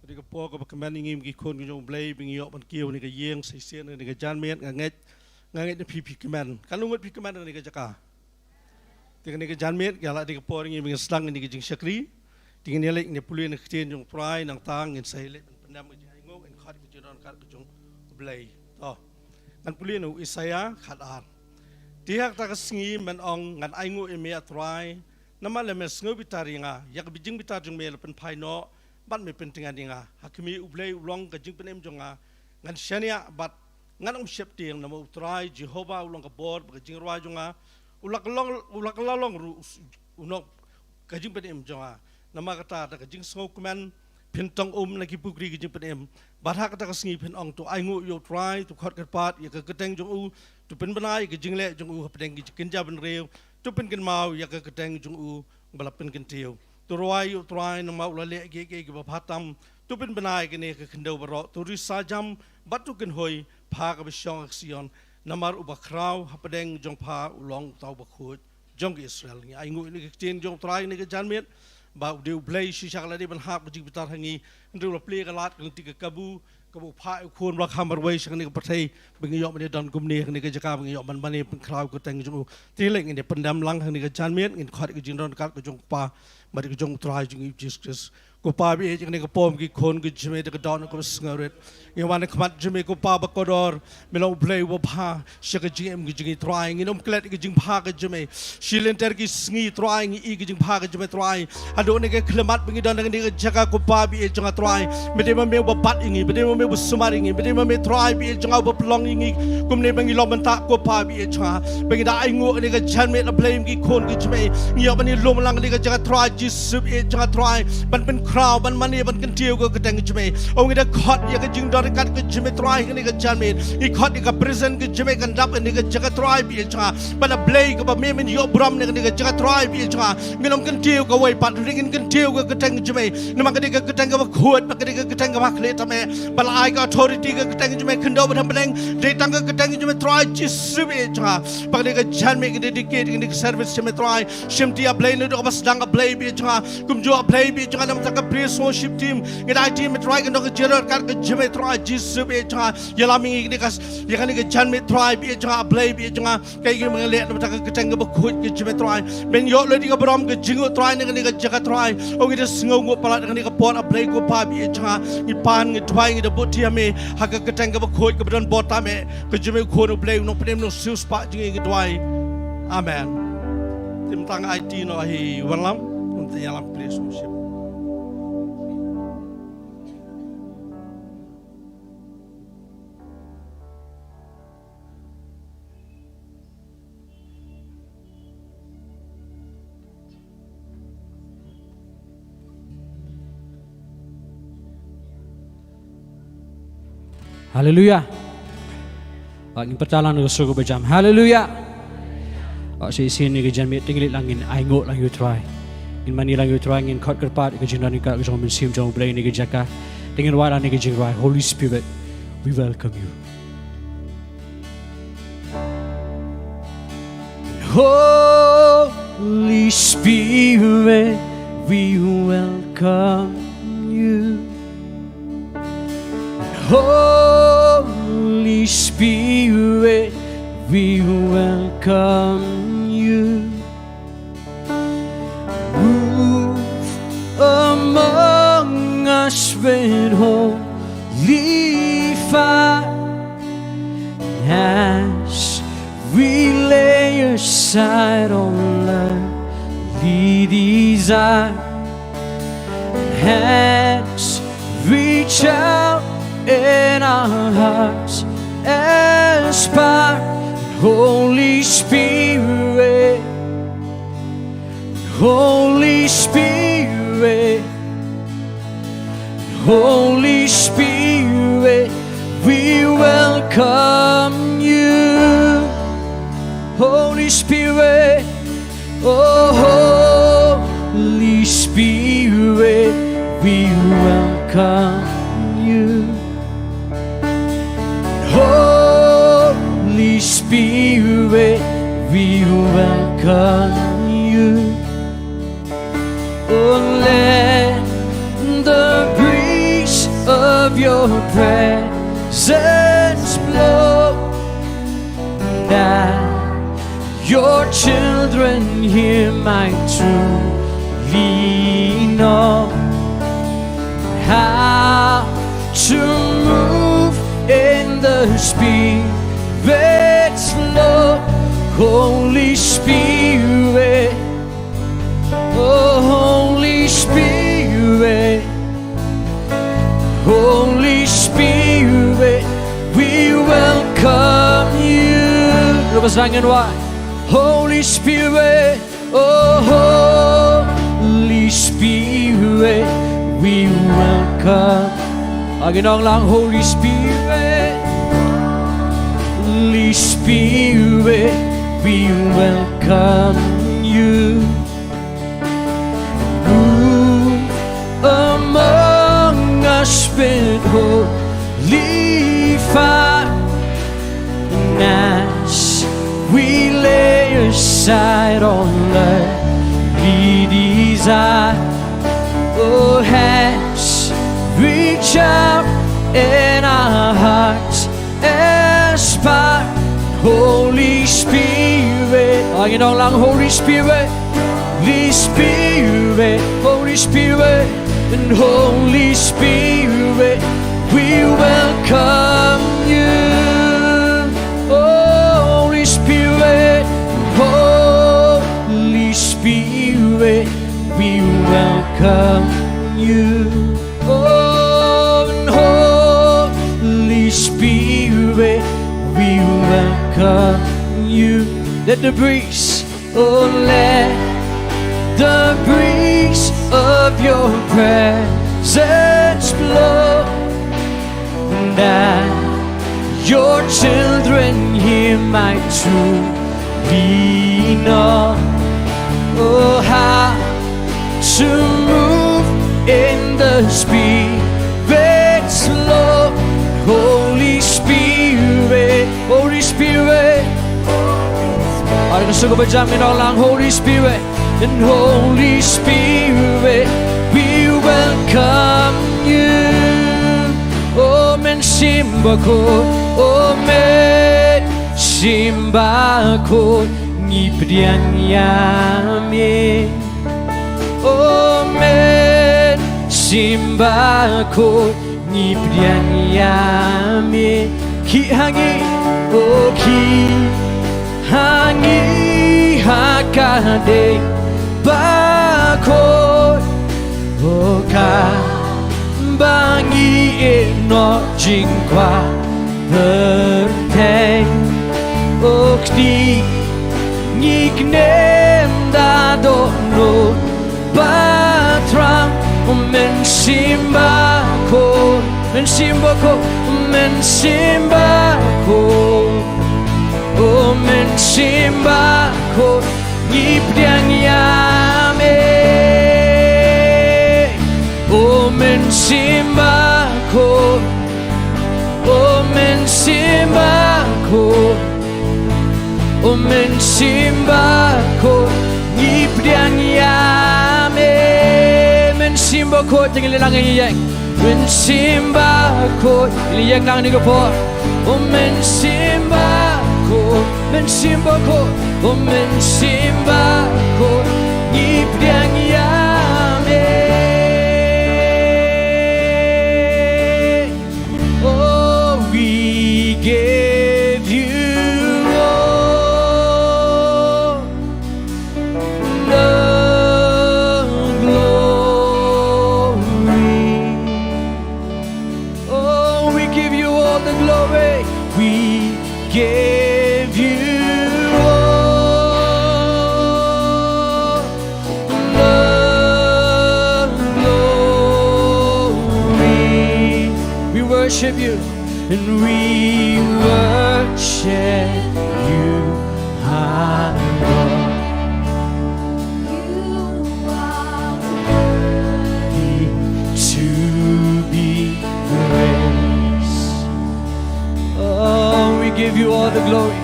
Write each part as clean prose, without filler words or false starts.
Cái po có cái mình nghiêm cái con cái trong play bên nhọ bên kiều này cái giang xây xiên này cái chan miết ngay nó phi cái mình cái lúc phi cái mình này cái chaka thì cái chan miết cái lại cái po này bên slang này cái jing sakri thì cái này lại cái pulin cái tiền trong prai nang tang cái xây lại bên nam cái hai ngô cái khát cái chuyện cái trong play to cái pulin nó Isaiah khát an thì hak ta cái singi mình ong cái ai ngô em ya try nama le mes ngô bitaringa yak bijing bitar jung mel pen phai no ban me penting adinga hakimi ublei ulong ka jing penem jonga ngan shania bat ngan shep tiang namo try Jehovah ulong ka bor ka jing rwa jonga ulak long ru unok ka jing penem jonga nama kata ta ka jing sngok man Pyndonkam lagi pukri ka jing penem bat hak ta ka sngi pen ong to ai ngu yo try to khot ka pat ya ka keteng jong u to pen banai ka jing le jong u pedeng ki kin ja ben reu to pen kin mau ya ka keteng jong u balapen kin tiu Turai utrai nama Mawlai ke bapatam tu pun benai kini ke kendau berok turi sajam batu kenhoi pa ke besyong aksian namar ubakrau hapadeng jong pa ulong tau bakut jong Israel ni aingu ini ke jong trai ni ke janmit ba dia blai shisha la di ban hak biji bitar hangi ndu la play kalat ke tiga kabu pa ukun rak hamar wei sang ni ke patai bengiyok mani dan kumni ni ke jaka bengiyok ban bani pengkrau ke teng jong tileng ini pendam lang ni ke janmit ngin khat ke jindron kat ke jong pa mari ke jong try jong Jesus ko pa bi jeng ne ko pom ki khon ke jme de don ko sngaret ye wan khmat jme ko pa ba kodor melo play wo pha she ke jing ke jing trying inom klet ke jing pha ke jme shilenter ki sngi trying I ke jing pha ke jme try ado ne ke khlemat bingi don ne ke jaka ko pa bi jong try me de me ba bat ingi me de me bu sumar ingi me de me try bi jong ba plong ingi kum ne bangi lom ta ko pa bi cha bangi da ai ngo ne ke chan me la play ki khon ke jme ngi ba ni lom lang ne ke jaka try Jesus jaka try ban pen crowd ban mani ban kan tiu ko keteng jme ong ida khot ya ke jing dor kat ke jme try ni ke janmit I khot ni ke present ke jme kan dap ni ke jaga try bi cha ban a blay ko ba me min yo bram ni ke jaga try bi cha nginom kan tiu ko wai pat ring kan tiu ko keteng jme nama ke keteng ko khot ba ke keteng ko khle ta me bal ai ko authority ke keteng jme khndo ba bleng de tang ke keteng jme try Jesus bi cha ba ke janmit ke dedicate ke service jme try shimti a blay ni do ba sedang a blay bi cha kum jo a blay bi cha nam ta ka worship team ngidai team try kan dok jerar kar ke jme try Jesus be cha yalami ni kas ya kan ke jan me try be cha play be cha kai ke mengale nam ta ke tang ke khut ke jme try ben yo le di ke brom ke jingo try ni ke jaga try o ngi sngo ngo pala ni ke pon a play ko pa be cha ni pan ngi try ngi de botia me ha ke tang ke khut ke bron bota me ke jme khon play no pnem no sil spa jingi ke try amen tim tang IT no hi walam untuk yalam praise worship. Haleluya. Ingin pertalan ke surga berjam. Haleluya. Si sini ke janmit tinggal langin aingot lang you try. In mani lang you try in khot kerpat ke jinan ka ke jong sim jong blay ni ke jaka. Dengan wara ni ke jingrai Holy Spirit we welcome you. Holy Spirit we welcome you. Holy Spirit, we welcome you. Move among us with holy fire as we lay aside all earthly desire. Hands reach out in our hearts aspire. Holy Spirit, Holy Spirit, Holy Spirit, we welcome you. Holy Spirit, oh Holy Spirit, we welcome you. Holy Spirit, we welcome you. Oh, let the breeze of your presence blow, that your children here might truly know how to move in the Spirit's flow. Holy Spirit, oh Holy Spirit, Holy Spirit, we welcome you. Lupa sangin why? Holy Spirit, oh Holy Spirit, we welcome. Aginong lang, Holy Spirit, Holy Spirit, we welcome you. Move among us with holy fire, and as we lay aside all earthly desire, oh, hands reach out in our hearts, aspire. Holy Spirit, Aginong lang, Holy Spirit, Holy Spirit, Holy Spirit, and Holy Spirit, we welcome you. Holy Spirit, Holy Spirit, we welcome you. Oh, and Holy Spirit, we welcome you. Let the breeze, oh let the breeze of your presence blow, that your children here might truly know, oh how to move in the Spirit's flow. Holy Spirit, Holy Spirit, ay gusto ko ba dyan lang, Holy Spirit, and Holy Spirit, we welcome you. Oh men simba ko, oh men simba ko, ngipdian yami. Oh men simba ko, ngipdian yami. Ki hangi, oh ki hangi hakade bakot, oh ka bangi eno jingkwa berteng, oh kdi ngiknem dado no batram, men simba ko, men simba ko, men simba ko. Oh men simba ko, ngipdiang yame. Oh men simba ko, oh men simba ko, oh men simba ko, ngipdiang yame. Men simba ko, tingin lang iyak. Men simba ko, iyak lang ni ko po. Oh men simba ko, men simba ko, oh men simba ko, ngipdiang yame. Oh, we give you all the glory. Oh, we give you all the glory. We give you all the glory. We worship you, and we worship you, our Lord. Worthy to be praised. Oh, we give you all the glory.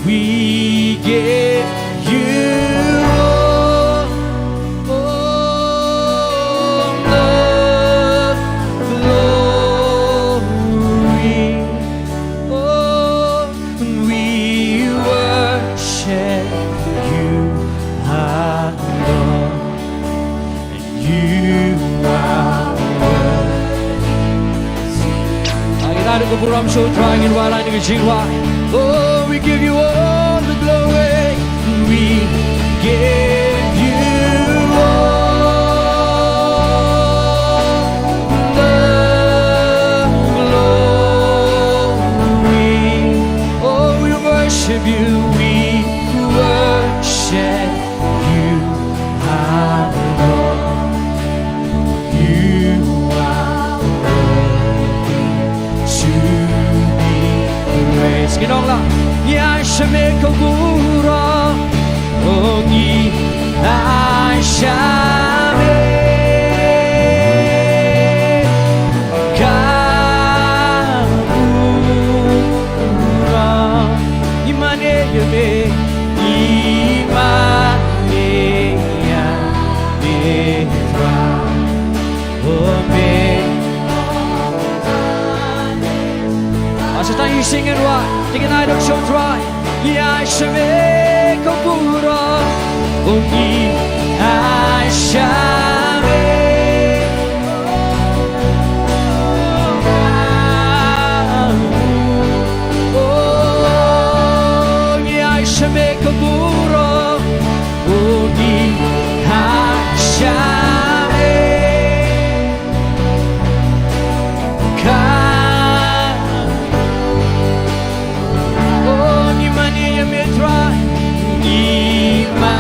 We give you all the glory. go buram show trying in while I nigga jingwa. Oh, we give you all the glory. We give you all the glory. Oh, we worship you. We worship you, our Lord. You are worthy to be praised. Nonglum. I shall make a gura. Oh, I shall make Kaba. Imane yame, imane yamitra. Oh, me. As you sing it right, think I don't show try. I shall make a gura. Oh, I shall make oh, I shall make a gura. Oh, I shall make oh, ni mani ya metra ni ma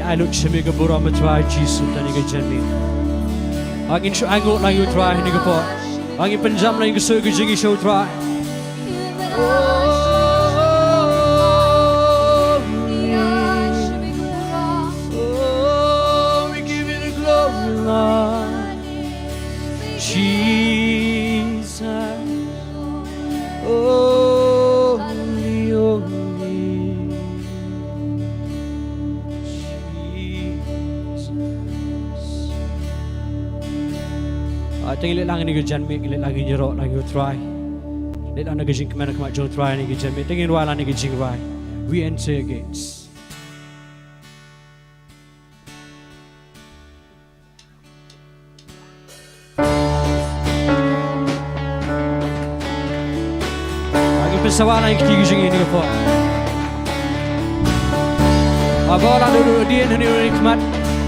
I look shimmy ga buram try Jesus tani ga janmi agin shu ango na you try ni ga po agin panjam na ga so ga jingi show try we give you the glory Lord Jesus Tinggal lang ni gajan mi, tinggal lagi nyerok lagi try. Let lang gajing kemana kemat jauh try ni gajan mi, tinggal wala ni gajing right. We enter your gates. Lagi persawalan yang ketiga gajing ini apa? Abang dulu dia ni kemat,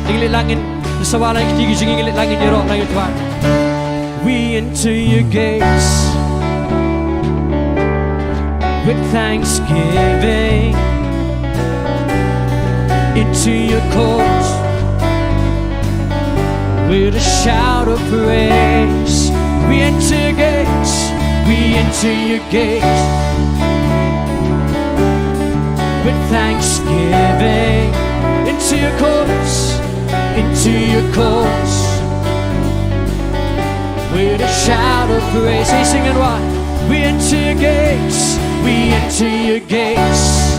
tinggal langin persawalan yang ketiga gajing tinggal lagi nyerok lagi try. We enter your gates with thanksgiving, into your courts with a shout of praise. We enter your gates, we enter your gates with thanksgiving, into your courts, into your courts with a shout of praise. He's singing what? We enter your gates, we enter your gates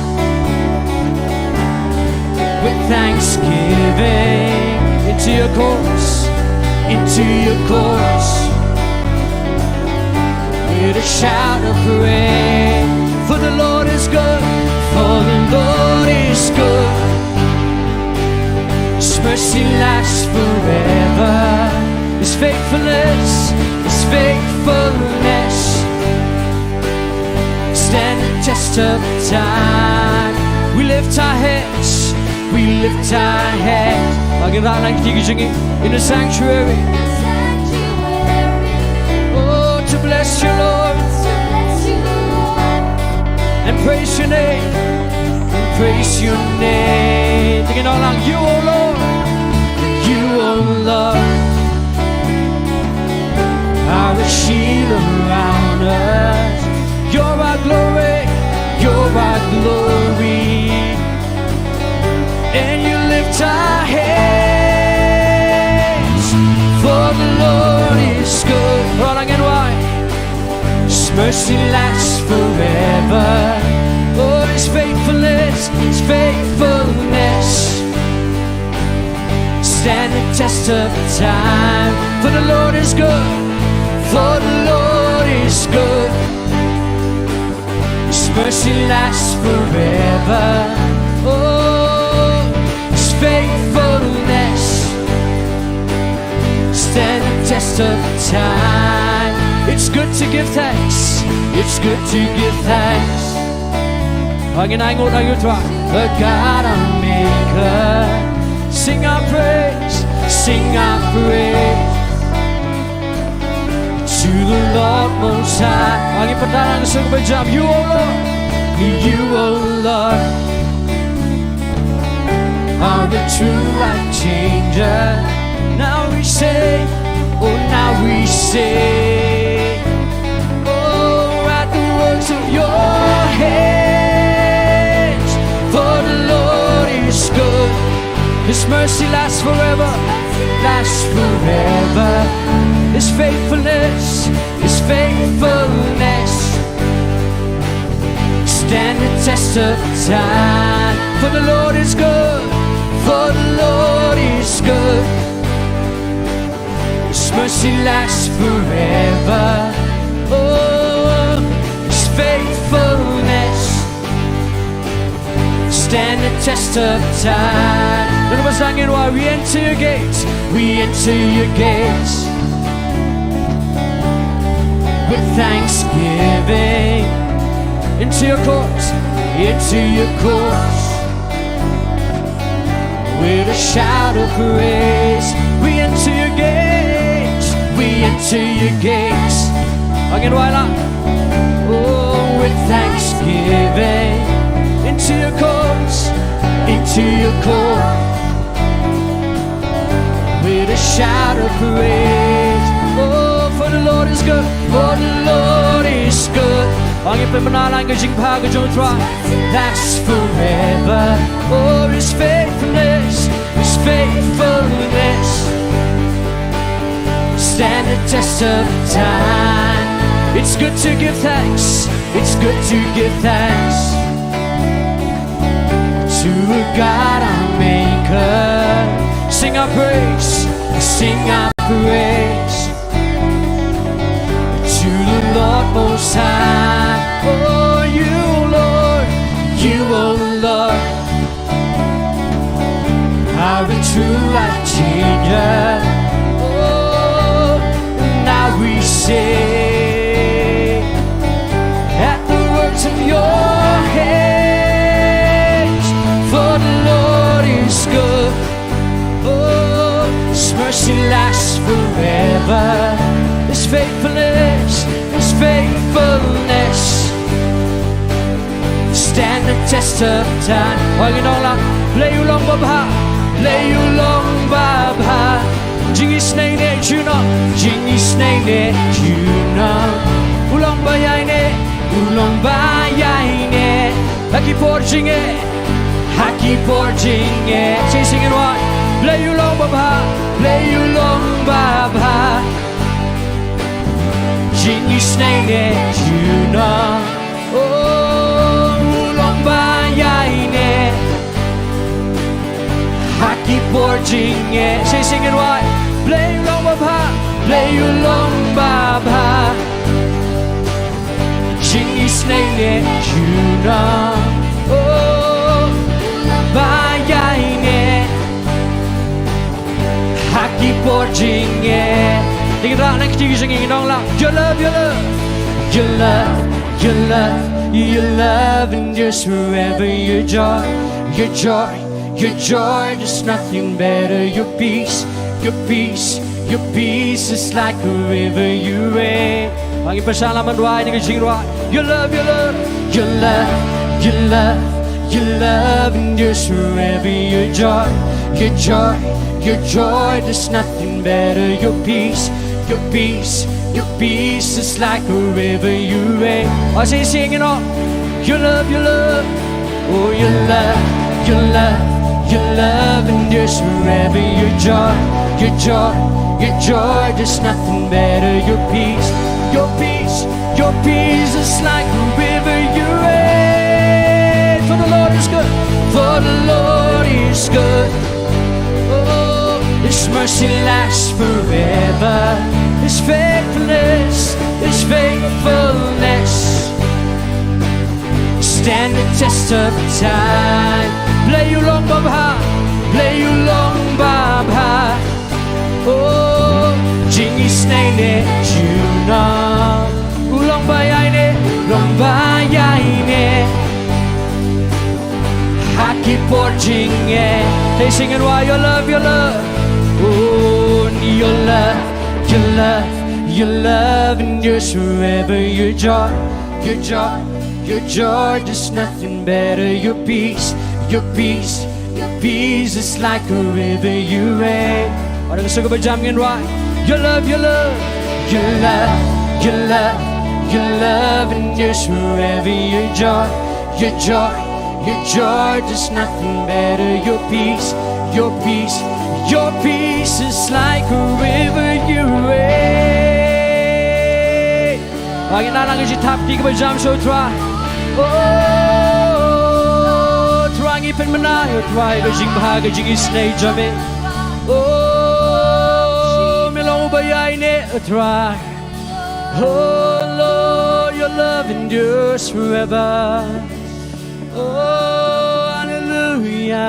with thanksgiving, into your courts, into your courts with a shout of praise. For the Lord is good, for the Lord is good. His mercy lasts forever. His faithfulness stand the test of time. We lift our heads, Again, that like in the sanctuary. Oh, to bless you, Lord, and praise your name, Thinking all along, you, oh Lord, are a shield around us. You're our glory, and you lift our hands. For the Lord is good, rolling and wide. His mercy lasts forever. Oh, His faithfulness, stand the test of time. For the Lord is good. For the Lord is good. mercy lasts forever. Oh, His faithfulness stand the test of time. It's good to give thanks. It's good to give thanks. Panginangot ang yutra, the God our Maker. Sing our praise, sing our praise to the Lord Most High. Pangin padalang sa kabajam, you O Lord, you O Lord, are the true life changer. Now we say, oh now we say, oh at the works of your hands, for the Lord is good. His mercy lasts forever, lasts forever. His faithfulness stand the test of time. For the Lord is good, for the Lord is good. His mercy lasts forever. Oh, His faithfulness stand the test of time. None of us singing while we enter your gates, we enter your gates with thanksgiving. Into your courts, into your courts with a shout of praise. We enter your gates, we enter your gates. Again, why not? Oh, with thanksgiving. Into your courts, into your courts with a shout of praise. Oh, for the Lord is good, for the Lord is good. Ang ipinmanalang kajing pagajong try, that's forever. Oh, His faithfulness stand the test of time. It's good to give thanks, it's good to give thanks to a God our Maker. Sing our praise, sing our praise to the Lord Most High. Oh, you, Lord, you, oh Lord, are a true life changer. Oh, now we say, at the works of your hands, for the Lord is good. Oh, His mercy lasts forever. His faithfulness stand the test of time. Wag yun lang, play you long babha, play you long babha. Jingis na ine juna, jingis na ine juna. Ulang bayay ne, ulang bayay ne. Haki porjinge, haki porjinge. Say singing what? Play you long babha, play you long babha. Jingis na ine juna. Oh, ulang bayay ne. Haki porjinge. Say singing what? Play you long babha, play you long babha. Jingis na ine juna. Oh, bayay ne. Haki porjinge. Tinggal nak kecil singing Nonglum. Your love, your love, your love, your love, your love endures forever. Your joy, your joy, your joy. There's nothing better. Your peace, your peace, your peace is like a river. You reign. Pangin pasalamat doa ini kecil doa. Your love, your love, your love, your love, your love endures forever. Your joy, your joy, your joy. There's nothing better. Your peace. Your peace, your peace is like a river. You reign. I say singing on. Your love, your love. Oh, your love, your love, your love endures forever. Your joy, your joy, your joy. There's nothing better. Your peace, your peace, your peace is like a river. You reign. For the Lord is good. For the Lord is good. Oh, His mercy lasts forever. His faithfulness stand the test of time. Play you long babha, play you long babha. Oh, jingy snake ne juna, long bayai ne. Haki porching eh, they singing why your love. Oh, your love endures forever. Your joy, there's nothing better. Your peace is like a river you rain. Orang suka berjamin right. Your love endures forever. Your joy, there's nothing better. Your peace is like a river you rain. Lagi nalang isi tapti ke berjam so try. Oh, try ngipin mana yo try ke jing bahagia jing isnei jame. Oh, melong bayai ne try. Oh Lord, your love endures forever. Oh, hallelujah.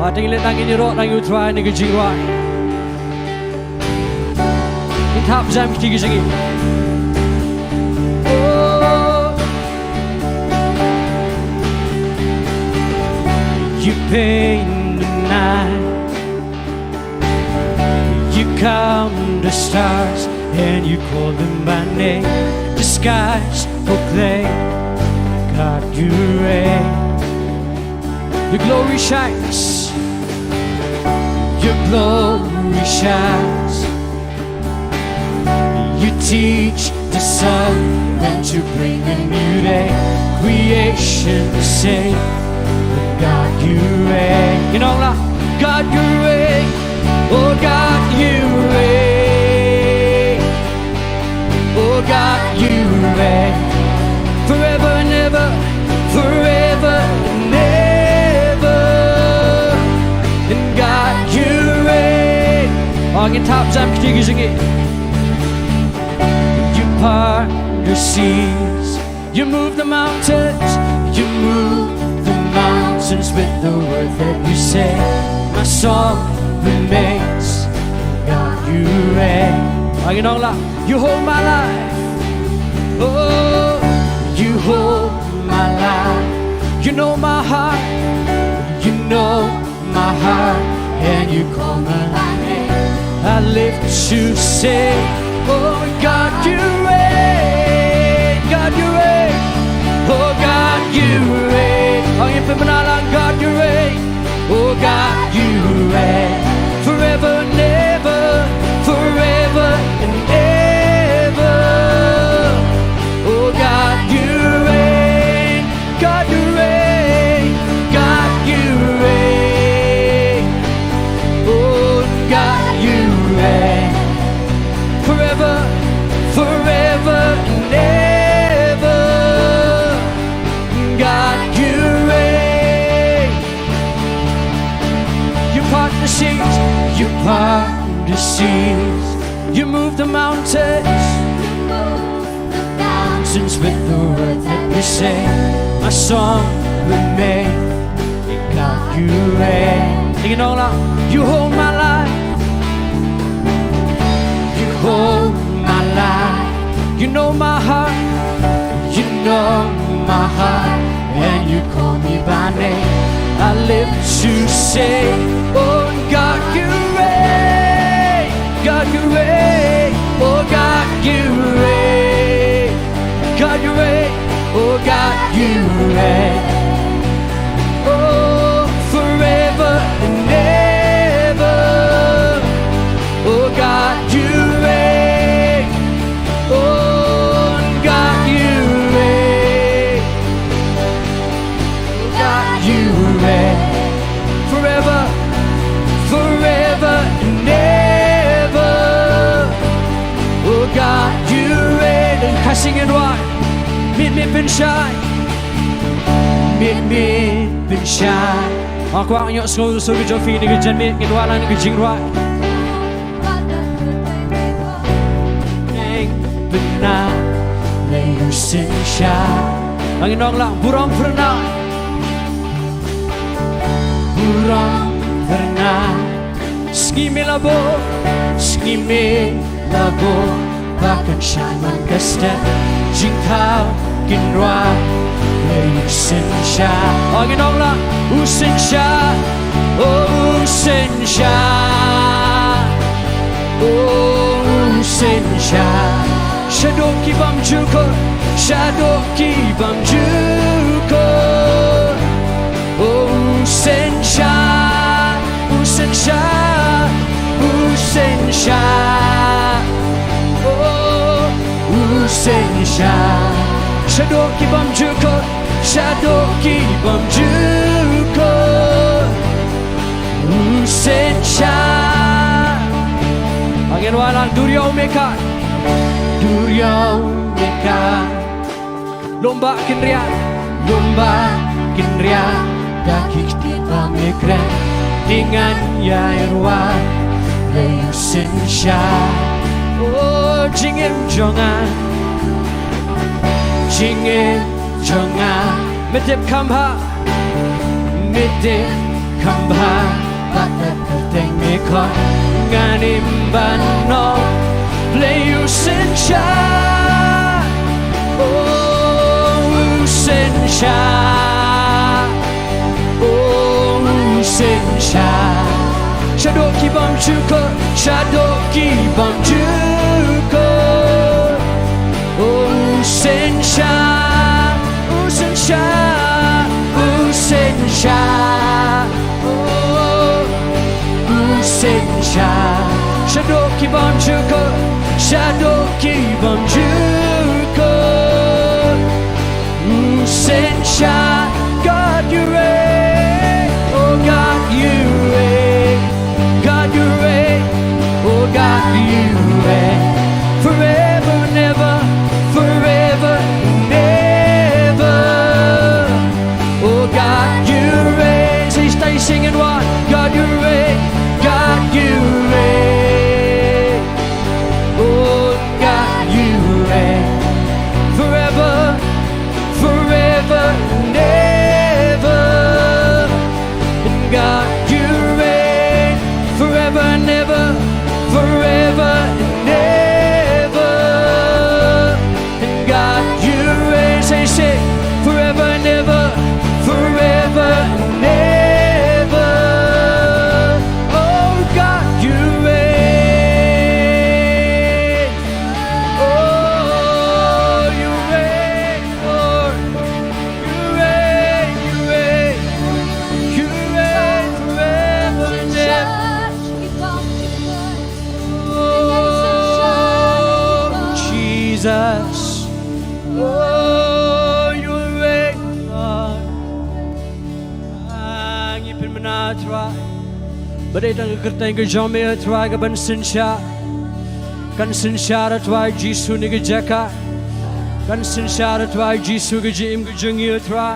I think let nang ini rock nang you try nang jing right. It happens I'm kiki singing. Oh, you paint the night, you count the stars and you call them by name. The skies proclaim God you reign. Your glory shines, your glory shines. You teach the sun when to bring a new day. Creation sing, God you reign. You know that, God you reign. Oh God you reign. Oh God you reign. Forever and ever, forever and ever. And God you reign. Angin top jam ketiga singing. You part the seas, you move the mountains, you move the mountains with the word that you say. My song remains. God you reign. Angin Allah, you hold my life. Oh, you hold my life. You know my heart. You know my heart, and you call my name. I live to say, oh God you reign, God you reign, oh God you reign. Angin pemenalan, God you reign, oh God you reign. Forever and ever, forever and ever. Oh God you reign, God you reign, God you reign. Forever, forever and ever. God you reign. You part the seas, you part the seas. You move the mountains, mountains with the word that you say. My song remains. God you reign. You know now, you hold my life. Hold my life. You know my heart. You know my heart, and you call me by name. I live to say, oh God you reign, God you reign, oh God you reign, God you reign, oh God you reign. Oh, forever and ever. Oh God you reign. Oh God you reign. God you reign. Forever, forever and ever. Oh God you reign. And casting it right. Meet been shy. Meet been shy. Aku ang yok so ke jofi ni ke janmit ke dua lang ni ke jing right. benar layu sensya angin nonglang burung pernah skimi labo bahkan shaman kasta jingkau kinwa layu sensya angin nonglang usensya usensya usensya shadoki bamjuko usensya usensya usensya usensya shadoki bamjuko usensya angin walang duryau meka lomba kinria daki tiba mekren dengan yairwan layu sensya oh jingim jongan medip kambha bakat terteng mekon nganimban no layu sensya usensya shadoki bamjuko usensya shadoki bamjuko usensya God you reign oh God you reign oh God you reign forever and ever oh God you reign so you stay singing what God you reign oh God you reign forever and ever and God you reign forever and ever and God you reign say forever and ever and ever oh God you reign oh you reign Lord you reign forever and ever oh Jesus oh you reign Lord ngipin menatra badai tang kerteng ke jome atwa ke ban sensya kan sensya atwa Jisu ni ke jaka kan sensya atwa Jisu ke jim ke jengi atwa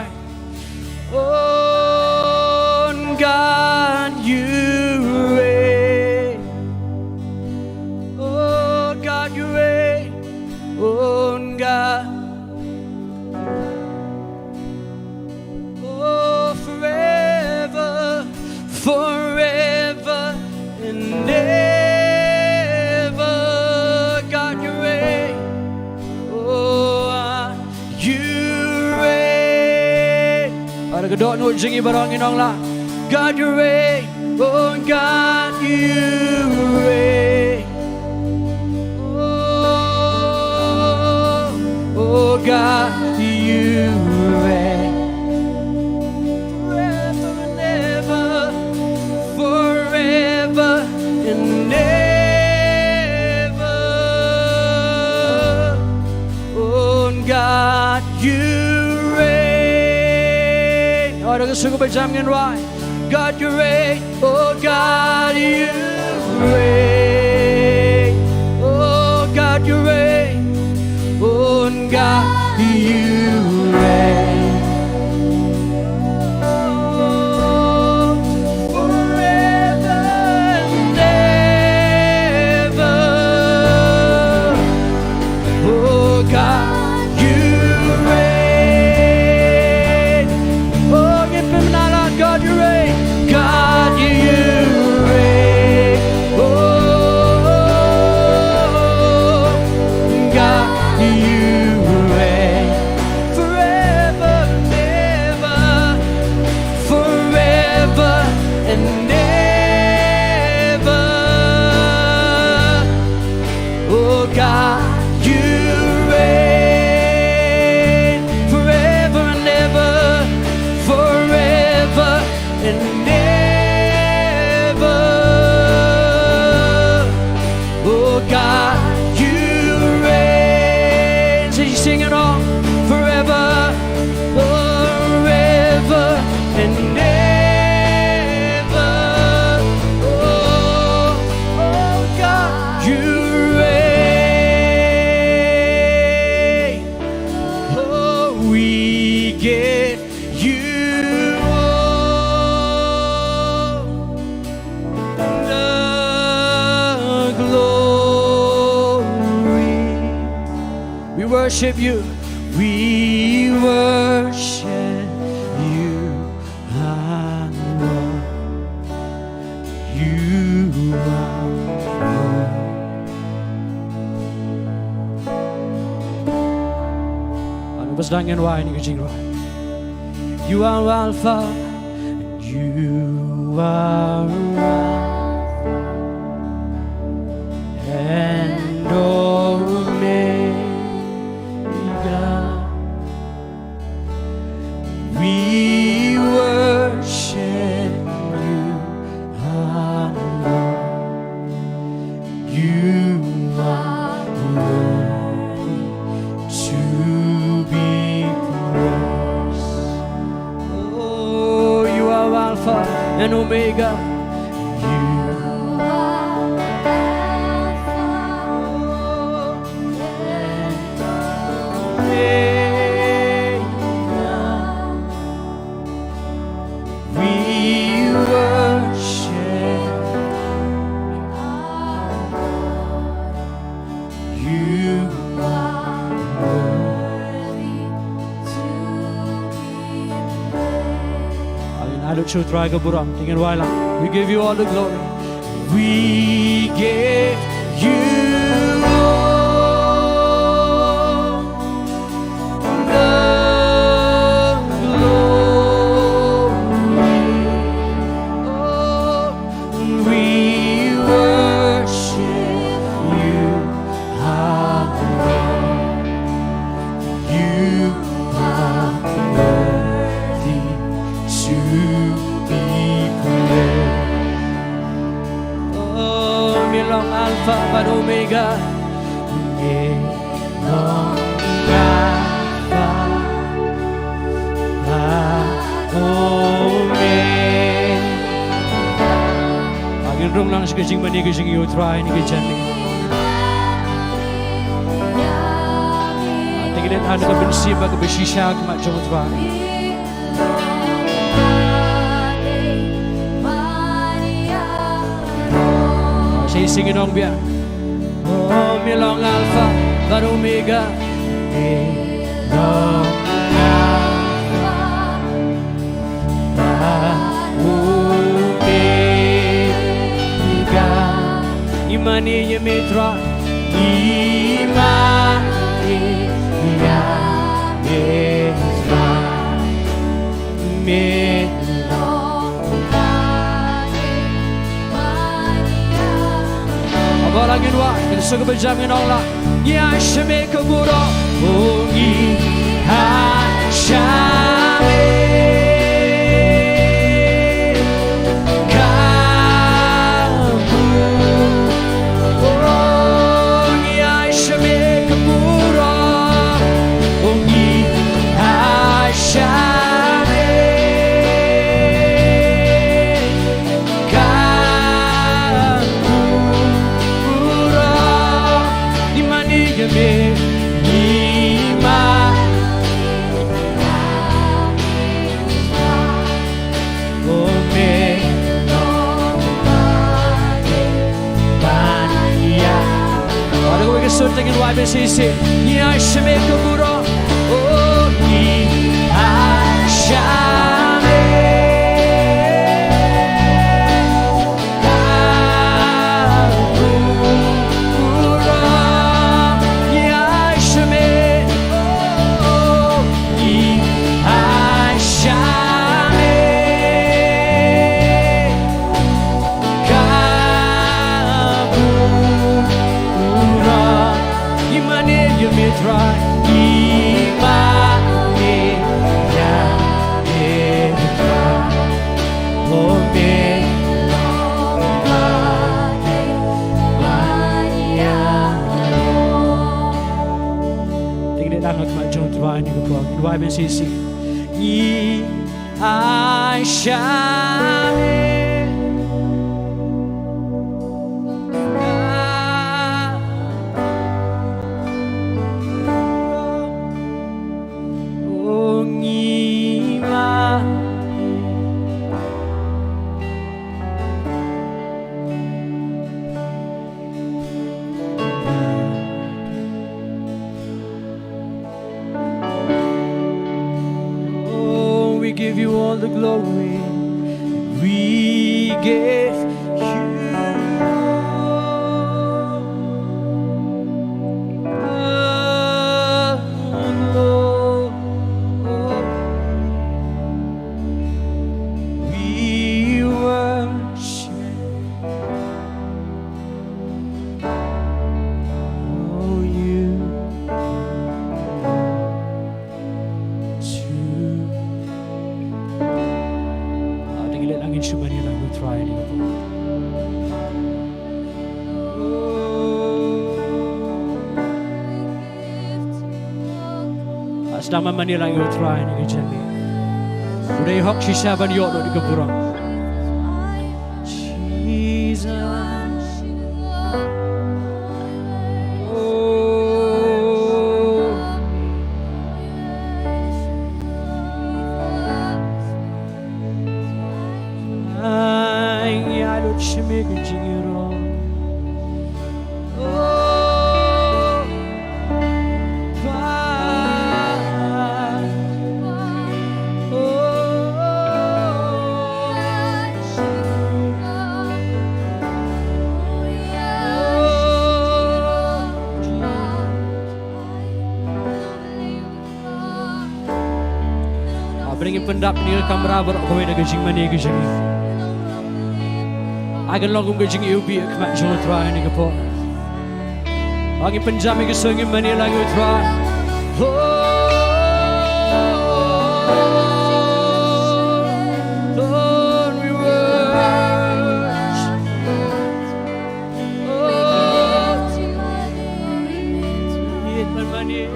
oh God you reign oh God you reign oh God oh forever and ever God you reign oh you reign ada kedok nu jengi barang inong la God you reign oh God you reign oh God you reign forever and ever oh God you reign ada kesuku berjamin right God you reign oh God you reign oh God you reign oh God you reign worship you. We worship you, our Lord. You are worthy. Ano bas lang yan why ni kajing right? You are Alpha, and you are Alpha and Omega. We worship you, our Lord. You are worthy to be praised. Oh, you are Alpha and Omega. We give you all the glory. We give you all the glory. Oh, we worship you, our Lord. You are worthy to be praised. Oh, Shillong Alpha and Omega. Shillong Alpha and Omega. Agin rong lang sa kajing mani kajing you try ni kajan ni. Tingin na ka bensi ba ka besisya ka ma jong try. Singing on bia. Oh, Shillong Alpha and Omega. Shillong Alpha and Omega. Imani Yemitra. Imani Yemitra. Lagin wa sa kabajam ng Nonglum ya shame kaburo o i ha shame kabu o ya shame kaburo o i ha shame Tingin YBCC Ni Ashame Kaburo Oh Ni Ashame Kaburo Ni Ashame Oh Ni Ashame Try Imani Yamitra Ome Tingin lang at majong try ni ko po YBCC Ni Aishame sedang memanilang utrai ni kejami. Udah hok sisa ban yok di keburang. Jesus. Oh. Ay, ya lu chime kejingiro. Bringin pendap ni kamera berkawin dengan jing mani ke jing. Agan logum ke jing ubi kemat jong try ni kepo. Agi penjam ke sungin mani lagi try. Lord, we worship. Oh, it mani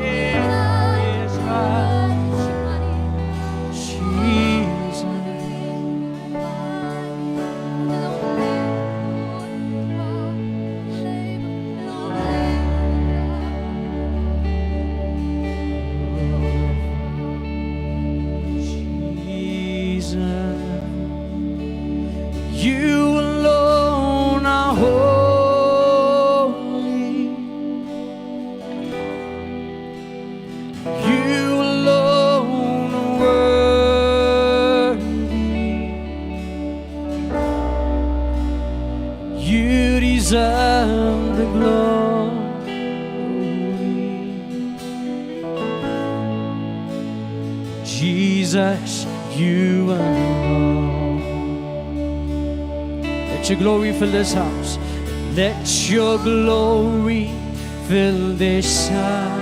is right. You alone are holy. You alone are worthy. You deserve the glory. Jesus, you alone. Let your glory fill this house. Let your glory fill this house.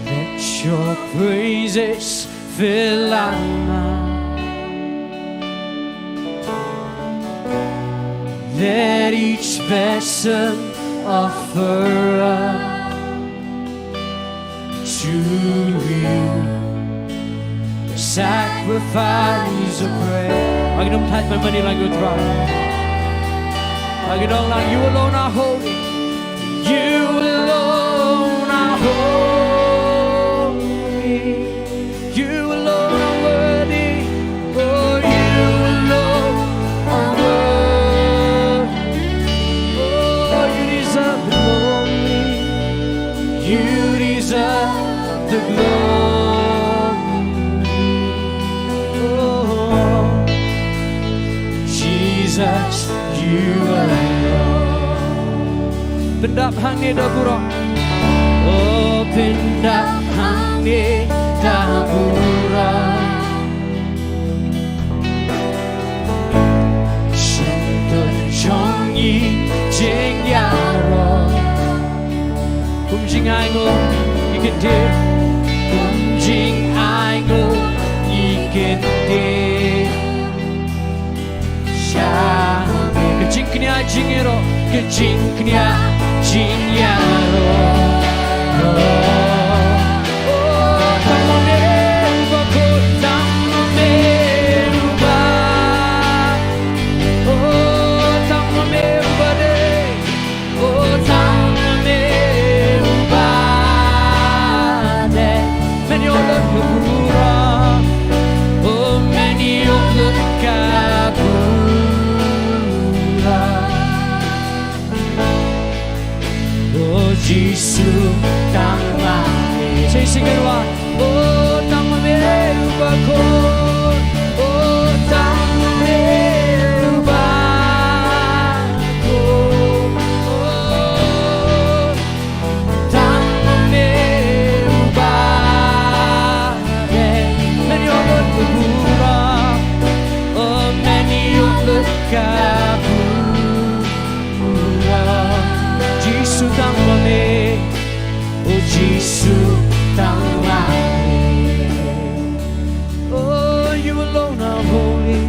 Let your praises fill our mouth. Let each vessel offer up to you sacrifice of prayer. I don't type my money like you try. I don't like you alone are holy. You alone are holy. You alone are worthy. Oh, you alone are worthy. Oh, you deserve the glory. You deserve the glory. Jesus, you alone. Pendap hangi dapura. Oh, pendap hangi dapura. Sentuh jongi jeng yaro. Kumjing aingo ikende. Kumjing aingo ikende. Kejing kenya jingiro, kejing kenya jingyaro. Oh, tamame ubako, tamame uba. Oh, tamame ubade. Oh, tamame ubade. Many of the pura. Oh, many of the kapura. Jesus, tamame. Say sing it one. Oh, tamame ubako. Oh, tamame ubako. Oh, tamame ubake. Many of the pura. Oh, many of the kapura. Jesus, tamame. Oh, Jesus, tamame. Oh, you alone are holy.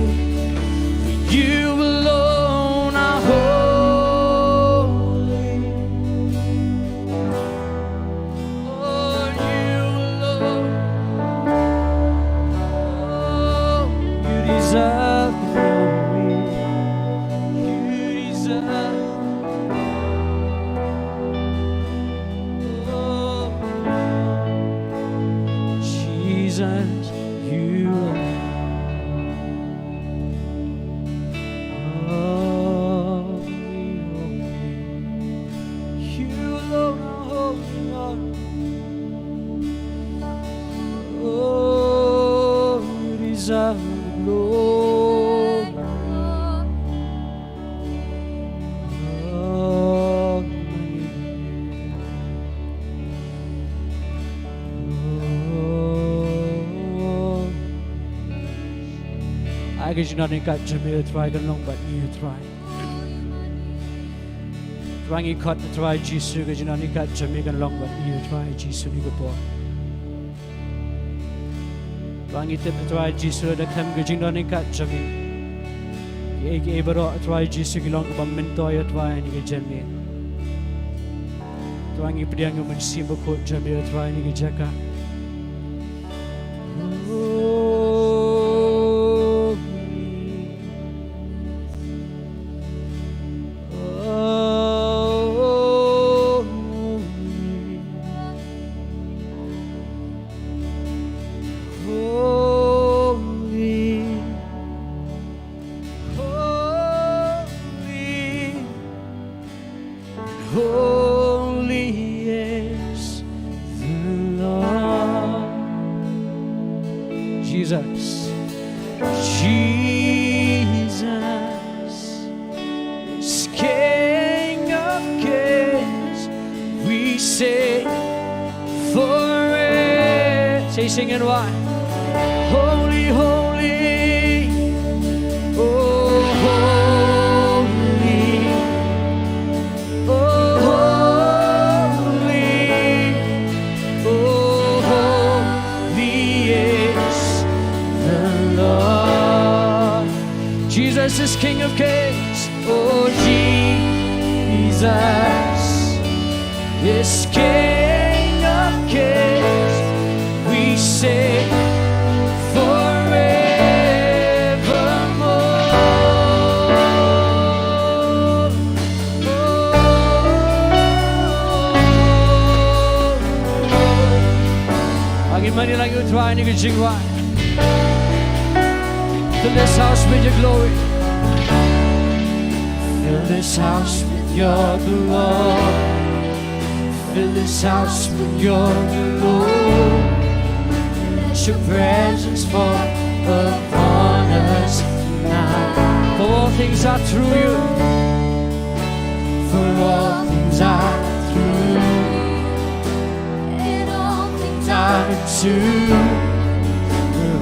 You alone are holy. ke jinani kat jame try kan long bat you try Rangi kat try Jisu ke jinani kat jame kan long bat you try Jisu ni ko po Rangi tip try Jisu da kam ke jinani kat jame ke baro try Jisu ki long ba mento ya try ni ke jame Rangi pediang men simba ko jame try ni ke jaka Singing why holy holy oh holy oh holy oh holy is the Lord Jesus is King of Kings oh Jesus is King of Kings say forevermore. Angin mani lang yung try ni Kajingwa. Fill this house with your glory. Fill this house with your glory. Fill this house with your glory. Your presence fall upon us now. For all things are through you. For all things are through you. And all things are to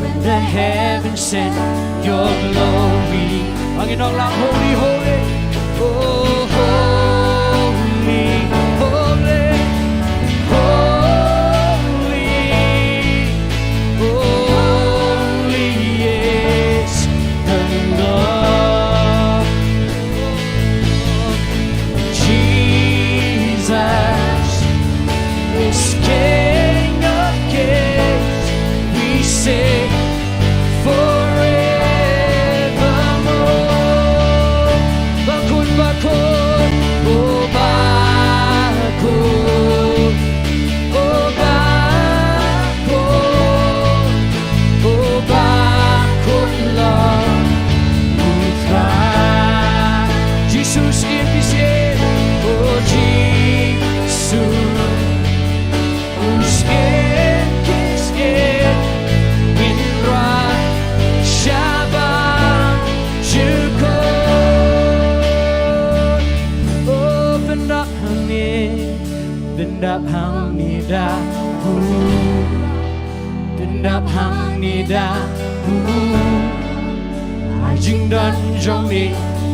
when the heavens send your glory. Angin Nonglum, holy, holy, oh holy, holy, holy. Đáp hằng ni đa ai chính đơn trong ni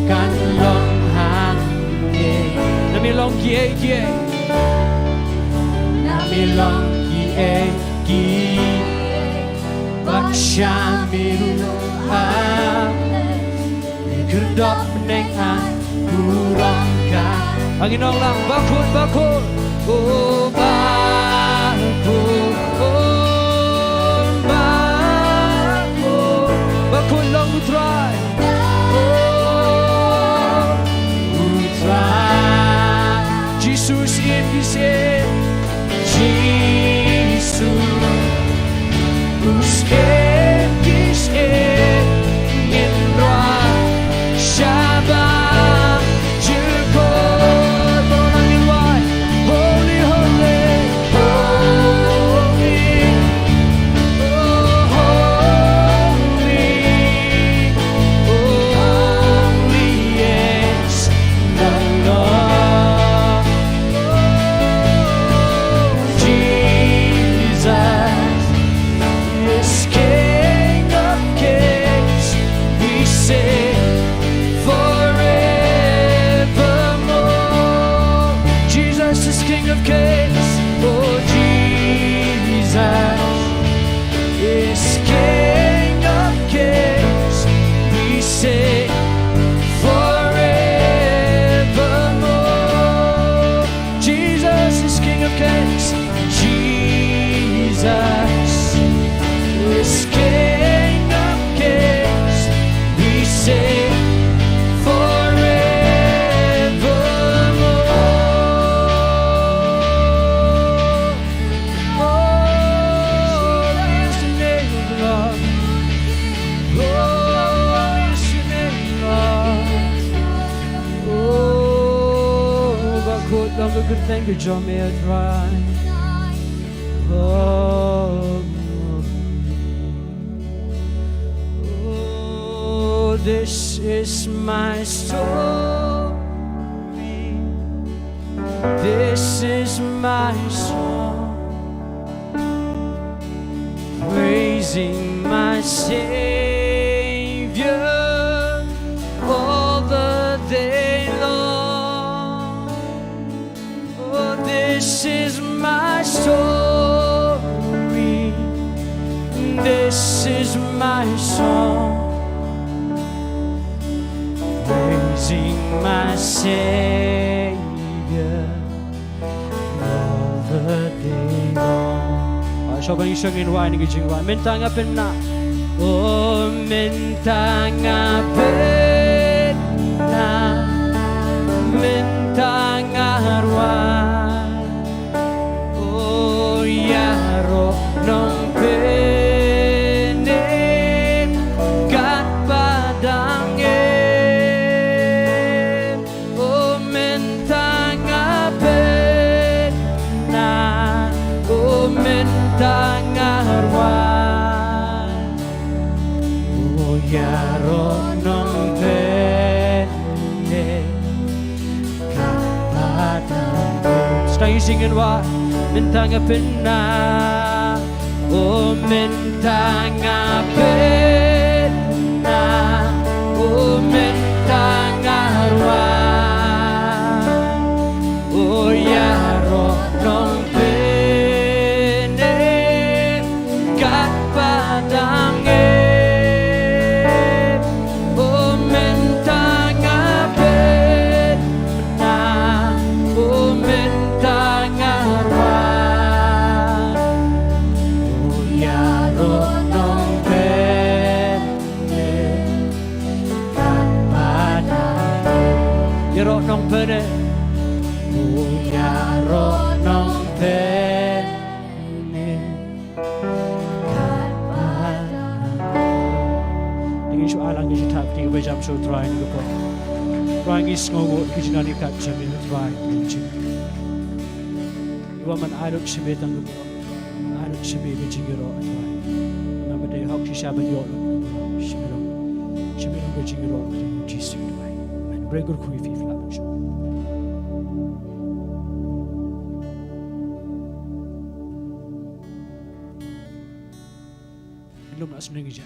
can long hằng ye na mi long ki ye na mi long ki bak sha mi ru a kerdop neng an kurang ka angin Nonglum bakut oh bakut oh bakul long utrai oh utrai Jesus if you say Jesus who's in roi Shabbat Jukot Bonangin why holy holy holy oh holy of Kings. Oh, Jesus is King of Kings. We say forevermore. Jesus is King of Kings. Jesus is King of Kings. We say good thing you draw me a right. Oh, this is my story. This is my song, praising my Savior all the day long. This is my story. This is my song, praising my Savior all the day long. Siapa yang singin wai ni kijing wai minta ngapin na. Oh minta ngapin na, minta ngarwai. Oh ya roh nong pening kat padangin. Oh minta ngapin na, oh minta ngarwai. Oh ya roh nong pening kat padangin. Sedang singin wa minta ngapin na. Oh minta ngapin na, oh minta ngarwai. Oh ya roh nong pening kat padangin. Oh minta ngapin na, oh minta ngarwai. Roh nong pene, oh ya roh nong pene kat padang. Dengan su alang ni tap ti bejam so try ni ko. Try ni sngogo ki jinani kat jami try ni. Wa man aidok sibe tang ko. Aidok sibe be jingiro try. Na bade hok si shaban yo. Shillong. Shillong be jingiro ni jisu try. Man breaker ku fi fla. Belum nak senang kerja.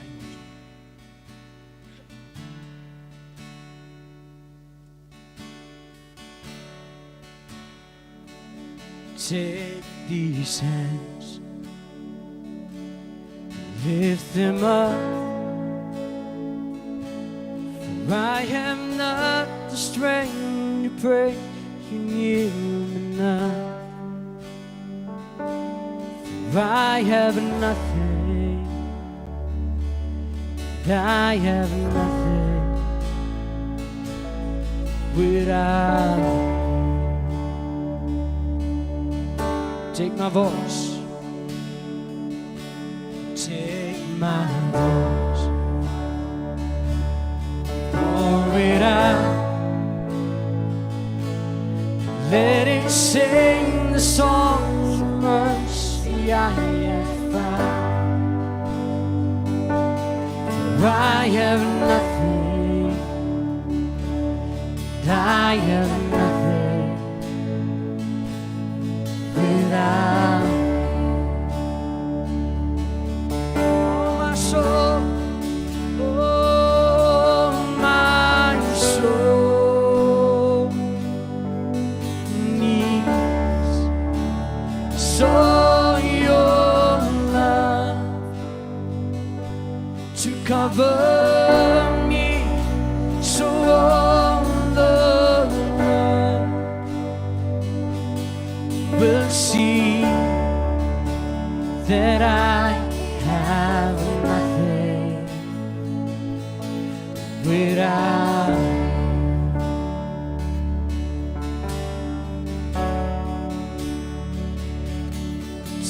Take these hands, lift them up. For I have not the strength to pray. You knew me now. For I have nothing. I have nothing without you. Take my voice, take my voice, pour it out, let it sing the songs of mercy I have found. I have nothing, I have nothing without oh my soul, needs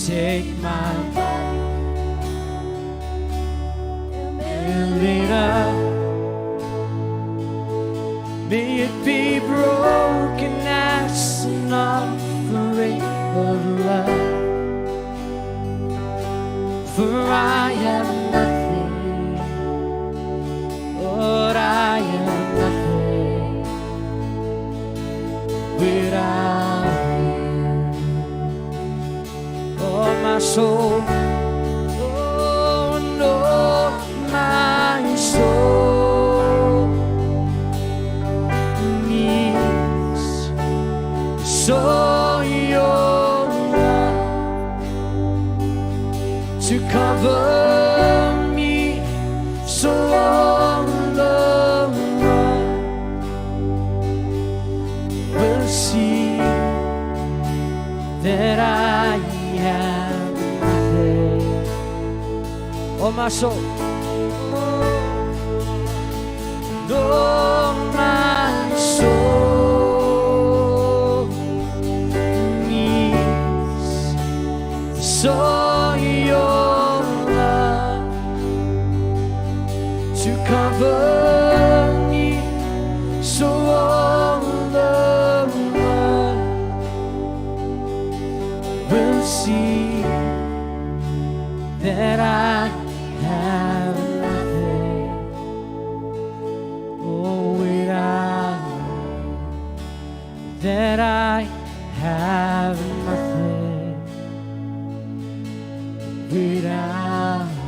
Take my body and build it up. May it be broken as an offering of love. For I am nothing, Lord, I am nothing without you. Oh, my soul, oh, no, my soul needs so your love to cover me, so all the world will see that I have nothing. Oh, my soul, oh, my soul needs so your love to cover me, so all the world will see that I have nothing. Oh, without you, that I have nothing. Without you.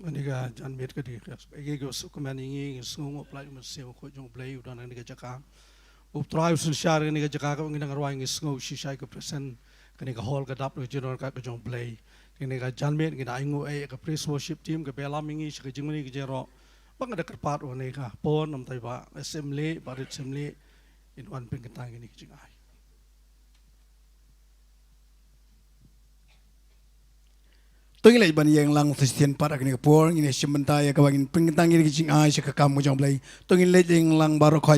Ini ka jan met ka di ka ege go sukuman ingi sungu plai mo seo ko jong play udan ini ka jaka up try usul shar ini ka jaka ka ngi ngarwa ingi sungu shisha ka present kini ka hall ka dap no jiron ka jong play ini ka jan met ngi aingu e ka praise worship team ka belam ingi ka jingni ka jero bang ada kerpat one ka pon nam tai ba assembly barit assembly in one pin ka ini ka jingai Tunggu lagi bani yang lang Kristian para kini kapur ini sementara kawangin pengitang ini kicing ai sekakam mujang play tunggu lagi yang lang barok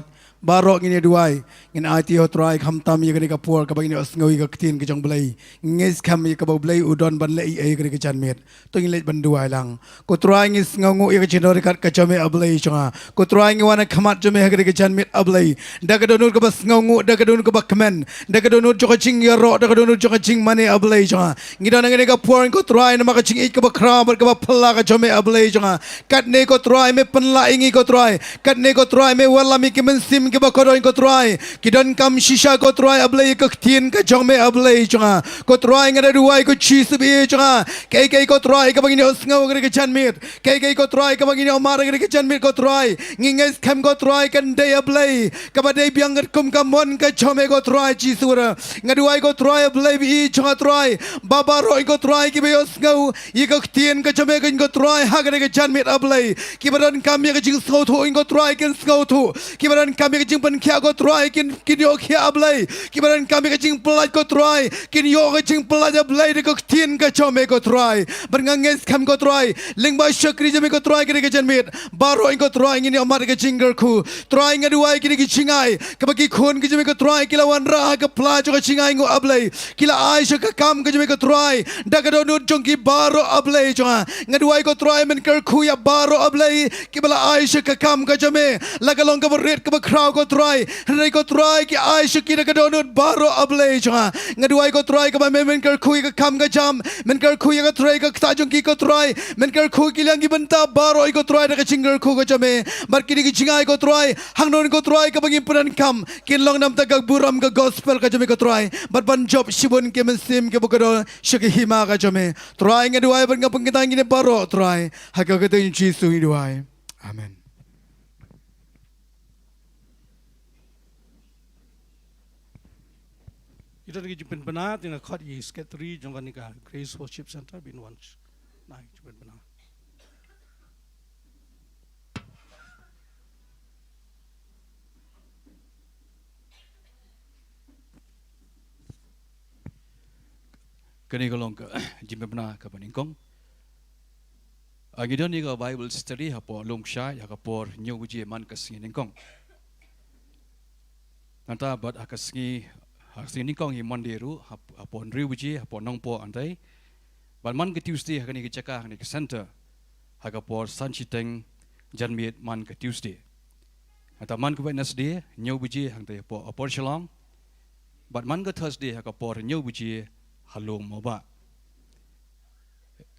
ini dua ini IT hotrai kamtam yang kini kapur kawangin osngoi ketin kicang play ngis kam yang kabau play udon ban lei ai kini kican met tunggu lagi ban dua lang kutrai ngis ngongu yang kicin dekat kacame ablay cunga kutrai ngi wana kamat jame kini kican met ablay dakadonur kabas ngongu dakadonur kabak kemen dakadonur jokacing yaro dakadonur jokacing mane ablay cunga ngidan ngini kapur kutrai nama kacing ik kaba kram kaba pala ka jome ablay jonga katne ko try me panla ingi ko try katne ko try me wala mi kimen sim kaba kodoin ko try kidan kam shisha ko try ablay ka tin ka jome ablay jonga ko try ngada duai ko cheese bi jonga kai ko try ka bagini osngaw ngada ka chanmit kai ko try ka bagini omar ngada ka chanmit ko try nginges kam ko try kan day ablay ka badai biang kum kamon ka jome ko try chisura ngaduai ko try ablay bi jonga try baba roi ko try ki be osngaw Ikak tien ka jame ka ingo try hagane ka jan mit ablay kibaran kami ka jing skau thu ingo try kin skau thu kibaran kami ka jing pan khia ko try kin yo khia ablay kibaran kami ka jing pelat ko try kin yo ka jing pelat ablay de ka tien ka jame ko try bernganges kam ko try lingba shakri jame ko try ka jan mit baro ingo try ngini amar ka jinger khu try ngaduai ki chingai ka bagi khon ka jame ko try kilawan ra ka pla ka chingai ngo ablay kila ai ka kam ka jame ko try dagadonut jongki baro ablay jonga ngadwai ko try men ker khuya baro ablay kibala aisha ka kam ka jame lagalong ka red ka crowd ko try rai ko try ki aisha ki ka donut baro ablay jonga ngadwai ko try ka men ker khuya ka kam ka jam men ker khuya ka try ka tajong ki ko try men ker khu ki lang ki banta baro ko try ka chingal khu ka jame bar ki ki chingai ko try hangnon ko try ka bangin Pyndonkam kin long nam ta ka buram ka gospel ka jame ko try bar ban job shibun ke men sim ke bokado shaki hima ka jame try ngadwai ban ka pangitang ni baro try ha ka ka tin Jesus ngadwai amen. Ito lagi jumpen benar tinggal khat yi sekretari jongkan nika Grace Worship Center bin once. Nah, jumpen benar. Kani kolong ke jimbe benar ke Pyndonkam. Agidon ni ke Bible study hapo long shy hakapor new uji man kasing Pyndonkam. Nanta bat akasingi Pyndonkam hi manderu hapo nri uji hapo nongpo antai. Bat man ke Tuesday hakani ke cakah ni ke center hakapor sanchiteng janmiet man ke Tuesday. Nanta man ke Wednesday new uji hangtai hapo Shillong. Bat man ke Thursday hakapor new uji halong moba.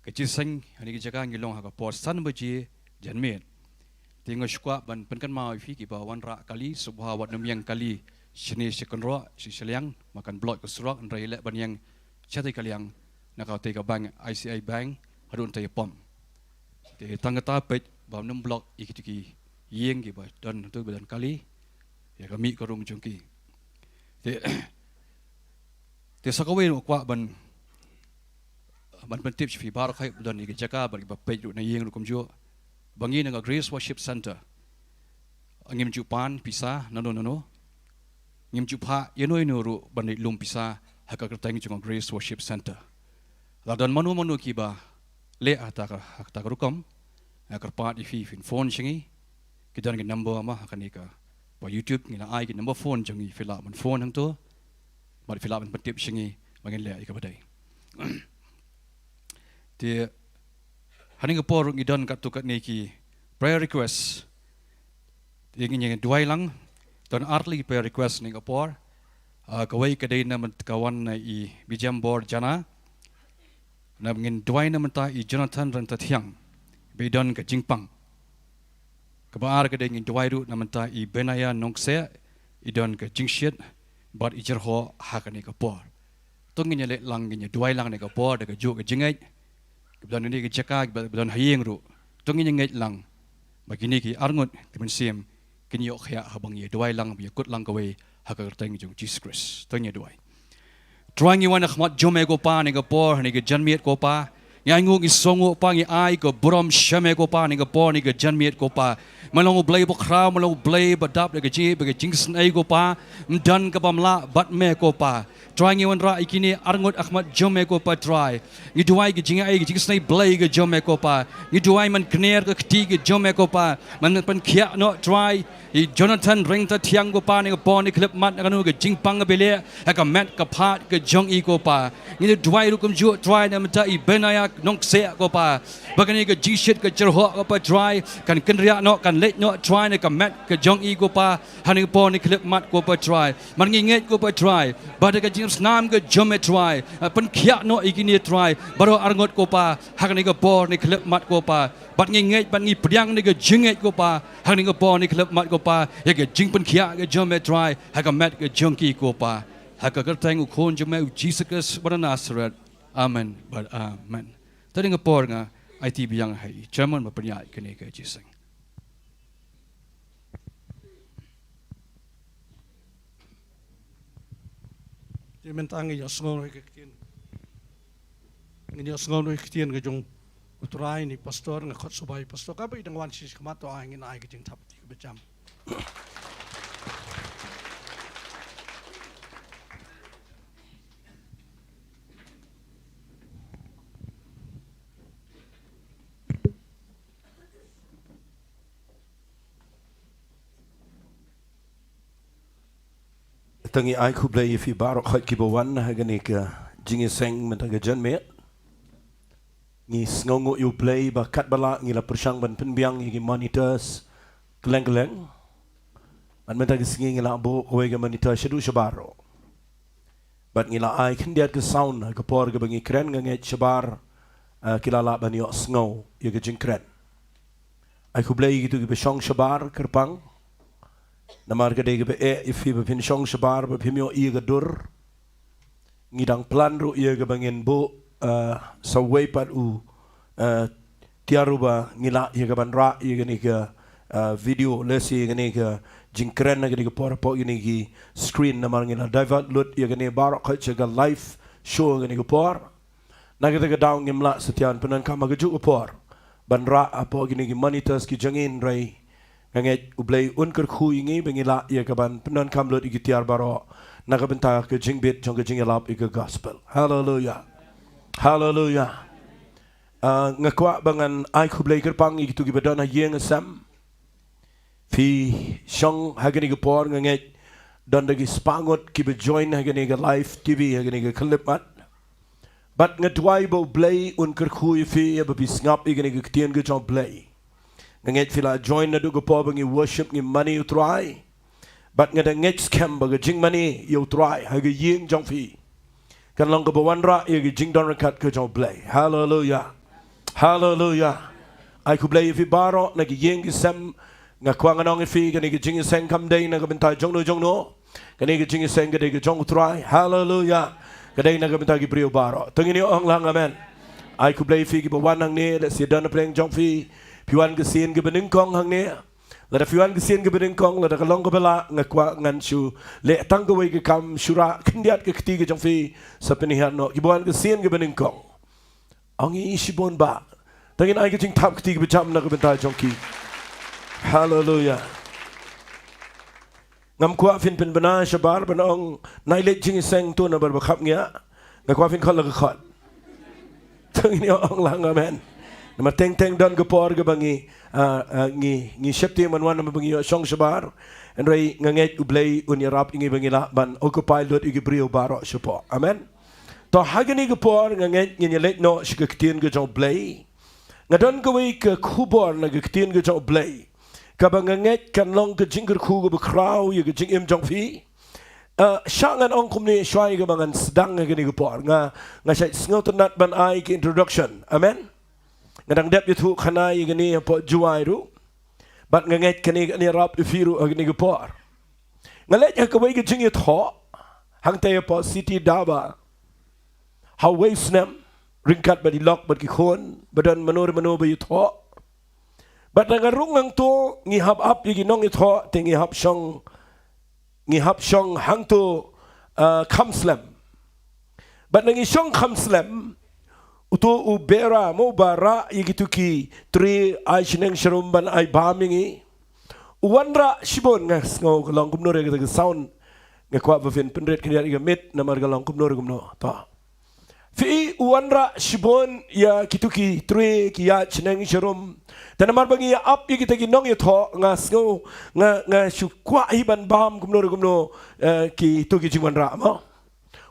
Kecil hari kita kan ngilong haka por san baji janmet. Tengok syukwa ban penkan mau fi ki bawan rak kali subha wat yang kali sini sekonro si Shillong makan blok kesurak ndrai lek ban yang chati kaliang nakau te ka bank ICI bank hadun te pom. Te tangata pet ba nem blok ikitiki yeng ki ba dan tu badan kali ya kami korong jongki. Te sakawin kwa ban pentip fi bar khai dan ni jaka bar ba pej na yeng ru komjo bangi na Grace Worship Center angim jupan pisa no ngim jupa yenoi no ru ban lum pisa haka kertang jong Grace Worship Center la dan manu ki ba le ata rukom akar pat fi phone chingi kidan ki number ma hakanika ba YouTube ngina ai ki number phone jongi fila man phone hang to mari fila ban pentip chingi bangin le ka badai Dia hari ngepor ngidon kat tukat neki prayer request. Dia ingin dua lang dan artli prayer request ni ngepor. Kawai kedai nama kawan i bijam bor jana. Nam ingin dua nama ta i Jonathan ranta tiang. Bedon ke Jingpang. Kebar kedai ingin dua ru nama ta i Benaya Nongse idon ke Jingshit bar ijerho hakani ngepor. Tungin le lang ingin dua lang ni ngepor dekat juk ke Jingai. Kebetulan ini kecakar, kebetulan hayeng ru. Tunggu nyengat lang. Bagi ni ki arngut teman sim kini yok kaya habang ye dua lang biar kut lang kawai hak kerteng jong Jesus Christ. Tunggu dua. Trying you want khmat jome ko pa ni kapor ni ke janmiet ko pa. Ngai ngu ki songo pa ngi ai ko brom shame ko pa ni kapor ni ke janmiet ko pa. Malong blay bo khrau malong blay badap de ke ji be ke jingsen ai ko pa. Mdan ka pamla bat me ko pa. Trying you ra ikini arngut akhmat jome ko pa try. Ngi duai ke jinga ai ke jingsen blay ke jome ko pa. Ngi duai man kner ke kti ke jome ko pa. Man pen khia no try. I Jonathan ring ta tiang ko pa ni ko ni klip mat kanu ke jingpang ke bele ka mat ka phat ke jong i ko pa. Ngi duai ru kum ju try na mata i benaya nong se ko pa. Bagani ke jishit ke jerho ko pa try kan kenria no kan let no try ni ka mat ke jong i ko pa. Hani ko ni klip mat ko pa try. Man ngi nget ko pa try. Bada ke James nam ke jome try. Pen khia no ikini try. Baro arngot ko pa. Hakani ko po ni klip mat ko pa. Bat ngi nget bat ngi priang ni ke jinget ko pa. Hani ko po ni klip mat ko pa. Ya ke jing pen khia ke jome try. Haka mat ke jong ki ko pa. Haka kerteng ukon jome Jesus Christ bar Nazareth. Amen. But amen. Tadi ngapor nga IT biyang hai. Chairman mapanyai kini ke Jesus. Dia mentang ya sengau ke kitian. Ini sengau ke kitian ke jong uturai ni pastor ngakot subai pastor kaba idang wan sis kamato angin ai ke jing tap ti becam. Tangi ai khu blai fi barok khat ki bawan ha gani ka jingi seng menta ga janmet ngi sngongu you play ba kat bala ngi la persang ban penbiang ngi monitors keleng-keleng ban menta gisngi ngi la bo kowe ga monitor shadu shabaro bat ngi la ai kendiat ke sound ke por ke bangi kren ngi shabar kila la ban yo snow ye ke jingkren ai ku play gitu ke besong shabar kerpang namar ke de ke ifi be pin song shabar be pimyo i ke dur ngidang plan ru ye ke bangin bo sa way pat u tiaruba ngila ye ke ban ra ye ke ni ke video lesi ye ke ni ke jingkren ke ni ke por po ye ni ki screen namar ngila divert lut ye ke ni bar ko che ke live show ke ni ke por na ke daung ngimla setian Pyndonkam ke ju ke por ban ra apo ke ni ki monitors ki jangin rai nganget ublay unker khu ingi bengila ye ke ban Pyndonkam lut ki tiar baro na ke benta ke jingbit jong ke jingelap ke gospel. Hallelujah. Hallelujah. Ngakwa bangan ai kublay kerpang itu ki badana yeng asam. Fi shong hagani ke por nganget dan dagi spangot ki be join hagani ke live TV hagani ke clip mat. But ngadwai bo blay unker khu fi be bisngap igani ke tien ke jong blay. Nganget fila join na du ke por bangi worship ngi money utrai. But ngadanget scam ba ke jing money you try hagi yeng jong fi. Kan long ke bawan ra ye ke jing don rakat ke jong blay. Hallelujah. Hallelujah. Ai ku blay fi baro na ki yeng ki sam nga kwang anong fi ke ni ke jing seng kam day na ke bentai jong no ke ni ke jing seng ke de ke jong try. Hallelujah. Ke day na ke bentai ki brio baro. Tengini ong lang amen. Ai ku blay fi ki bawan hang ni le si don pleng jong fi piwan ke sin ke bening kong hang ni. Lada fiwan ke sin ke bening kong lada kalong ke bela ngakwa ngan shu le tang ke wei ke kam shura kendiat ke ketiga jong fi sapenihan no ki bawan ke sin ke bening kong. Angi isibon ba. Tengin ai ke jing tap ketiga bejam na ke bentai jong ki. Hallelujah. Ngam kwa fin pen bena shabar benong nailet jing seng tu na berbakap ngia. Ngakwa fin khot la ke khot. Tengin ong lang amen. Nama teng dan ke por ke bangi ngi septi manwan nama bangi song shabar and rai nganget ublay unyarap ingi bangi la ban occupy lot igi brio baro support. Amen. To hagani ke por nganget ngi let no shikatien ke jong blay. Ngadon ke wei ke kubor na ke ktien ke jong blay. Kabang nganget kan long ke jingker ku ke bekrau ye ke jing im jong fi. Syangan ong kumni syai ke bangan sedang ngani ke por nga syai sngotenat ban ai ke introduction. Amen. Ngadang dep itu khana ye gani po juai ru. Bat nganget kani ni rap ifiru agni ke por. Ngalet ya ke wei ke jing ye tho. Hang te po city daba. How wei snam ringkat badi lok bad ki khon badan manor ba yutho. Bat nangarung ang to ngihap up ye ginong yutho te ngihap shong hang to kamslam. Bat nangi shong kamslam uto ubera mo bara yigitu ki tri ay sineng sharumban ay bamingi uwanra shibon nga ngo kalong kumnore ka sound nga kwa vin penret kanya iga mit na margalong kumnore kumno ta fi uwanra shibon ya kituki tri ki ya sineng sharum tanamar bangi ya up yigita ginong yutho nga ngo nga shukwa iban bam kumnore kumno ki tuki jingwanra mo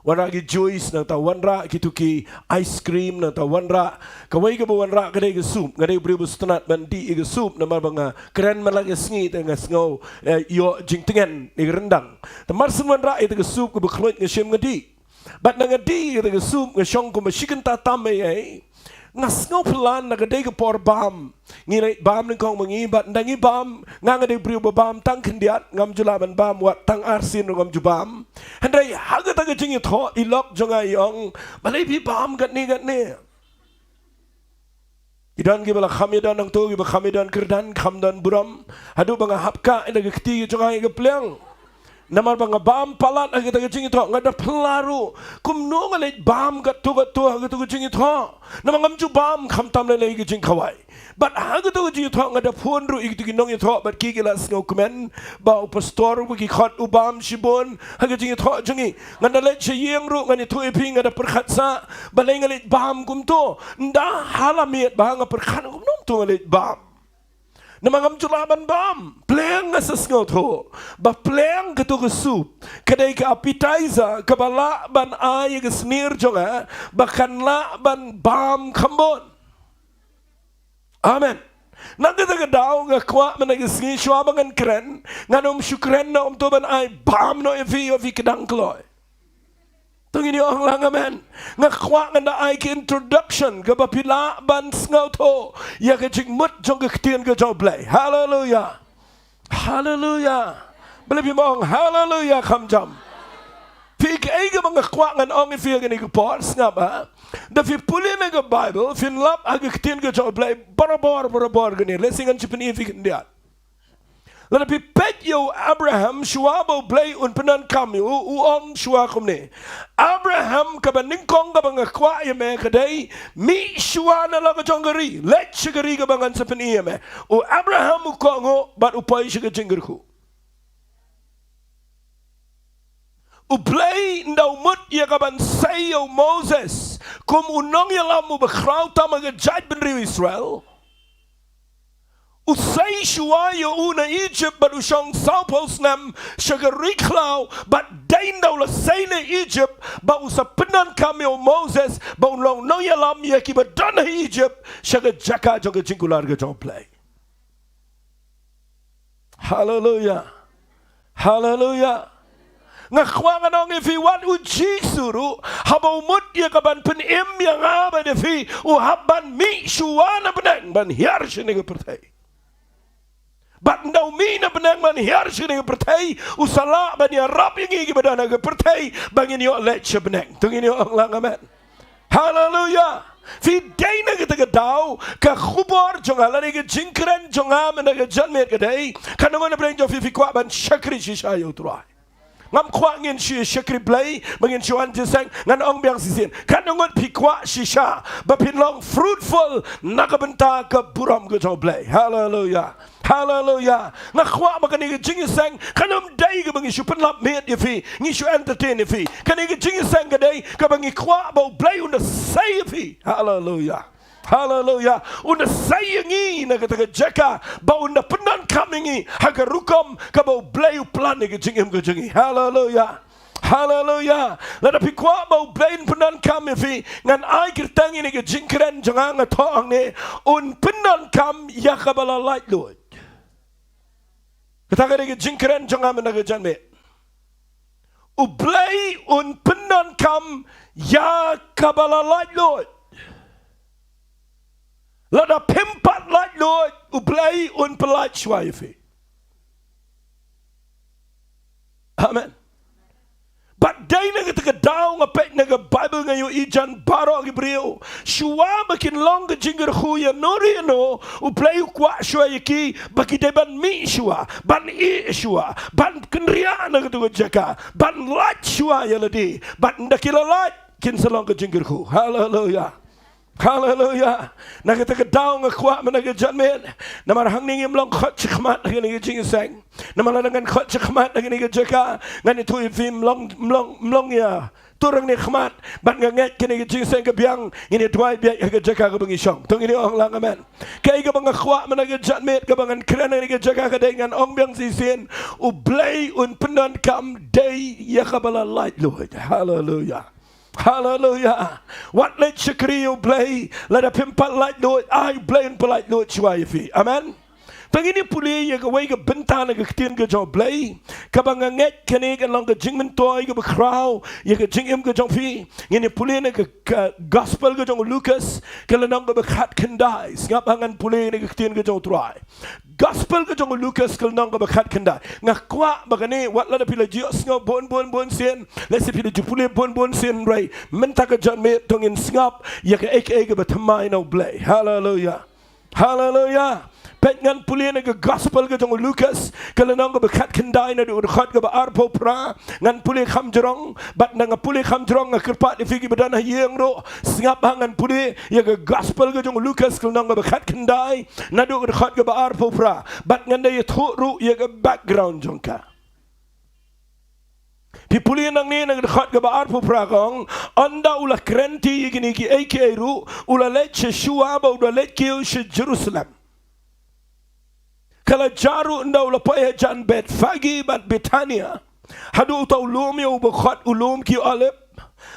wanra ki juice na ta wanra ki tuki ice cream na ta wanra kawai ka wanra ka de soup ngade bri bustanat bandi ke soup na marbanga keren malang sngi ta ngasngo yo jingtengen ni rendang ta marsun wanra ite ke soup ko bekhlot ngasem ngadi bat na ngadi ite ke soup ngasong ko mashikan ta tame ai ngasngo plan na gade ke por bam ngi bam ning kong mangi bat ndangi bam ngade bri bam tang kendiat ngam julaban bam wat tang arsin ngam jubam handai haga ta ke jingi tho ilok jonga yong balai bi bam gat ni idan gi bala khamidan nang to gi ba khamidan kerdan khamdan buram hadu banga hapka ina ge kti jonga ge pleng namar banga bam palat agi ta jingi tho ngada pelaru kum no ngale bam gat to agi to jingi tho namangam ju bam kham tam le ge jing khawai but agi to jingi tho ngada phun ru igi to nong tho but ki gelas ngo kumen ba pastor bu ki khat ubam shibon agi jingi tho jingi ngada le che yeng ru ngani thu iping ngada perkhatsa balai ngale bam kum to nda halamiet ba nga perkhan kum nom to ngale bam namangam julaban bam pleng asas ngoto ba pleng ketu kesup kedai ke appetizer kabala ban ay ke snir jonga bahkan la ban bam kambon Amen. Nang kita daw nga kwa man nagisngi shwa bangan kren nganom syukren na tuban ay bam no evi kedang kloy. Tungin niyo ang lang amen. Nga kwa nga na ay ki introduction ka bapila ban ngaw to ya ka mut jong ka tien ka joblay. Hallelujah. Hallelujah. Believe mo ang hallelujah kamjam. Fik eiga mga kwa nga ong ifi nga ni kapors nga ba. Da fi puli mega Bible fin lap aga ketien ka joblay barabor gani lesingan chipen ifi kandiat. Lada pi pet yo Abraham shuabo blay un penan kami uong shua kumni. Abraham kabaningkong ka mga kwa yame kaday mi shua na laga jonggari let shigari ka bangan sa peniyame. O Abraham ukongo bat upay shiga jinggarku. Ublay ndaw mut ya kaban sayo Moses kum unong yalam mo bakraw ta mga judge benri Israel. Usay shua yo una Egypt but usyong saupos nam shagariklaw but dain daw la say na Egypt ba usapinan kami o Moses ba unong no yalam ya kiba dana Egypt shagajaka joga jingkular ga jong play. Hallelujah. Hallelujah. Ngakwangan ang ifi wan uji suru habaw mut ya kaban penim yang aba defi uhaban mi shuana benang ban hiar sini pertai. Bat ndaw mi na benang ban hiar sini pertai usala ban ya rap yang igi badana ke pertai bangin yo let benang. Tungin yo ang lang amen. Hallelujah. Fi day na kita daw ka khubor jonga lani ke jingkren jonga mena ke janmet ke day kanongan na benang jo fi kwa ban shakri shishayo turai. Ngam kwa ngin shi shakri blay mangin chuan jisang ngan ong biang sisin kanongot pikwa shisha bapin long fruitful nakabenta ka buram ka blay. Hallelujah. Hallelujah. Ngakwa makani ka jingisang kanom day ka bangi shupan lap meet yafi ngi shu entertain yafi kani ka jingisang ka day ka bangi kwa bau blay unda say yafi. Hallelujah. Hallelujah. Una sayangi na kata jeka ba una penan kamingi hagarukom ka ba blay plan ni jingim ka jingi. Hallelujah. Hallelujah. Lada pikwa ba blay penan kam fi ngan ai kirtangi ni jingkren jangang atong ni un penan kam yakabala Laitluid. Kata ka ni jingkren jangang na janme. U blay un penan kam yakabala Laitluid. Lada pimpat Laitluid ublay un pelat shwaifi. Amen. But day na kita daw nga pek na Bible ngayon ijan baro Hebreo. Shwa makin long jingger huya nori no ublay kwa shwa yaki baki deban mi shwa ban i shwa ban kenria na kita jaka ban lat shwa yaladi ban ndakila lat kin salong jingger hu. Hallelujah. Hallelujah. Nakita ka daw nga kwa managa janmen. Namarahang ningim lang khot chikmat na gani jingisang. Namalangan khot chikmat na gani jaka. Ngani tu ifim mlong ya. Turang ni khmat ban nga nget kini jingisang ka biang ini tuai biak ka jaka ka bangisong. Tung ini ong lang amen. Kay ka bang kwa managa janmen ka bangan kren ni ka jaka ka dengan ong biang sisin ublay un penan kam day yakabala Laitluid. Hallelujah. Hallelujah. What let Shakriyo play? Let a pimpat Laitluid. I play and polite Lord Shwaifi. Amen. Pagini puli ya kaway ka bentana ka kitin ka jong play. Kabanganget kani ka lang ka jingmen toy ka bakraw. Ya ka jingim ka jong fi. Ngini puli na ka gospel ka jong Lucas. Kalanang ka bakat kanday. Ngapangan puli na ka kitin ka jong try. Gospel ka jong Lucas kalanang ka bakat kanday. Ngakwa bagani wat la pila Dios nga bon sin. Lesi pila jupuli bon sin ray. Menta ka jong me tongin ngap. Ya ka aka ka batamay na play. Hallelujah. Hallelujah. Pet ngan puli na gospel ka jong Lucas kalanang ka bakat kanday na doon khat ka ba arpo pra ngan puli kamjrong bat na nga puli kamjrong nga kerpat ifigi badana yeng ro singap ngan puli ya ka gospel ka jong Lucas kalanang ka bakat kanday na doon khat ka ba arpo pra bat ngan ya thuru ya ka background jong ka. Pipuli nang ni nang dekat ke baar puprakong anda ulah krenti gini ki AKRU ulah let Yeshua ba ulah let kiu she Jerusalem. Kalau jaru anda ulah payah jan Betfagi bat Betania. Hadu utau ulum ya ubakhat ulum ki alep.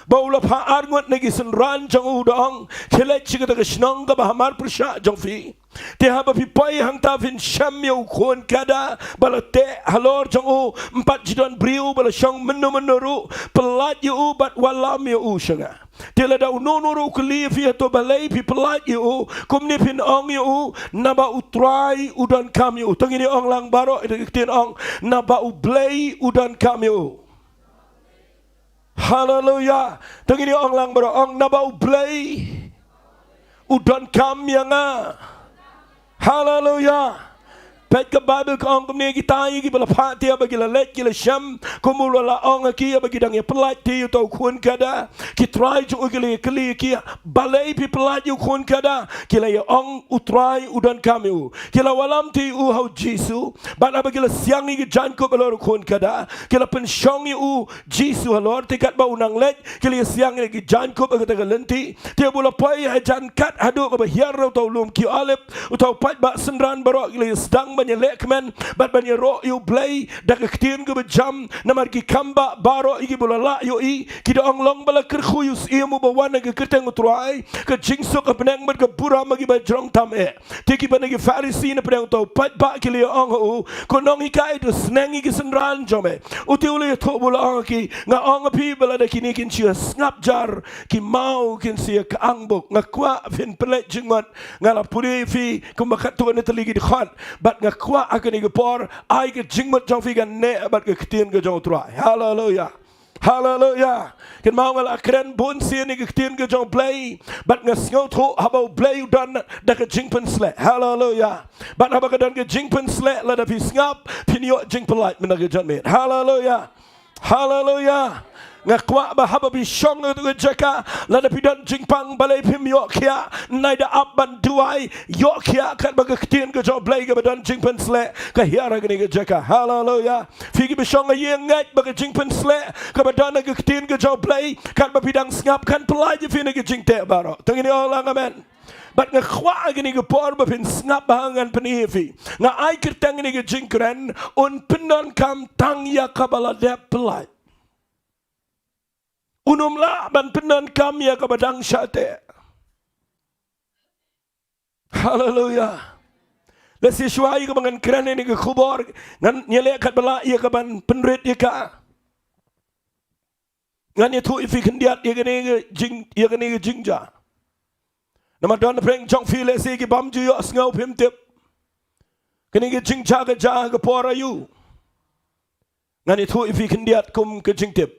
Ba ulah pa arngot nagi senran jang udang. Kelet chikata ke Shillong ka bahamar persya jang fi. Tiha ba pipai hang ta vin sham yo khon kada bala te halor jong u empat jidon briu bala shong menuru pelat yo bat walam yo shanga. Tila da unonoro kli fi to balai pi pelat yo kumni pin ong yo naba utrai udan kam yo tangini ong lang baro tin ong naba ublei udan kam yo. Hallelujah. Tangini ong lang baro ong naba ublei udan kam yanga. Hallelujah. Pet ke Bible ke ong kumni kita yi bala pati bagi la let ki la sham kumula la ong ki bagi dang ya pelat ti to kun kada ki try ju ugli kli ki balai pi pelat yu kun kada ki la ya ong utrai udan kamu ki la walam ti u hau Jisu bala bagi la siang yi jan ko balor kun kada ki la pen shong yu Jisu halor ti kat ba unang let ki la siang yi jan ko bagi ta lenti ti bula pai ha jan kat hadu ko ba hiar to lum ki alep utau pat ba senran barok ki la sedang banya lekmen bat banya ro yu play dak ketien ke bejam namar ki kamba baro igi bulala yo i ki dong long bala ker khuyus imu bawana ke keteng utrai ke jingsuk ke penang mat ke pura magi ba jrong tam e tiki bana ki farisi ne penang to pat ba ki le ong u ko nong ikai do snang igi senran jome uti ule to bula ong ki nga ong pi bala da kini kin chia snap jar ki mau kin sia ka angbok nga kwa fin pelet jingmat nga la puri fi kumakat to ne teligi di khat bat kwa akan igapor ai ke jingmat jong fi gan ne bat ke ketien ke jong trai. Hallelujah. Hallelujah. Ken mau ngal akren bun sien ke ketien ke jong play bat ngasngo tho habau play dan da ke jingpen sle. Hallelujah. Bat haba ke dan ke jingpen sle la da fi ngap pinyo jingpelat menaga janmet. Hallelujah. Hallelujah. Ngakwa bahaba bi shong tu jaka la da pidan jingpang balai pim yok kia naida up ban duai yok kia kat baga ketien ke job play ke badan jingpen sle ke hiara ke jaka. Hallelujah. Figi bi shong ye ngat baga jingpen sle ke badan ke ketien ke job play kat ba pidang ngap kan pelaj fi ne ke jingte baro tengini orang amen. But ngakwa gini ke por ba pin ngap bahangan penifi nga ai kertang ni ke jingkren un Pyndonkam tang ya kabala de pelaj unumla ban Pyndonkam ya kabadang syate. Hallelujah. Lesi syuai ke bangan keren ini ke kubor ngan nyele kat bala ya kaban penrit ya ka ngan ya tu ifi kendiat ya kene ke jingja nama don preng jong fi lesi ke bam ju yo ngau pim tip kene ke jingja ke ja ke pora yu ngan ya tu ifi kendiat kum ke jingtip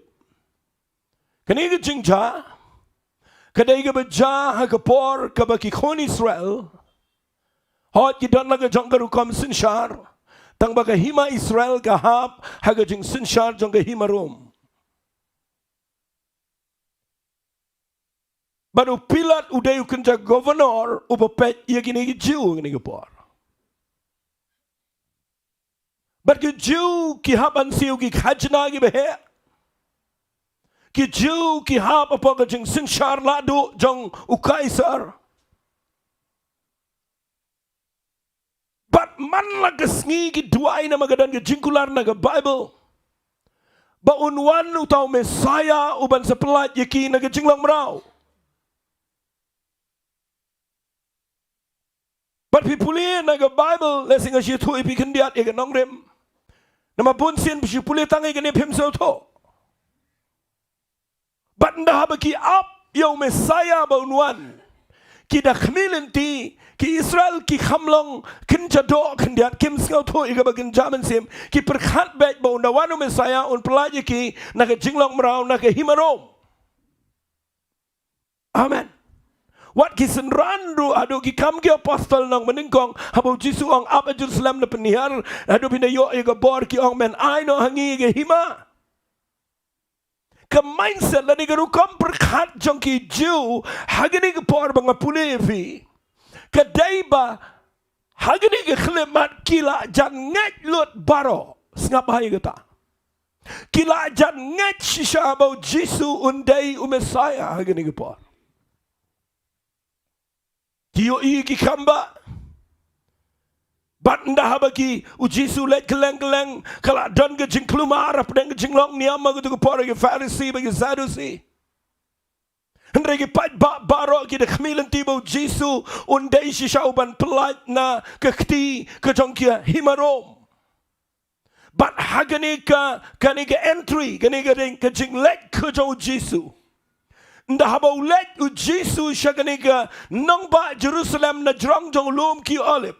kene ke jingja kadai ke beja ha ke por ke baki khon Israel hot ki don laga jong garu kom sinshar tang baga hima Israel ka hap ha ke jing sinshar jong ke hima rom baru pilat udayu kenja governor upapet ye kini ke jiu kini ke por bat ke jiu ki haban siu ki khajna ki behe ki jiu ki hap apa ke jing sinshar ladu jong ukaisar bat man la kesngi ki duai na magadan ke jingkular na ke Bible ba unwan utau Messiah uban sepelat yeki na ke jinglong merau bat pipuli na ke Bible lesing asy tu ipi kendiat ye ke nongrem nama bunsin pipuli tangai ke ne pim so to bat ndah bagi up yo Messiah ba unwan ki da khmilenti ki Israel ki khamlong kin jado kendiat kim skau to iga bagin jaman sim ki perkhat bet ba undawanu Messiah un pelaji ki na ke jinglong merau na ke himarom amen wat ki senrandu adu ki kam ki apostol nang meningkong habau Jisu ong up a Jerusalem na penihar adu pinayo iga bor ki ong men ai no hangi iga hima ke mindset la ni garu kom perkhat jong ki Jew hagini ke por banga pulevi ke daiba hagini ke khlemat kila jan ngat lut baro ngap hai kata kila jan ngat shisha bau Jisu undai Messiah hagini ke por Tio iki kamba bat ndah bagi Jisu let keleng-keleng kala don ke jingklumar pedang ke jinglong niama ke por ke Farisi bagi Sadusi Hendrai ki pat barok ki de khmilan tibo Jesu undai si shauban pelat na kekti ke jongkia himarom. But haganika kanika entry kanika ding ke jing let ke jong Jesu. Nda habau let u Jesu shaganika nong ba Jerusalem na jrong jong lum ki olip.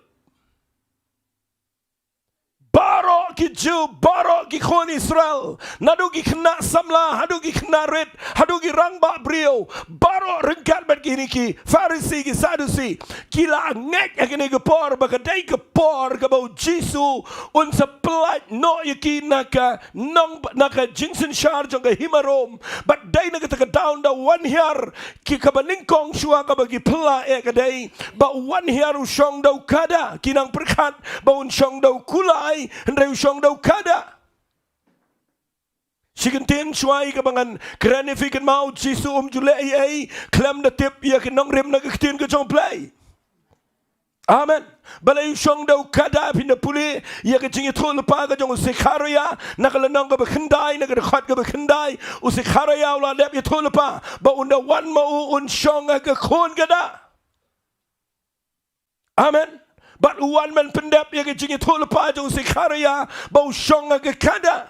Barok ki Jew, barok ki khon Israel. Nadu ki kena samla, hadu ki kena red, hadu ki rangba brio. Barok rengkat bat ki niki, Farisi ki Sadusi. Kila ngek akini ke por, bakadai ke por ke bau Jesu. Un sepelat no yaki naka nong naka jingsen shar jong ke himarom. But day naka taka down da one year ki kabaningkong shua ka bagi pela kadai. But one year ushong dau kada kinang perkat bau ushong dau kulai. Hendrai usong dau kada. Sigentin suai kebangan kranifikan mau Jesu julai ai klam da tip ya ke nongrim na ketin ke jong play. Amen. Balai usong dau kada pinda puli ya ke jingi thol pa ke jong Sekharia na kalanang ke bekendai na ke khat ke bekendai u Sekharia ula lep ya thol pa ba unda wan mau un shong ke khon kada. Amen. But one man pendap ya ke jingi thol pa jong Sekharia ba usong ke kada.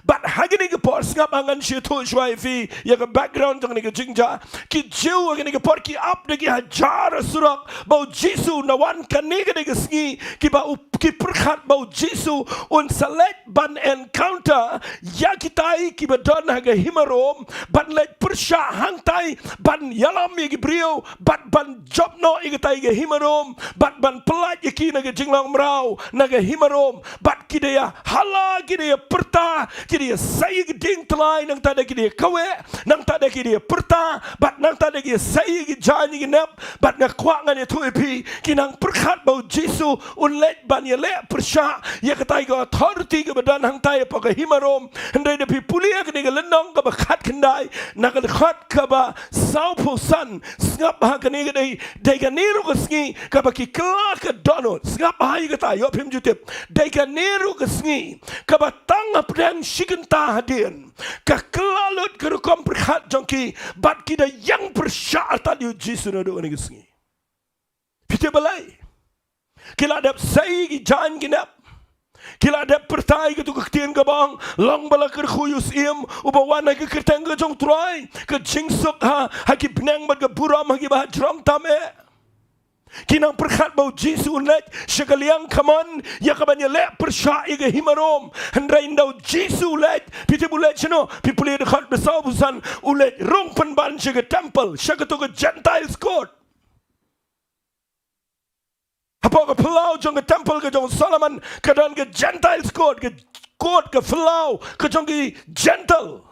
But hagini ke por ngap angan shi thol shwai fi ya ke background jong ni ke jingja ki jiu hagini ke por ki up de ki hajar surak ba Jesu na wan kan ni ke sngi ki ba ki perkhat ba Jesu un select ban encounter ya kitai ki ba don haga himarom ban let persha hangtai ban yalam ya ki brio ban job no ikitai ke himarom ban pelat ya ki na ke jinglang mrau na ke himarom bat ki de ya hala ki de ya perta kiri saya geding telai nang tada kiri kawe nang tada kiri perta bat nang tada kiri saya gejani genap bat ngakwa ngane tu epi kinang perkat bau Jesu unlet ban ye le persha ye katai ko authority ke badan hang tai pa ke himarom hendai de pi pulia ke de lenong ke bakat kendai nak de khat ke ba sau posan ngap ha ke ne de ke niru ke sngi ke ba ki kla ke donut ngap ha ye katai yo pim jutip de ke niru ke sngi ke ba tang apren shigenta hadian ka kelalut ke rukom perkhat jongki bat kita yang bersyata di Jesu na do ni sngi pite balai kila dap sai ki jan kinap kila dap pertai ke tu ketien ke bang long bala ker khuyus im ubawana ke kerteng ke jong trai ke jingsuk ha ki benang bat ke buram ha ki ba jrom tame kinang perkhat bau Jesu unlet sekaliang kaman ya kabanya le persya ke himarom hendrai ndau Jesu let pite bulet chno pipule de khat besau busan ulet rong penban ke temple syakato ke Gentiles court apa ke pelau jong ke temple ke jong Solomon kadan ke Gentiles court ke pelau ke jong ke gentle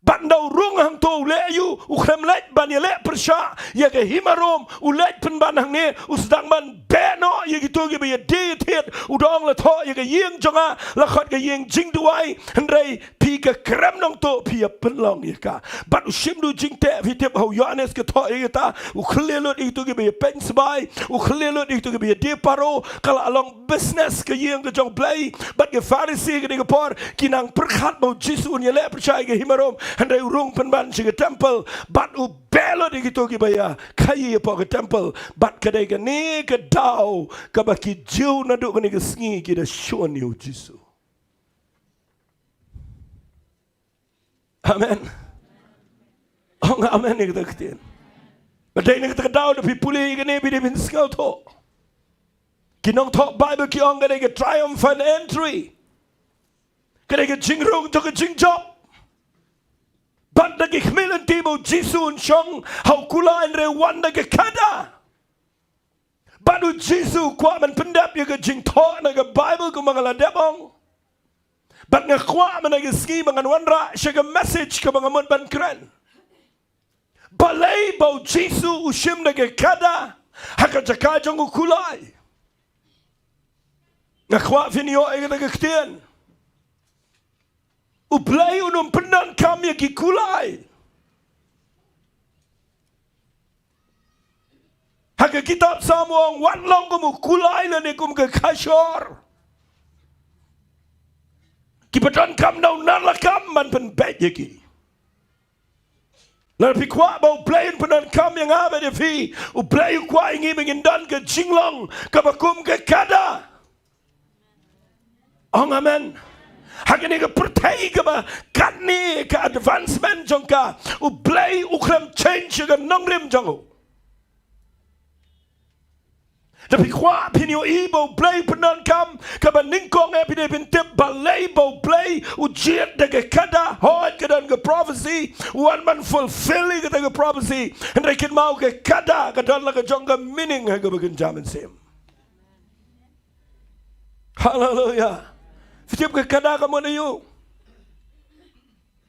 bandau rung hang to le yu ukrem let ban ye le persya ya ke himarom ulet penban hang ne usdang ban beno ye gitu ge be de tet udong la tho ye ke yeng jonga la khat ke yeng jing duai hendrai pi ke krem nong to pi penlong ye ka bat usim du jing te vi tep ho Yohanes ke tho ye ta u khlelot itu ge be pen sbai u khlelot itu ge be de paro kala along business ke yeng ke jong play bat ke Pharisee ke por kinang perkhat bau Jesu ye le persya ke himarom hendai urung penban ke temple bat u belo di gitu ki baya kai po ke temple bat kadai ke ni ke dau ka baki jiu na do ke ni ke sngi ki da shon you Jesu. Amen. Oh amen ni kita ketien badai ni kita dau da pi puli ke ni bi de bin skau to kinong to Bible ki ong ke triumphant entry kadai ke jingrung to ke jingjop bat dagi khmilan tibo Jesu shong hau kula andre wanda ke kada badu Jesu kwa man pendap ye ke jing tho na ke Bible ku mangala debong bat nga kwa man ke ski mangan wanra shega message ke bangamon ban kran balai bau Jesu ushim na ke kada haka jaka jong kulai nga kwa finio e ke ktien ublay unum Pyndonkam ya ki kulai haka kitab Samuel wan long kum kulai la ne kum ke kashor ki Pyndonkam nau nalakam man pen bet ya ki Lalu kuat bau play Pyndonkam yang apa dia fi, play kuat ini mengindan ke Shillong, ke bakum ke Kaba. Oh amen. Hanya ke pertai ke ba kani ke advancement jongka, play ukram change ke Nonglum jongko. Tapi kuat pinio ibu play Pyndonkam, ke baningkong pini bintip balai bau play ujiat dege kada hoi ke dan ke prophecy one man fulfilling ke dege prophecy and they can mau ke kada ke dan la ke jongka meaning ke bagian jamin sim. Hallelujah. Setiap ke kada kamu na you.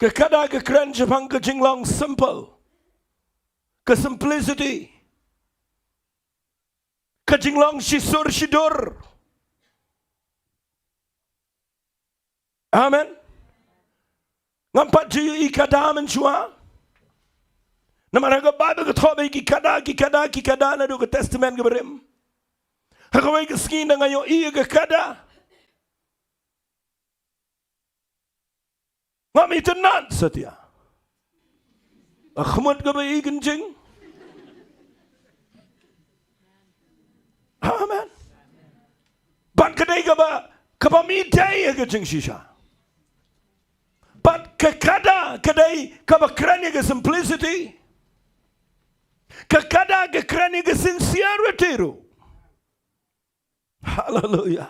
Ke kada ke keren Jepang ke Shillong simple. Ke simplicity. Ke Shillong sisur sidur. Amen. Ngampat jiu ikada menjua. Namanya ke Bible ke thobe ikada na do ke testament ke berim. Hakawai ke skin dengan yo iya ke kada. Ngami tenat setia. Akhmad ke bayi kencing. Amen. Ban kedai ke ba midai ke kencing shisha. Ban ke kada kedai ke ba kerana ke simplicity. Ke kada ke kerana ke sincerity ru. Hallelujah.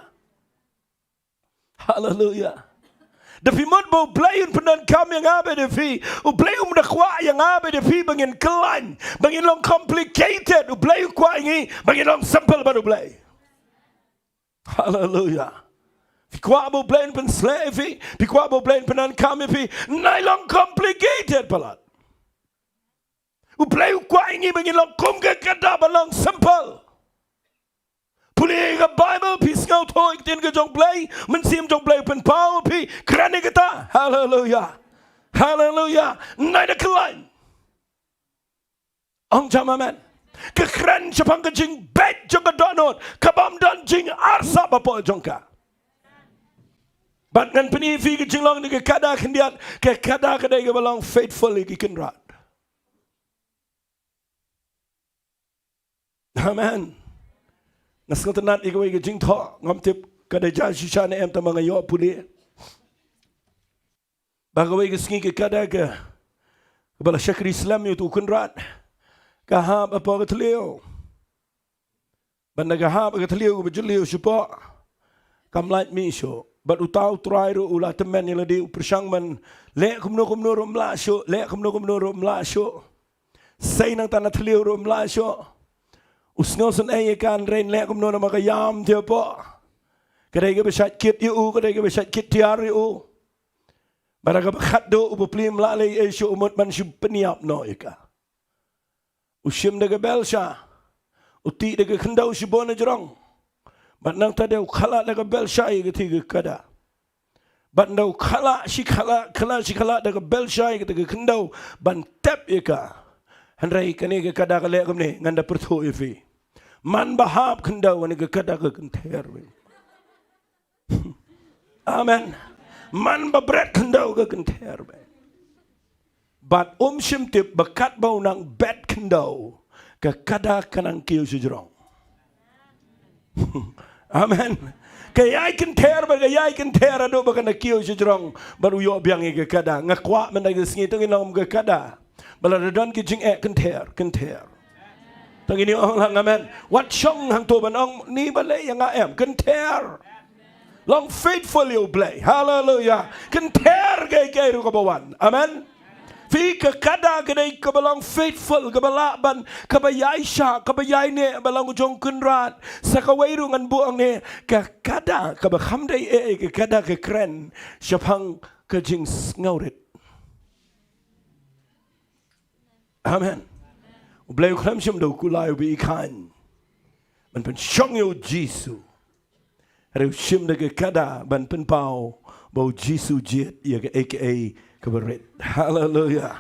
Hallelujah. Dapat mod bau play Pyndonkam yang apa defi, play mendakwa yang apa defi bangin kelan, bangin long complicated, play kuat ini bangin long simple baru play. Hallelujah. Kuat bau play pen slave, kuat bau play Pyndonkam defi, nai long complicated pelat. Play kuat ini bangin long kumke kada long simple. Pulih ke Bible, pis ngau thoi tin ke jong play, mensim jong play pen power pi, kerana kita, hallelujah, hallelujah, nai dah kelan, ong jam amen, ke keran Jepang ke jing bet jong ke donut, kabam dan jing arsa bapa jongka, bat ngan penifi ke Shillong ni ke kada kendiat, ke kada kedai ke balang faithfully ke kenrat, amen. Naskal tenat ikaw ay jing tho ngam tip kada jan shisha na em ta mga yo puli bagaway ke singi ke kada ke bala syakri Islam yu tu kunrat kahab apa ke teliu banda kahab ke teliu ke bejeliu syupa kam light mi syo bat utau try ru ula temen yang ladi persang man le kumno rum la syo le kumno rum la syo say nang tanah teliu rum la syo Usngosan ay kan rain le kumno na makayam tiyo po. Kadai ka besat kit yu, kadai ka besat kit tiar yu. Baraka bakat do upaplim lalay ay siyo umot man siyo peniap no ika. Usim daga belsha. Uti daga kendaw siyo bona jerong. Bat nang tadaw kala daga belsha ay katiga kada. Bat daw kala si kala daga belsha ay katiga kendaw. Ban tep ika. Handrai kani ke kada ka lekum ni nganda pertho ifi man bahab kendaw ni ke kada ka kenter amen man ba bret kendaw ka kenter bat simtip bakat bau nang bet kendaw ke kada kanang kiu sujrong amen kayai kenter ba kayai kenter ado ba kana kiu sujrong baru yo biang ke kada ngakwa man dagi singi tungin lang ke kada Baladan ki jing kenter. Tang ini orang amen. Wat chong hang to ban ong ni balai yang am kenter. Long faithful you play. Hallelujah. Kenter gay ru kabawan. Amen. Fi ke kada kedai kabalang faithful kabalaban kabayai sha kabayai ne balang jong kunrat sakawai ru ngan buang ne ke kada kabaham dai ke kada ke kren syapang ke jing ngaurit. Amen. Ublayu khamsham do kulayu bi ikan. Man pen shong yo Jisu. Rew shim de kada ban pen pau bau Jisu jet ya ke aka kabaret. Hallelujah.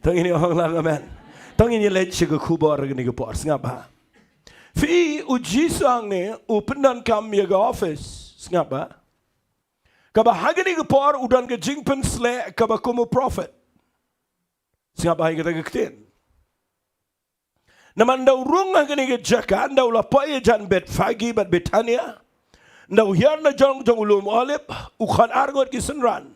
Tang ini orang lang amen. Tang ini let shi ke kubar ni ke por ngapa. Fi u Jisu ang ne u Pyndonkam ya ke office ngapa. Kaba hagani ke por udan ke jingpen sle kaba kumu prophet. Singap hai kita kektin. Naman daw runga kini ke jakan daw la poye jan bet fagi bat Betania. Daw hiar na jong ulum olip ukhan argot ki senran.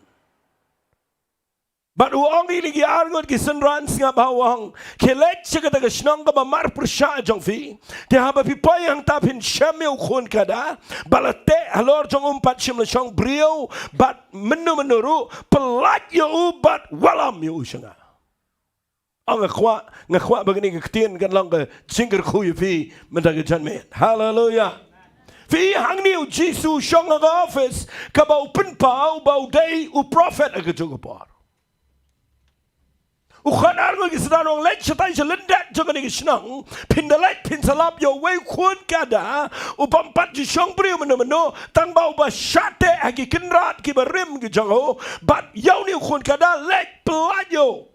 But uang ini ki argot ki senran singap hawang kelet cakata ke Shillong ka mar persya jong fi. Te haba pi poyang tapin syame ukhun kada balate halor jong umpat syam la syong brio bat menuru pelat yo bat walam yo syanga. Ang ngakwa begini kektin kan lang ke jingker khuy fi mendaga janmet. Hallelujah. Fi hang niu Jisu syong aga office ka bau penpau bau day u prophet aga jogapar. Ukhan argo ki sedang let cetai jelendat jangan ni senang pindalet pinsalap yo way kun kada upampat ji syong brio meno tang bau ba syate agi kenrat ki berim ki jango bat yau ni kun kada let pelajo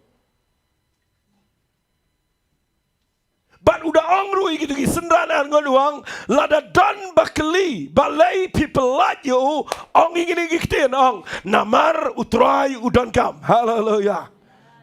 bat udah ongrui gitu ki sendran argo uang lada dan bakeli balai people lajo ong ingin ngiktin ong namar utrai udankam. Hallelujah.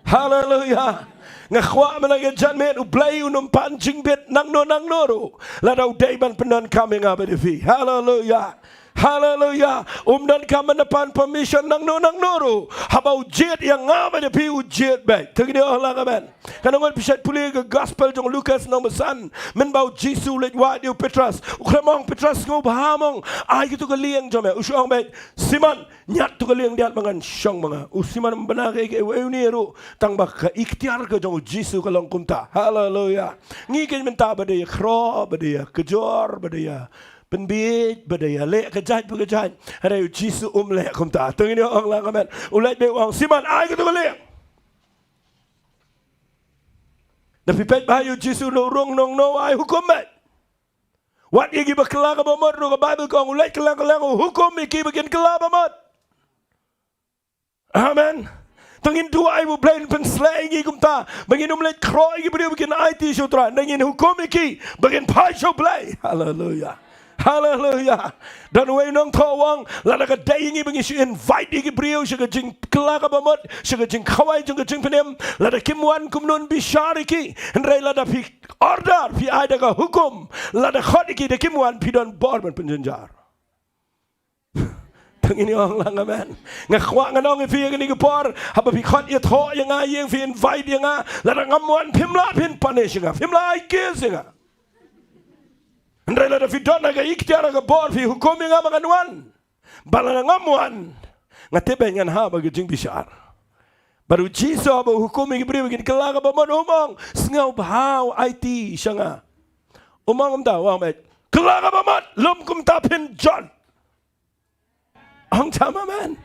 Hallelujah. Ngakwa malaga janmet ublay unumpan jingbet nang noro. Ladau dayban Pyndonkam yang abadifi. Hallelujah. Hallelujah. Dan menepan permission nang noro. Habau jet yang abadifi ujet baik. Tengini Allah kaman. Kanangan pisat pulih ke gospel jong Lukas nomor san. Menbau Jisu let wat yu Petrus. Ukramong Petrus ngau bahamong. Ay gitu ke liang jome. Usyong baik. Siman nyat tu ke liang diat mangan syong manga. Usiman benar ke euni ru. Tang bak ikhtiar ke jong Jisu ke long kumta. Hallelujah. Ngikin minta badaya kro badaya kejor badaya penbit badaya lek kejat berkejat. Ada Jisu lek kumta. Tengini orang lang kamen. Ulat be wang siman ay gitu ke liang. Tapi pet bahayu Jisu lorong nong no ay hukum met. Wat igi berkelang abamot ru ke Bible kong ulat kelang hukum iki bikin kelang abamot. Amen. Tengin dua ibu blain penslay igi kumta. Bangin umlet kroy igi beri bikin IT sutra. Tengin hukum iki bikin pai show play. Hallelujah. Hallelujah. Dan way nong tawang lada ka day ngi bengi invite igi brio syaga jing kelaka bamot syaga jing kawai jing jing penem lada kimwan kumnun bishariki ndrai lada pi order pi ada ka hukum lada khot iki de kimwan pi don borman penjenjar. Tengini orang lang amen. Ngakwa nganong fi ngani gepor haba pi khot ye tho yang yang fi invite yang lada ngamwan pimla pin punish nga pimla ikes nga. Ndrai lada fi don aga ikhtiar aga bor fi hukum nga manganwan. Bala ngamwan ngatebe ngan ha bagi jing bishar. Baru Jisu aba hukum igi beri begini kelaka bamon umong sengau bahau IT syanga. Umong umta wang met kelaka bamon lum kum tapin John. Ang sama man.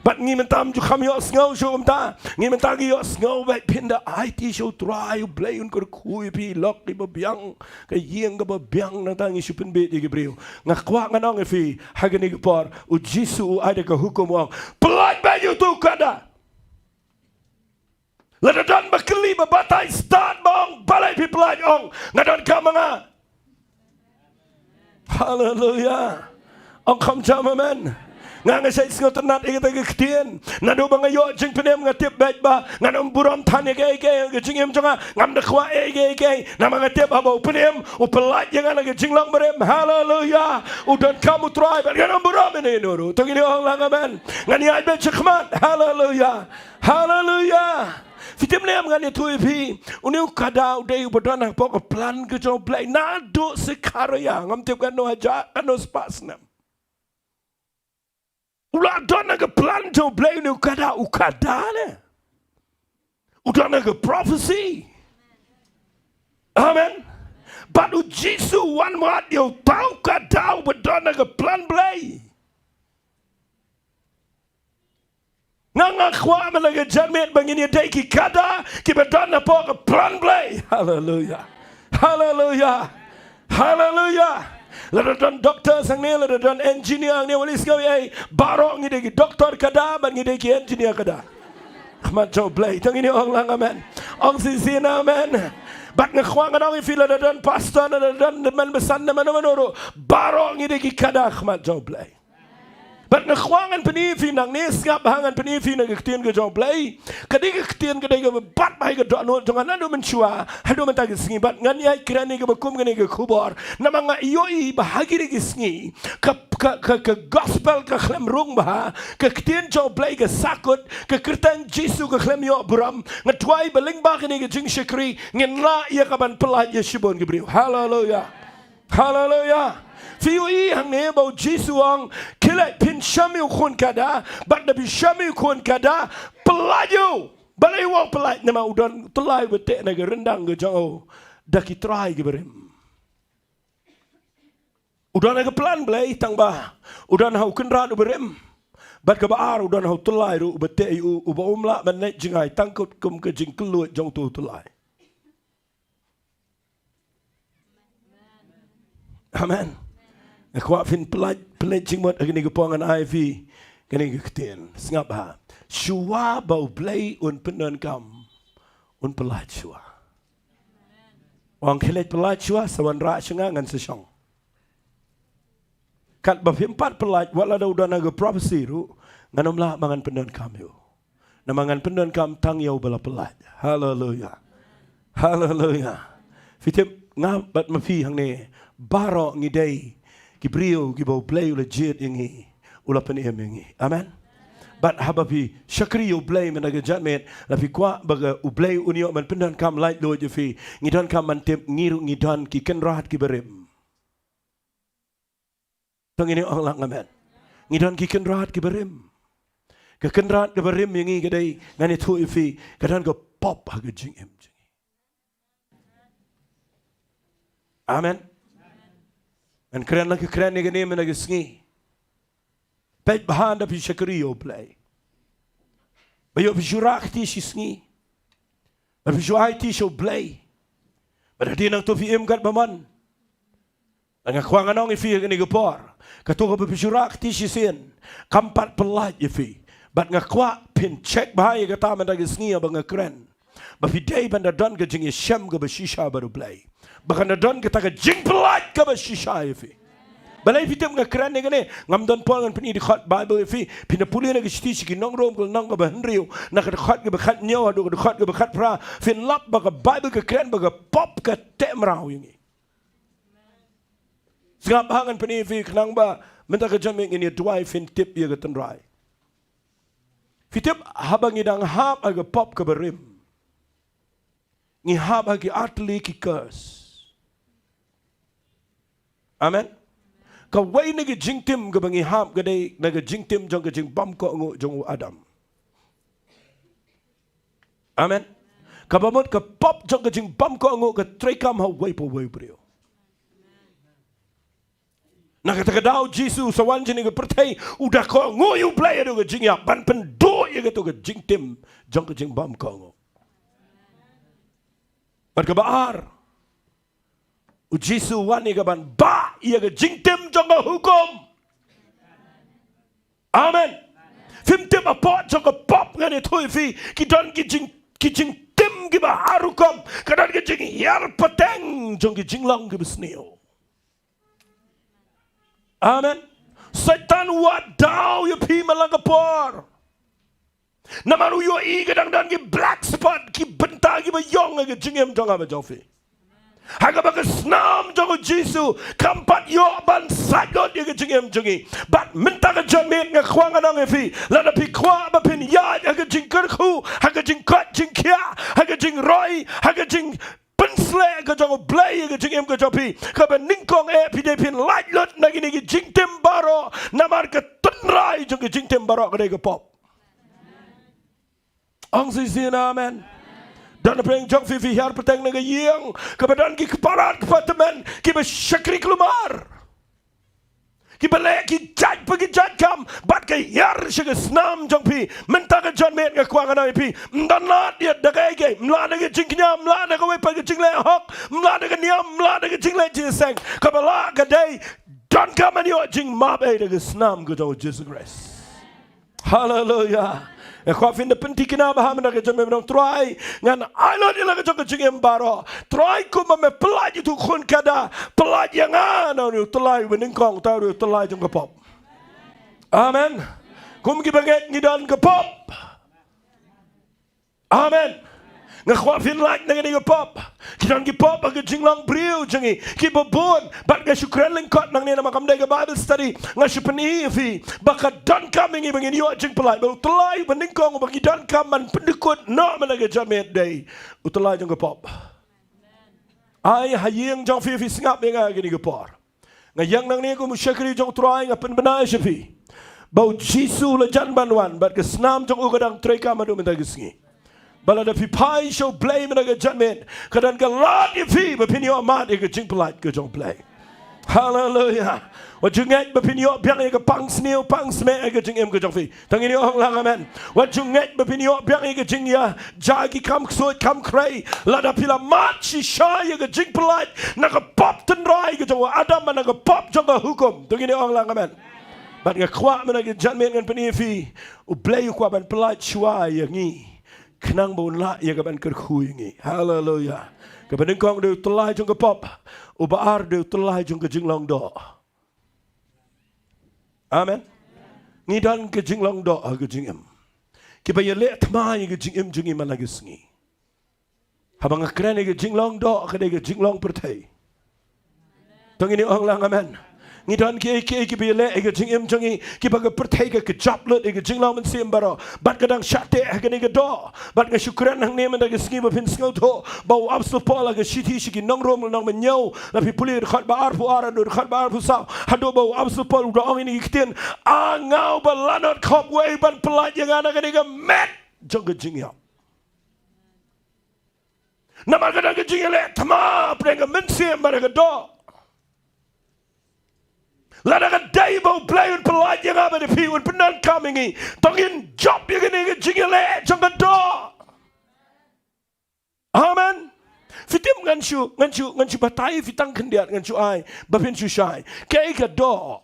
Bat ngi mentam ju kami yo sengau show umta. Ngi mentagi yo sengau bet pinda IT show try play un kur kui pi lok di babiang ke yeng ke babiang nang tangi supin bet igi beri. Ngakwa nganong fi hagani gepor u Jisu ada ke hukum wang. Pelaj baju tu kada. Lada dan bakeli babatai start bong balai pi pelaj ong ngadan kamanga. Hallelujah. Ong kam jam amen. Nga say singo tanat igi tagi ktien. Nado ba ngayo jing penem ngatip bet ba nganong buram tan igi jing em jonga ngam dakwa igi na mga tip aba penem u pelaj yang ana jing lang berem. Hallelujah. Udan kamu try bet nganong buram ini nuru. Tungini ong lang amen. Ngani ay bet chakmat. Hallelujah. Hallelujah. Fitim lem ngani tu ipi uniu kada udai ubadana pok plan ke jong play na do sekaraya ngam tip kan no aja kan no spasnam. Ulah dona ke plan jong play uniu kada ukada le. Udana ke prophecy. Amen. But Jisu wan mat yo tau kada ubadana ke plan play. Ngakwa malaga janmet bangini deki kada kibadana po plan play. Hallelujah. Hallelujah. Hallelujah. Lada don doktor sang ni lada don engineer ni walis kau ai barok ni deki doktor kada ban ni deki engineer kada. Khmat jo play tangini ong lang amen. Ong sisina amen. Bat ngakwa nganong ifi lada don pastor lada don man besan na manoro barok ni deki kada khmat jo play. But ngakwangan penifi nang nis ngap hangan penifi nang ketien ke jong play. Kadai ke ketien kadai ke bat bai ke dono jangan anu mencua. Hadu mentag singi bat ngan yai kirani ke bakum kene ke kubor. Namanga ioi bahagi ke singi. Ke gospel ke klem rung bah. Ke ketien jong play ke sakut ke kertan Jesu ke klem yo buram. Ngatwai beling bah kene ke jing syakri ngen la ia kaban pelat ya shibon ke beriu. Hallelujah. Hallelujah. Fiui hang ne bau Jesu ang kila pin shami ukun kada bat nabi shami ukun kada pelaju balai wang pelaj nama udan telai betek naga rendang ke jauh daki try ke berim udan naga pelan belai tangba udan hau kenrat berim bat ke baar udan hau telai ru betek u uba umla menek jingai tangkut kum ke jing keluat jong tu telai. Amen. Aku fin pelaj cingmat agni kepongan IV kini ketien sengap ha shua bau play un Pyndonkam un pelaj shua orang kelet pelaj shua sawan ra sengangan sesong kat bab empat pelaj wala da udah naga prophecy ru nganomlah mangan Pyndonkam yo namangan Pyndonkam tang yo bala pelaj. Hallelujah. Hallelujah. Fitip ngabat mafi hang ne baro ngidai Kibrio kibau play legit ingi ula peniem ingi. Amen. But habapi syakri u play menaga jatmet lapi kwa baga u play unio man Pyndonkam Laitluid fi ngidon kam man tip ngiru ngidon ki kenrat ki berim. Tong ini orang amen. Ngidon ki kenrat ki berim. Ke kenrat ke berim ingi kadai ngani tu fi kadan ko pop haga jing em jingi. Amen. En keren lagi keren ni gini menagi sengi. Pet bahan dah syakri yo play. Bayo bijurak ti si sengi. Bijuai ti so play. Berarti nang tu fi kat baman. Ang kwangan nang ifi gini gepor. Katu ko bijurak ti si sin. Kampat pelat ifi. Bat ngakwa pin check bahaya kata menagi sengi abang keren. Bafi day banda don ke jing syam ke beshisha baru play. Bahkan don kita ke jing pelat ke beshisha ifi. Balai fitem ke keren ni kene ngam don pol ngan peni di khot Bible ifi pina puli na ke sti ki nongrom ko nong ke henriu na ke khot ke bekat nyaw adu ke khot ke bekat pra fin lap ba ke Bible ke keren ba ke pop ke temrau ini. Sengap hangan peni ifi kenang ba minta ke jaming ini tuai fin tip ye ke tenrai. Fitem habang idang hab aga pop ke berim. Ngi hab agi atli ki curse. Amen. Kawai nagi jingtim ke bangi hab gadai naga jingtim jong ke jing bam ko ngu jong Adam. Amen. Kabamot ke pop jong ke jing bam ko ngu ke trekam ha wai po wai brio. Nak kata kedau Jesu sawan jini ke pertai udah ko ngu you play adu ke jing ya ban pendo ye ke tu ke jingtim jong ke jing bam ko ngu. Bat ke baar Jesu wani kaban ba ia ke jingtim jong hukum. Amen. Fim tim apot jong pop ngani thui fi ki don ki jingtim ki ba harukum kadan ki jing yar pateng jong ki jinglong ki besneo. Amen. Satan wadau ya pi malangapor. Namaru yo i kadang dan ki black spot ki bentang ki ba yong ki jingem jong aba jofi. Haga baga snam jongo Jesu kampat yo ban sagot ye jingem jingi bat minta ka jamin nga kwanga nang efi la pi kwa ba pin ya haga jing kerku haga jing kat jing kia haga jing roi haga jing pensle ka jongo blay ye jingem ka jopi ka ben ningkong e pi de pin Laitluid nagi nigi jing tembaro namar ka tunrai jongo jing tembaro ka de ka pop ang sisina amen. Dan apa yang jong fi har petang naga yang kepadaan ki keparat kepatemen ki bersyakri keluar ki balek ki jaj pergi jaj kam bat ke yar syaka snam jong fi mentah ke jon met ke kuangan ai pi mdanat dia dagai ke mlada ke jingnya mlada ke we pergi jingle hok mlada ke niam mlada ke jingle jinseng kabala ke dai don kaman yo jing map ai de snam ke jong Jesus Christ. Hallelujah. Aku fin de penti kena baham na ke jome menong try ngan ailo ni la ke jong jingem baro try ku me pelaj tu khun kada pelaj yang ana ni telai wening kong tahu telai jong pop. Amen. Kum gibaget ngidan ke pop. Amen. Ngakwa fin like na gani ke pop. Kidan ki pop aga jinglang briu jangi. Ki babon. Bat ga syukran lengkot nang ni nama kamdai ke Bible study. Ngasupan ifi. Baka dan kami ngi bangin yo jing pelai. Ba utlai bandingkong bagi dan kaman pendekut no managa jamet day. Utlai jang ke pop. Ai hayeng jang fi singap nga gani ke por. Ngayang nang ni ko musyakri jang try ngapen benai syafi. Bau jisu la jan banwan bat ke senam jang ugadang treka madu mentagisngi. Bala da pipai show blame na ga judgment. Kadan ka lot ifi bapin yo mat e ga jing polite ga jong play. Hallelujah. Wat you ngat bapin yo biang e ga pang sneo pang sme e ga jing em ga jong fi. Tangin yo hong lang amen. Wat you ngat bapin yo biang e ga jing ya jagi kam so kam cray. La da pila mat shi shy e ga jing polite na ga pop ten rai ga jong adam na ga pop jong ga hukum. Tangin yo hong lang amen. Bat ga kwa na ga judgment ngan pen ifi. U play kwa ban polite shwa ya ngi. Kenang bau la ya kaban kerkhui ngi. Hallelujah. Kaban kong de telai jong ke pop. Ubaar de telai jong ke jinglong do. Amen. Ngi dan ke jinglong do ke jingem. Ki ba ye le tmai ke jingem jingi malagis ngi. Habang akren ke jinglong do ke de ke jinglong pertai. Tong ini ong lang amen. Ngi dan ki bi le ke jingem jongi ki ba ke pertai ke japlut ke jinglang men sim baro bat kadang syate ke ni ke do bat ke syukran nang ne men da ke sngi ba pin sngo tho bau absu pola ke shiti shiki nongrom nang men nyau la pi pulir khat ba ar pu ara dur khat ba ar pu sa hado bau absu pol do ong ini kitien a ngau ba lanot khop wei ban pelat yang ana ke ni ke met jong ke jingya namar kadang ke jingele tama preng ke men sim ba ke do Lada ka day bau play un pelaj yang apa di pi un Pyndonkam ingi tongin job yang ini jingile jong do. Amen. Fitim ngan shu batai fitang kendiat ngan shu ai bapin shu shai kai ka do.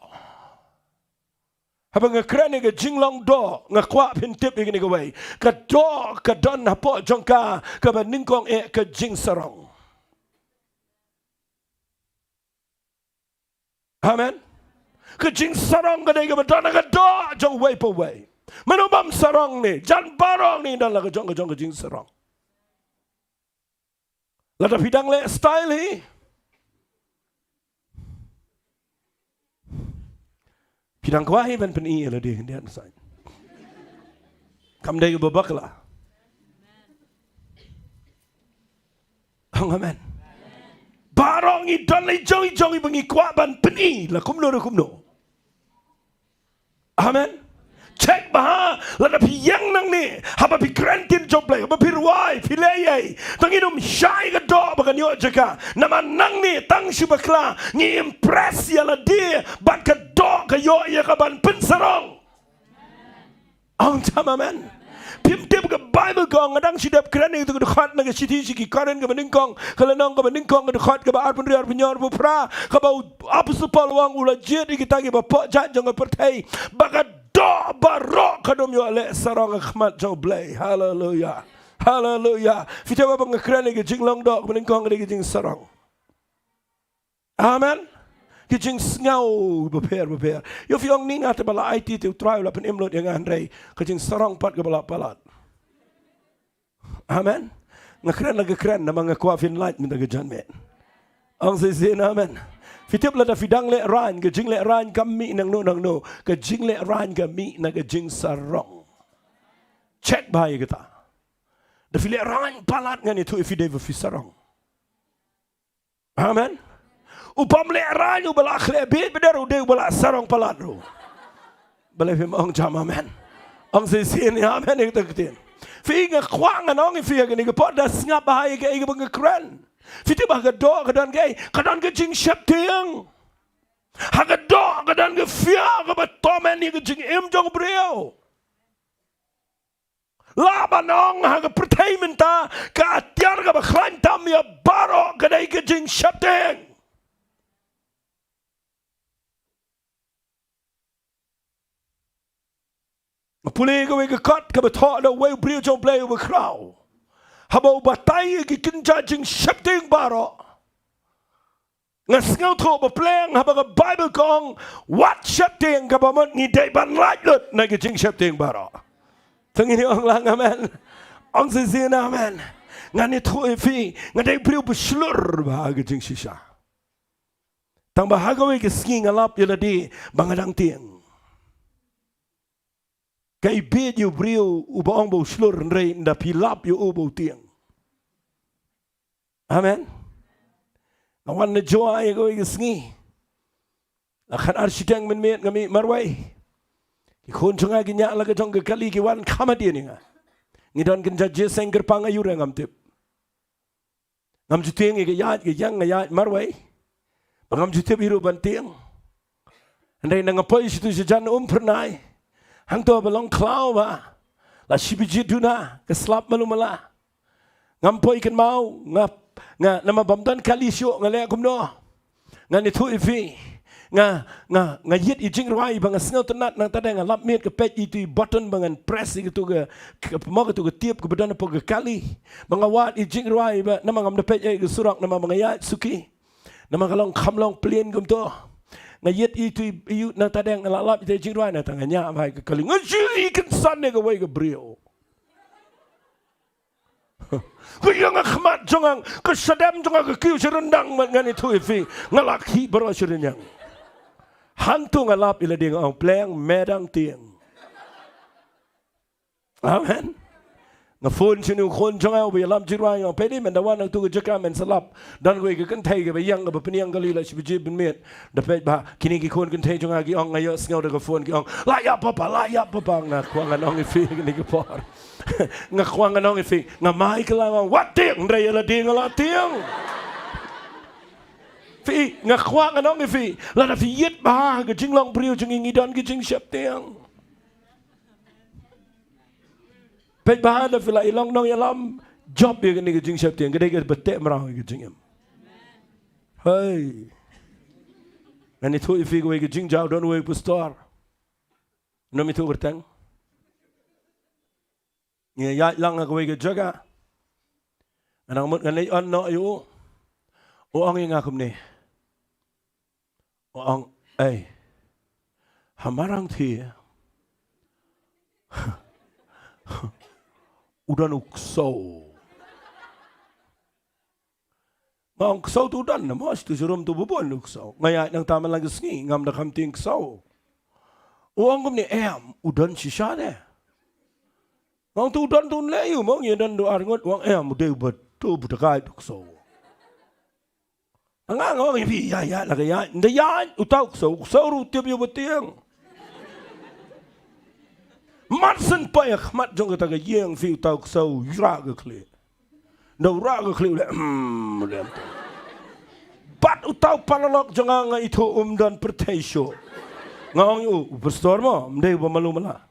Habang ngakran ke jinglong do ngakwa pin tip yang ini kawai ka do ka don hapo jong ka ba ningkong ke jing sarong. Amen. Kejing sarong kadai ke badana ke do jong wei po wei. Manubam sarong ni, jan barong ni dan la ke jong kejing sarong. Lada bidang le style ni. Bidang kuahi ban peni la dia hendian sai. Kam dai ke babakla. Amen. Barong ni dan le jong bengi kuat ban peni la kumno. Amen. Cek baha lada pi yang nang ni haba pi grantin joblay haba pi ruai pi leyai tanginum syai ke do bakan yo jaka nama nang ni tang syubakla ni impress ya la dia bat ke do ke yo ya ka ban pensarong. Amen. Pim tip ke Bible kong ngadang sidap keren itu ke dekat naga siti siki karen ke beningkong kalau nong ke beningkong ke dekat ke baar penriar penyor pupra ke bau apa sepal wang ulah jadi kita ke bapak jat jangan pertai bakat do barok kadom yo ale sarong akhmat jauh blay. Hallelujah. Hallelujah. Fita bapa ngekeren ke jinglong do ke beningkong ke jing sarong. Amen. Kijing ngau beper. Yo fiong ning ate bala IT tu try la pen emlot yang andai kijing sarong pat ke bala palat. Amen. Ngakren lagi keren nama ngakwa fin light minta ke janmet. Ang sesen amen. Fitip la da fidang le ran kijing le ran kami nang no kijing le ran kami na kijing sarong. Check bahaya kita. Da file ran palat ngani tu ifide fi sarong. Amen. Upam le ranyu bala khlebit bedaru de bala sarong paladru. Bala fim ong jam amen. Ong sesen amen ek taktin. Fi nga kwang anong fi ga ni ga pot da snap bahaya ga ga bang kran. Fi te bah ga do ga dan ga jing shap tiang. Ha ga do ga dan ga fia ga ba tomen ni ga jing im jong breu. La banong ha ga pertai menta ka atiar ga ba khlan tam ya baro ga dai ga jing shap tiang. Pulih ke wei kat ke betok dah wei beri jom play over crowd. Habau batai ke kinja jing shifting baro. ngas ngau tho ba pleng ha ba Bible kong what shep ting ka ba mon ngi dei ban Laitluid na ge jing shep ting baro tang ini ong lang amen ong si sin amen ngani tho fi ngadai priu beslur ba ge jing shisha tang ba ha ga we ge ski ngalap yeladi bangadang ting kai bid yu priu u ba ong bo slur rei nda pilap yu u bo ting amen awan na joa ay go igisngi akan arsidang men met ngami marwai ki khon chunga gi nya la ga jong ga kali ki wan khama dia ni nga ngidon kin ja je sengger pang ayu re ngam tip ngam ju tieng ge ya ge yang ya marwai ngam ju tip hiru ban tieng andai na ngapoi situ jan pernai hang to belong klau ba la sibiji duna ke slap malumala ngam poi ken mau ngap nga nama bamdan kali syok nga le kumno nga ni thu ifi nga yit i jing rwai bang snel tenat nang tadang nga lap met ke pet itu button bangan press itu ke mo ke tu ke tiap ke badan po ke kali bang awat i jing rwai ba nama ngam pet ai ke surak nama bang ya suki nama kalong khamlong plien kum to nga yit itu yu nang tadang nga lap i jing rwai na tanganya bai ke kali nga ji kan san ne ke wai ke brio kaya nga khmat jongang kesadam jongang kekiu serendang ngani tu ifi ngalaki baro serenyang hantu ngalap ila ding ang pleng medang tiang amen nga phone sinu khon jongang bi lam jirwa yang pedi men dawan ang tu jaka men salap dan gue ke kan thai ke bayang ke peniang kali la sibiji ben met da pet ba kini ki khon kan thai jongang ki ong ngayo sngaw de phone ki ong la ya papa nga kwangan ong ifi ni ke por nga kwangan ong ifi nga mai kelang wat tiang ndai la ding la tiang fi nga kwangan ong ifi la da fi yit ba ke jinglong priu jing ngidon ki jing shep tiang pet ba da fi la ilong nong yalam job ye ni ke jing shep tiang gede ke bete mrang ke jing em hey ngani thu ifi ko ke jing jaw don we pastor no mi thu bertang nghe ya lang ko ke jaga anang mut ngan on no yu o ong nga kum ne o ong ai hamarang thi udan ukso ngong kso tu dan na mas tu surum tu bubon ukso ngaya nang taman lang sngi ngam da kam ting kso o ong kum ne em udan shisha de ngong tu dan tu le yu mong ye dan do ar ngot wang em de bet tu budakai ukso nga ngong ifi ya la ya nda ya utau ukso ru tiap yu betiang Matsen payak mat jong kata yang fi tau sau ra ke kle. No ra ke kle le le. Bat utau panalok jong nga itu dan pertesho. Ngong yu pastor mo mdei ba malu mala.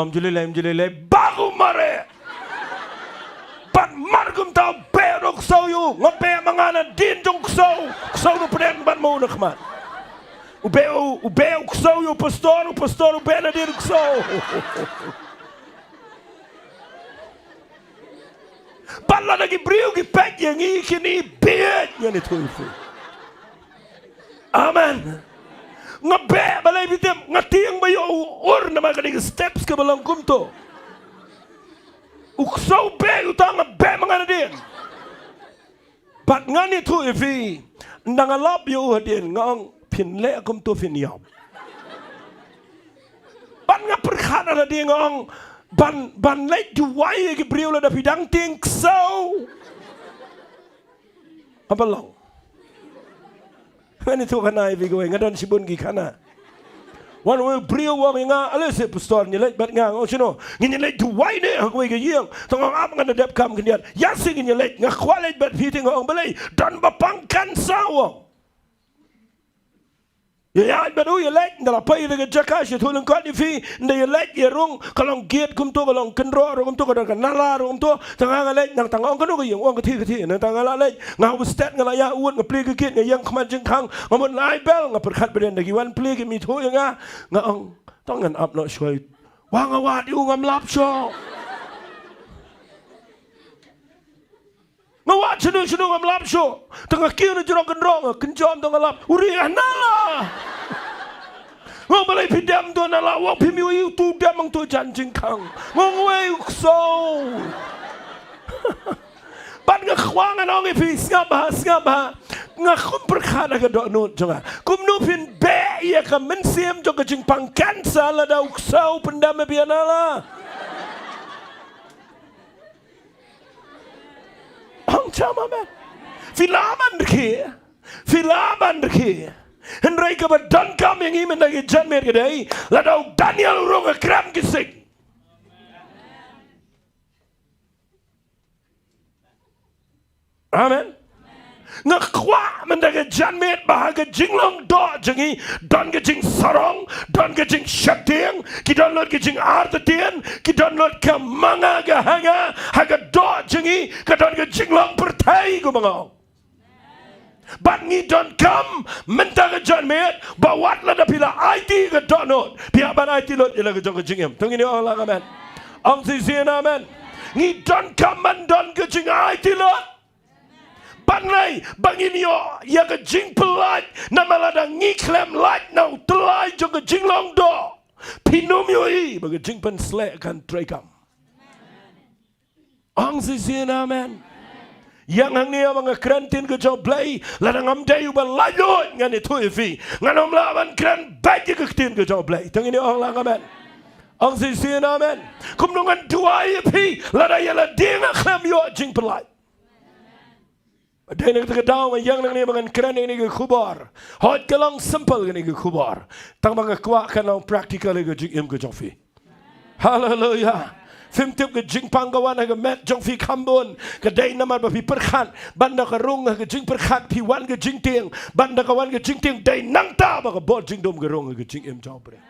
Jule bagu mare. Bat margum tau berok sau yu ngape mangana din jong sau no pren ban mo nakmat. Ubeu ksau o pastor ube na dir ksau. Pala lagi briu ki pek yang ikini biet yang itu. Amen. Ngabe balai bitem ngatiang bayo ur nama kani steps ke balang kumto. Uksau be utang ngabe mangana din. Bat ngani tu ifi nangalap yo hadin ngong pin le kum tu fin yam ban nga perkhat ala dia ngong ban le du wai ke briu la da pidang ting so apa long ani tu kana vi go ngadon sibun gi kana wan we briu wa nga ale se pastor ni le bat nga o sino ni le du wai ne ha go ge yeng tong ap nga dep kam kendiat ya sing ni le nga khwale bat piting ngong balai dan bapang kan sawo ya baru ya lek ndala pai de jaka she thulung ka di fi nda ya lek ya rung kalong giat kum to kalong kenro rum to kadang nala rum to tanga lek nang tanga ong kanu ge yang ong ka thi nang tanga la lek ngau stat ngala ya uat ngapli ge kit yang khman jing khang ngamon lai bel ngaperkhat beden dagi wan pli ge mi thu nga ong tongan up not shoi wang awat yu ngam lap sho ngawat Sunu ngam lap so. Tengah kira na jorong kendrong. Kenjom tengah lap. Uri anala. Ngong balai pidam tu anala. Wang pimiu yu tu damang tu janjing kang. Ngong wei so. Ban ngakwangan ong ipi ngabah. Ngakum perkara ke dok nut jonga. Kum nupin be ia ka mensiam jong ke jing pangkansa la da uksau pendam bianala. Ong chama man. Filaman deki. Henry ka Pyndonkam yang iman lagi janmer kedai. La da Daniel urung kram kisik. Amen. Ngakwa mendaga janmet bahaga jinglong do jengi don ke jing sarong don ke jing shateng ki don lot ke jing artetian ki don lot ke manga ga hanga haga do jengi ka don ke jinglong pertai ku mangau bat ngi don kam mendaga janmet bawat la da pila IT ke do not pia ban IT lot ila ke jong ke jingem tong ini Allah amen ang si amen ngi don kam man don ke jing IT lot Banai bangin yo ya ke jing pelat nama lada ngiklem light now telai jo ke jing long do pinum yo I bagi jing pen slek kan trekam ang sisian amen yang hang ni abang kerantin ke jo play lada ngam day uban Laitluid ngan itu ifi nganom laban kran baik ke tin ke jo play tang ini orang lang amen ang sisian amen kum nungan dua ifi lada ya la dinga klem yo jing pelat Dai nak terdaw yang nang ni bangan keren ni ke khubar. Hot kelang simple ni ke khubar. Tang bang kuat kan lang practical ke jing ke jongfi. Hallelujah. Fim tip ke jing panggawan ke met jongfi kambun. Ke dai nama ba pi perkhat banda ke rung ke jing perkhat pi wan ke jing tiang. Banda ke wan ke jing tiang dai nang ta ba ke bot jing dom ke rung ke jing jawbre.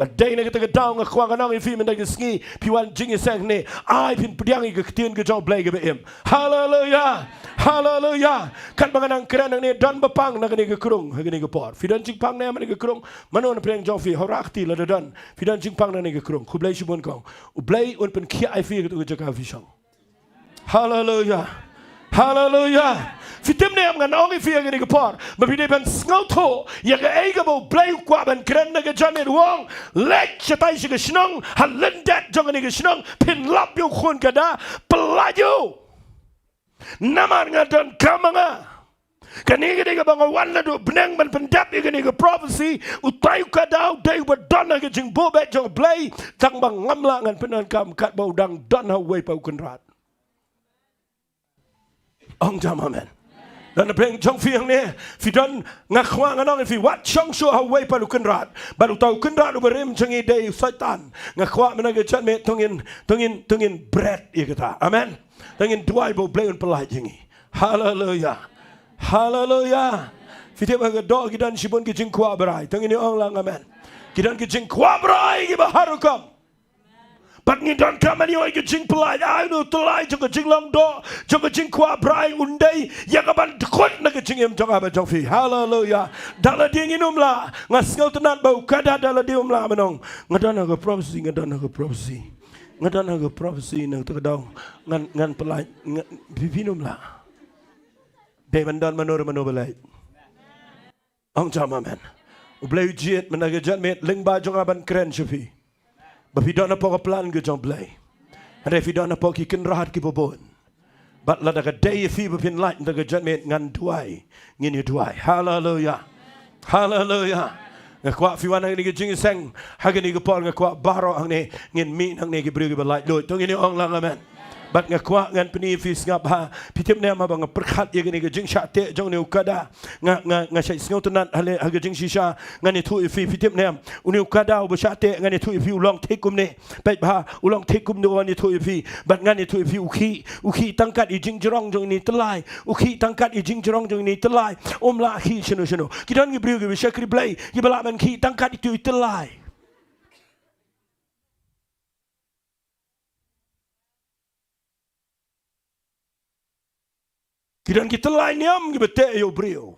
Badai nak kita down ngakwa kanang ifi mendak sengi piwan jing sang ni ai pin pediang ke ketien ke job play ke bem haleluya haleluya kan banganang keren ni dan bepang nak ni ke kerung ke ni ke por fidan jing pang ni man ke kerung manon preng job fi horakti la dan fidan jing pang ni ke kerung ku blai shibon kong u blai un pen kia ai fi ke tu jaka fi shang haleluya haleluya Fitim ne am ngan ongi fi ke ni ke por mabide ban ngau tho ya ke eiga bo blai kwa ban keren na ke jamet wong lek chatai shi ke shnong halendat jong ni ke shnong pin lap yo khun kada pelaju namar ngadan kamanga kani ke bang wan la do benang ban pendap ke ni ke prophecy utai kada dai wa dona ke jing bo bet jong blai tang bang ngamla ngan Pyndonkam kat bau dang don ha wei pau kunrat ong jam amen dan preng jong fiang ni fidan ngakwa nganong fi wat chong shu ha wei palu kenrat baru tau kenrat uberim jengi dei syaitan ngakwa menaga chat me tungin bread ya kata amen tungin duai bo bleun pelai jengi haleluya haleluya fitem aga do gidan shibun ki jing kwa brai tungin ong lang amen gidan ki jing kwa brai ki baharukam But ni don come ani oi ke jing pelai ai no telai jong ke jing long do jong ke jing kwa brai undai ya ka ban khot na ke jing em jong aba jong fi hallelujah dala ding inum la ngas ngau tenat bau kada dala dium la menong ngadan ke prophecy ngadan ke prophecy nang tu kadau ngan pelai pinum la be mandan manor belai ong jam amen ublai jiet menaga janmet ling ba jong aban keren shafi Bapi dona po plan ke jong blai. Hande fi dona po ki ken rahat ki bobon. Bat la daga day fi bapin light daga janmet ngan duai. Ngin yu duai. Hallelujah. Hallelujah. Ngakwa fi wana ni ke jing sang haga ni ke por ngakwa baro hang ni ngin mi hang ni ke bru ke Laitluid. Tong ini ong lang amen. Bat ngakwa ngan peni fi ngap ha pitim ne ma bang perkhat ye ni ke jing sha te jong ni ukada nga shai sngo tenat hale haga jing shisha ngan ni thu fi pitim ne uni ukada u sha te ngan ni thu fi ulong tekum ne pe ba ulong tekum no ni thu fi bat ngan ni thu fi uki tangkat i jing jerong jong ni telai uki tangkat i jing jerong jong ni telai la khi shino kidan ngi bru ke shakri blai ki bala man ki tangkat itu telai Kidan kita lain niam kita yo brio.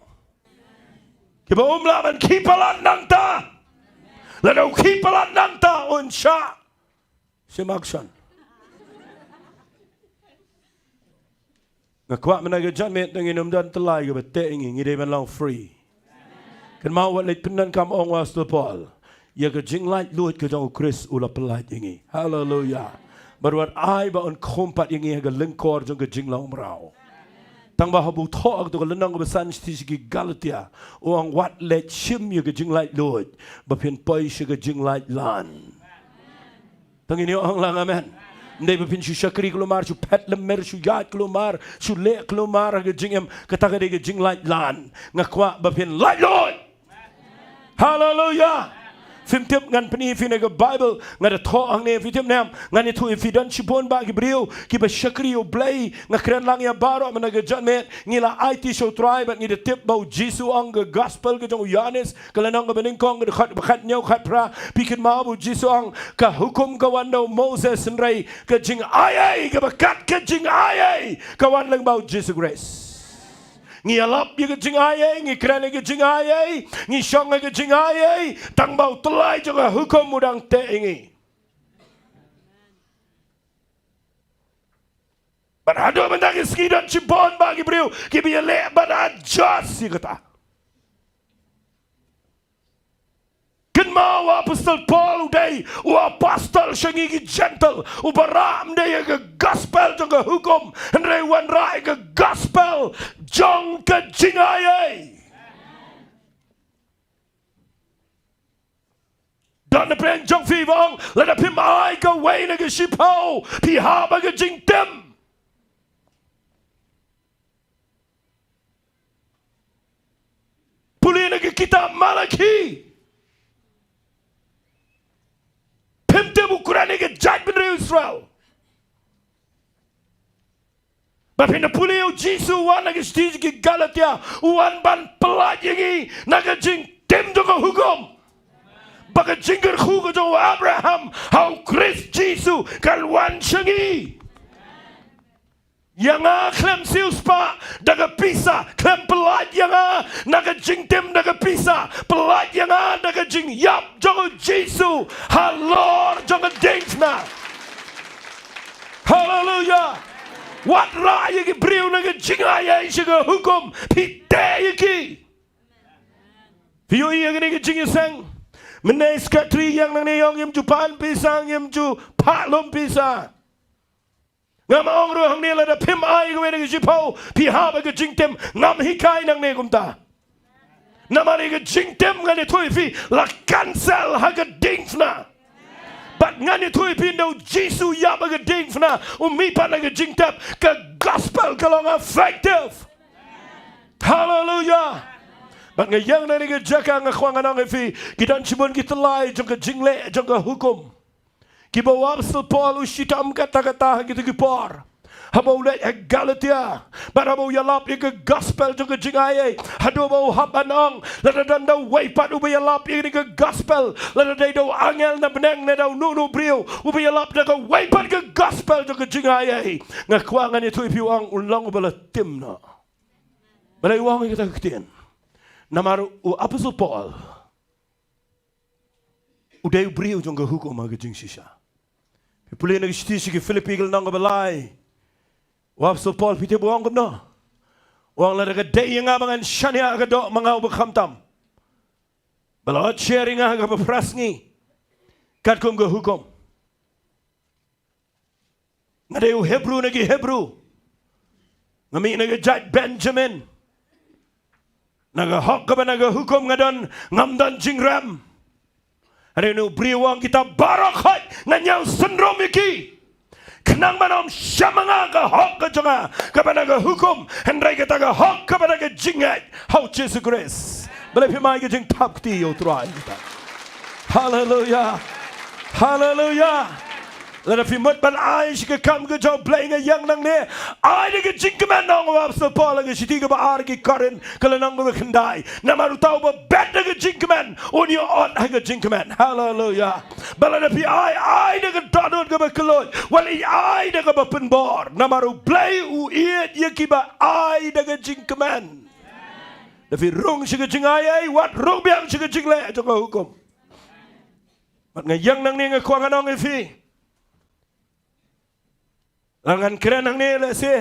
Kita umlaban kipalan nangta. Lalu kipalan nangta unsha. Semaksan. Ngakwa menaga jamet dengan dan telai ke bete ingi ngide man long free. Kan mau wat leit Pyndonkam ong was to Paul. Ya ke jing Laitluid ke jong Chris ula pelai ingi. Hallelujah. Berwat ai ba on kompat ingi ke lengkor jong ke jing long merau. Tang ba habu thok tu ke lenang ke besan sigi Galatia. Uang wat leit shim ya ke jing Laitluid. Ba pin pai shi ke jing Laitlan. Tang ini orang lang amen. Ndai ba pin shu shakri kelumar shu pet lemer shu yat kelumar shu le kelumar ke jing em kata ke jing Laitlan. Ngakwa ba pin Laitluid. Hallelujah. Fimtip ngan peni fina ke Bible ngada tho ang ne fitip nam ngan itu evident chibon ba gibriu ki ba shakri o blay ngakran lang ya baro managa jamet ngila IT show tribe ngi de tip ba Jesu ang ke gospel ke jong Yohanes kalanang ke beningkong ke khat khat nyau khat pra pikin ma bu Jesu ang ka hukum ka wando Moses nrai ke jing ai ke bakat ke jing ai ka wan lang ba Jesus grace. Ngi alap ye ke jing ai ngi kran ke jing ai ngi shong ke jing ai tang bau telai juga hukum mudang te ingi. Berado mendangi skidan cibon bagi beliau ki biya le bada jas si kata. Ken mau apostol Paul udai u apostol shangi ki gentle u baram de ke gospel jong ke hukum ndai wan rai ke gospel jong ke jing ai. Dan de pen jong fi vong let up him ai ke wei na ke shipau pi ha ba ke jing tem. Pulina ke kitab Malaki. Pemte bukurane ke judgment Israel. Bapin pulio Jesu wan ke stage ke Galatia wan ban pelajangi naga jing tem do hukum. Baka jingger khu ko Abraham how Christ Jesu kan wan shangi. Yang klem sius pa daga pisa klem pelat yang naga jing tem daga pisa pelat yang daga jing yap jong Jesu halor jong dingsna. Hallelujah. Wat raya ki briu naga jing ayai shiga hukum pite yaki. Piyo iya gini jing sang menes katri yang nang neyong yam ju pan pisang yam ju pak lom pisa. Ngam ong ruang ni la da pim ai ko ne ki pau pi ha ba ke jing tem ngam hikai nang ne kum ta namari ke jing tem ngani thui fi la cancel ha ke ding fna but ngani thui pi no Jesu ya ba ke ding fna mi pa na ke jing tap ke gospel ke long effective. Hallelujah. But ngayang na ni ke jaka ngkhwang anang fi kidan chibon kitlai jong ke jing le jong ke hukum. Kibawa apostol Paul ushitam kata-kata gitu kipar. Habau le Galatia. Barabau yalap ke gospel juga jingai. Hado bau habanang. Lada danda waipat ubayalap ke gospel. Lada dado angel na benang na daw nunu brio. Ubayalap na ka waipat ke gospel juga jingai. Ngakwangan itu ipiwang ulang ubala timna. Balay wang kita ketian. Namaru apostol Paul. Uday brio juga hukum aga jing sisa. Pulih nak istisi ke Filipigil nang balai. Apostol Paul pite buang kumno. Wang la daga day yang abangan shania aga do mangaw bakhamtam. Balawat sharing aga paprasngi. Kat kum ke hukum. Ngadayu Hebrew nagi Hebrew. Ngami naga Judge Benjamin. Naga hok ka naga hukum ngadon ngamdan jingram. Ada nu briwang kita barakat nanyang sendrom iki. Kenang manom syamanga ka hok ka jonga kepada ka hukum hendrai kita ka hok kepada ka jingat how Jesus grace. Boleh pimai ke jing tap ti yo try kita. Hallelujah. Hallelujah. Lada fimut ban ai ke kam ke job playing yang nang ne ai de ke jing keman nang apostol Paul ke siti ke ba ar ke karen kala nang ke kendai namaru tau ba bet de ke jing keman on your on ke jing keman. Hallelujah. Balada pi ai de ke dadot ke ba kelot wal ai de ke ba penbor namaru play u iet ye ki ba ai de ke jing keman. Da fi rong ke jing ai wat rong biang ke jing le jo ko hukum. Mat ngayang nang ne ngkwang nang e fi Langan keren nang ni lah si.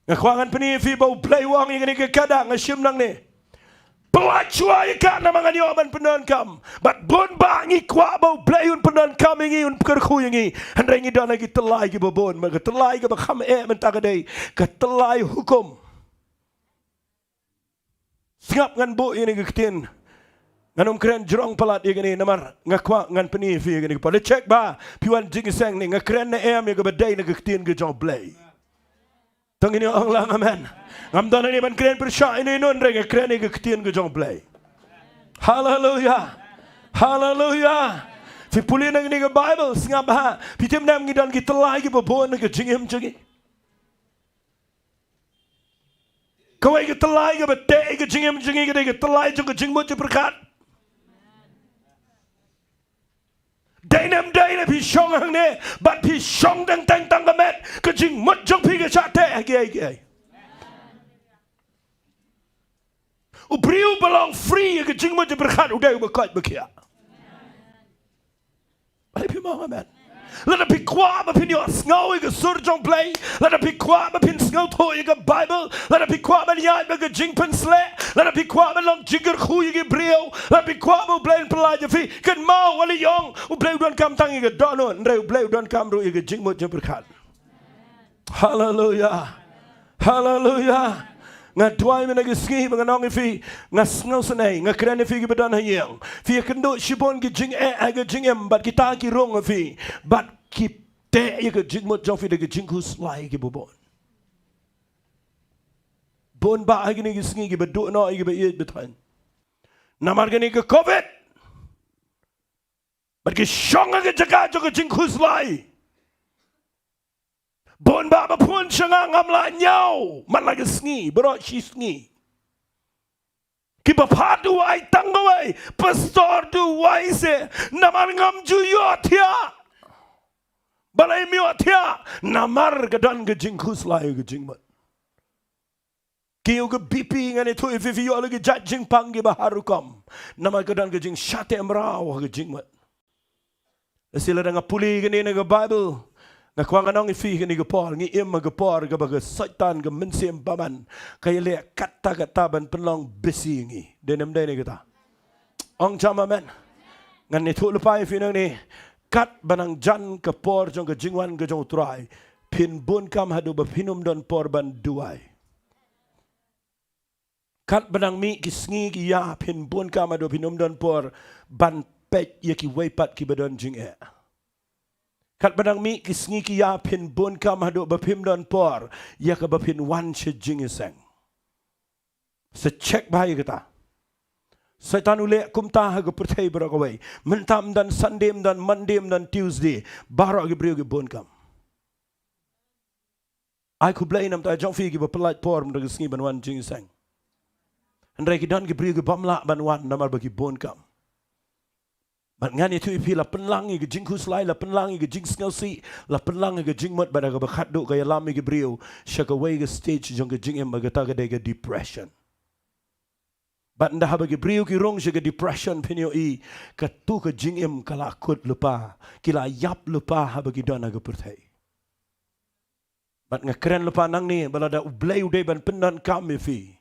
Ngakwangan peni fi bau play wang ini ke kadang ngashim nang ni. Pelacua ikan nama ngani oman Pyndonkam. But bon ba ngi kwa bau play un Pyndonkam ngi un kerku ngi. Handai ngi dan lagi telai ke babon. Maka telai ke bakam mentakadai. Ke telai hukum. Singap ngan bu ini ke ketin. Ngan keren jerong pelat ini namar ngakwa ngan peni fi ini. Pada cek ba piwan jingiseng ni ngakren na yang ke badai na ke ketin ke jong play. Tang ini orang lang amen. Ngam dan ini ban keren persya ini non rega keren ini ketien ke jong play. Hallelujah. Hallelujah. Fi pulih nang ini ke Bible singap ha. Pitem nam ngidan kita lagi babon ke jingim jangi. Kawai ke telai ke bete ke jingim jangi ke telai jong ke jingmut je berkat. Dainam dainam pi shong hang ne, but pi shong dang tang tang gamet, ke jingmut jong pi ke chate agi. Ubriu belong free ke jingmut je berkat udai berkat bekia.อะไรพี่มองamen. Let it be quiet up in your snow ke sur jong play. Let it be quiet up in snow to ke Bible. Let it be quiet up yai ke jing pen sle. Let it be quiet up long jinger khu ke brio. Let it be quiet up play pelai je fi. Kan mau wali yong. U play don kam tang ke dono. Ndai play don kam ru ke jing mot je berkat. Hallelujah. Hallelujah. Ngadwai mana ke ski mengenang fi ngasngau senai ngakren fi ke badan hayang fi kendo shibon ke jing ke jing bat kita ki rong fi bat kita ke jing mot jong fi ke jing kus lai ke bobon bon ba ke ni ke ski ke bedu no ke be betan namar ke ni ke covid bat ke shong ke jaga jo ke jing kus lai Bon baba pun sanga ngamla nyau man lagi sngi bro shi sngi kiba du ai tangawai pastor du wai se namar ngam ju yotia balai mi yotia namar gadan ge jingkus lai ge jingmat kiu ge bipi ngani tu if you lagi judging pangi baharukam namar gadan ge jing shate amrao ge jingmat sila dengan puli ge ni ge Bible Ngakwangan ang ifi ni gapor ngi im gapor ga baga satan ga mensim baman kay le kata ban penlong besi ngi denem dai ni kata ong chama men ngan ni thu lupai fi nang ni kat banang jan kapor jong ga jingwan ga jong trai pin bun kam hadu ba pinum don por ban duai kat banang mi kisngi ki ya pin bun kam hadu pinum don por ban pet ye ki weipat ki badon jing e Kat badang mi kisngi ki ya pin bun kam hadu bapim don por ya ka bapin wan che jingiseng. Secek bahaya kita. Setan ule kumta ha ga pertai berakawai. Mentam dan Sunday dan Monday dan Tuesday barak gi brio gi bun kam. Ai ku blai nam ta jong fi gi bapelat por mda kisngi ban wan jingiseng. Andrai ki dan gi brio gi bamla ban wan namar bagi bun kam. Ngan itu ipi la penlangi ke jing kuslai la penlangi ke jing sngelsi la penlangi ke jing mot pada ke bakat do ke lami ke brio shaka way ke stage jong ke jing em bagata ke de depression bat nda ha ke brio ki rong shaka depression pinyo I ke tu ke jing em kala kut lupa kila yap lupa ha ke dona ke pertai bat ngakren lupa nang ni balada ublay uday ban Pyndonkam ifi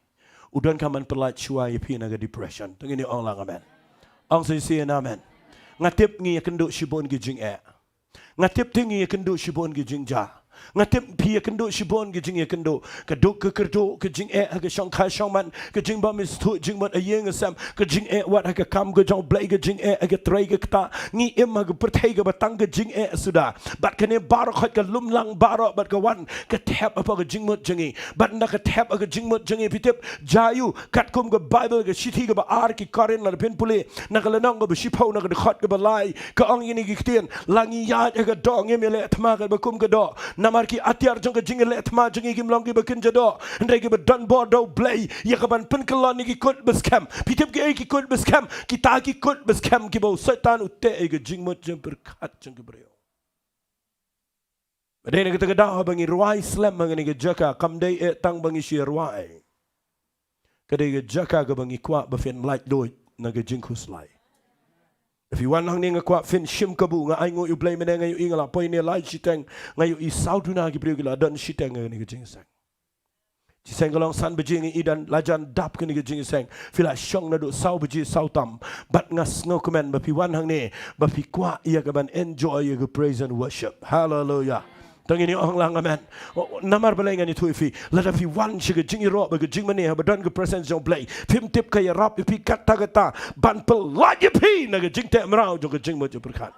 udan kaman pelat chua ipi na ke depression tengini orang amen ang sisi amen Ngatip ngi kendo shibon gi jing e. Ngatip tingi kendo shibon gi jing ja. Ngatip pi kendo shibon gi jing e kendo. Kaduk ke kerdo ke jing e ke shong kha shong man ke jing ba mis tu jing mat a yeng sam ke jing e wat ke kam ke jong blai ke jing e ke trai ke ta ngi em ke pertai ke batang ke jing e sudah. Bat kene barok khat ke lumlang barok bat ke wan ke tap apa ke jing mot jengi. Bat nda ke tap ke jing mot jengi pitip jayu kat kum ke Bible ke shiti ke ba ar ki karen la pin pule na ke lenong ke shipau na ke khat ke balai ke ong ini ki tien langi ya ke dong em le thma ke bakum ke do namar ki atiar jong ke jing le thma jengi kim long ki bakin jado ndai ke don bodo blai ya ke ban pin kelon ni ki kut beskam pitip ke ki kut beskam kita ki kut beskam ki bo setan utte ke jing mot jeng berkat jeng ke brio Badai kita kedah bangi ruai slam bangi ke jaka kamdai tang bangi shi ruai. Kadai ke jaka ke bangi kuat bafin Laitluid na ke jingkus lai. If you want hang ni kuat fin shim kabu nga ai ngo you blame ne ngayu ingala point ni lai shiteng ngayu I sauduna ki brio gila dan shiteng ni ke jingsang. Chỉ sang long san biji ngi idan lajan dap kini ke jing sang. Fila shong na do sau biji sau tam. But ngas ngau kemen bapi wan hang ni. Bapi kwa ia keban enjoy ia ke praise and worship. Hallelujah. Tangi ni orang lang amen. Namar balai ngani tu ifi. Lada fi wan shiga jing iro baga jing mani ha badan ke presence jong play. Pim tip kaya rap ifi kata kata ban pel lagi pi naga jing te merau jong ke jing mo je berkat.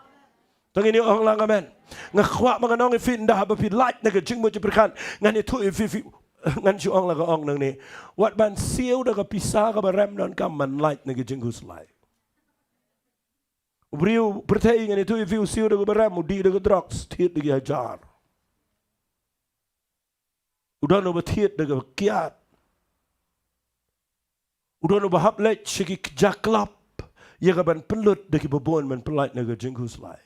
Tangi ni orang lang amen. Ngakwa manganong ifi ndah bapi light naga jing mo je berkat. Ngani tu ifi ngan chu ong la ka ong nang ni. Wat ban siu da ka pisah ka barem non kam man light naga jing hus lai. Ubriu bertai ngani tu ifi siu da ka barem udi da ka drugs tiit da ka hajar. Udah no bertiat dengan kiat. Udah no berhap lek segi jaklap. Ya kaban pelut deki bebon man pelait naga jengkus lai.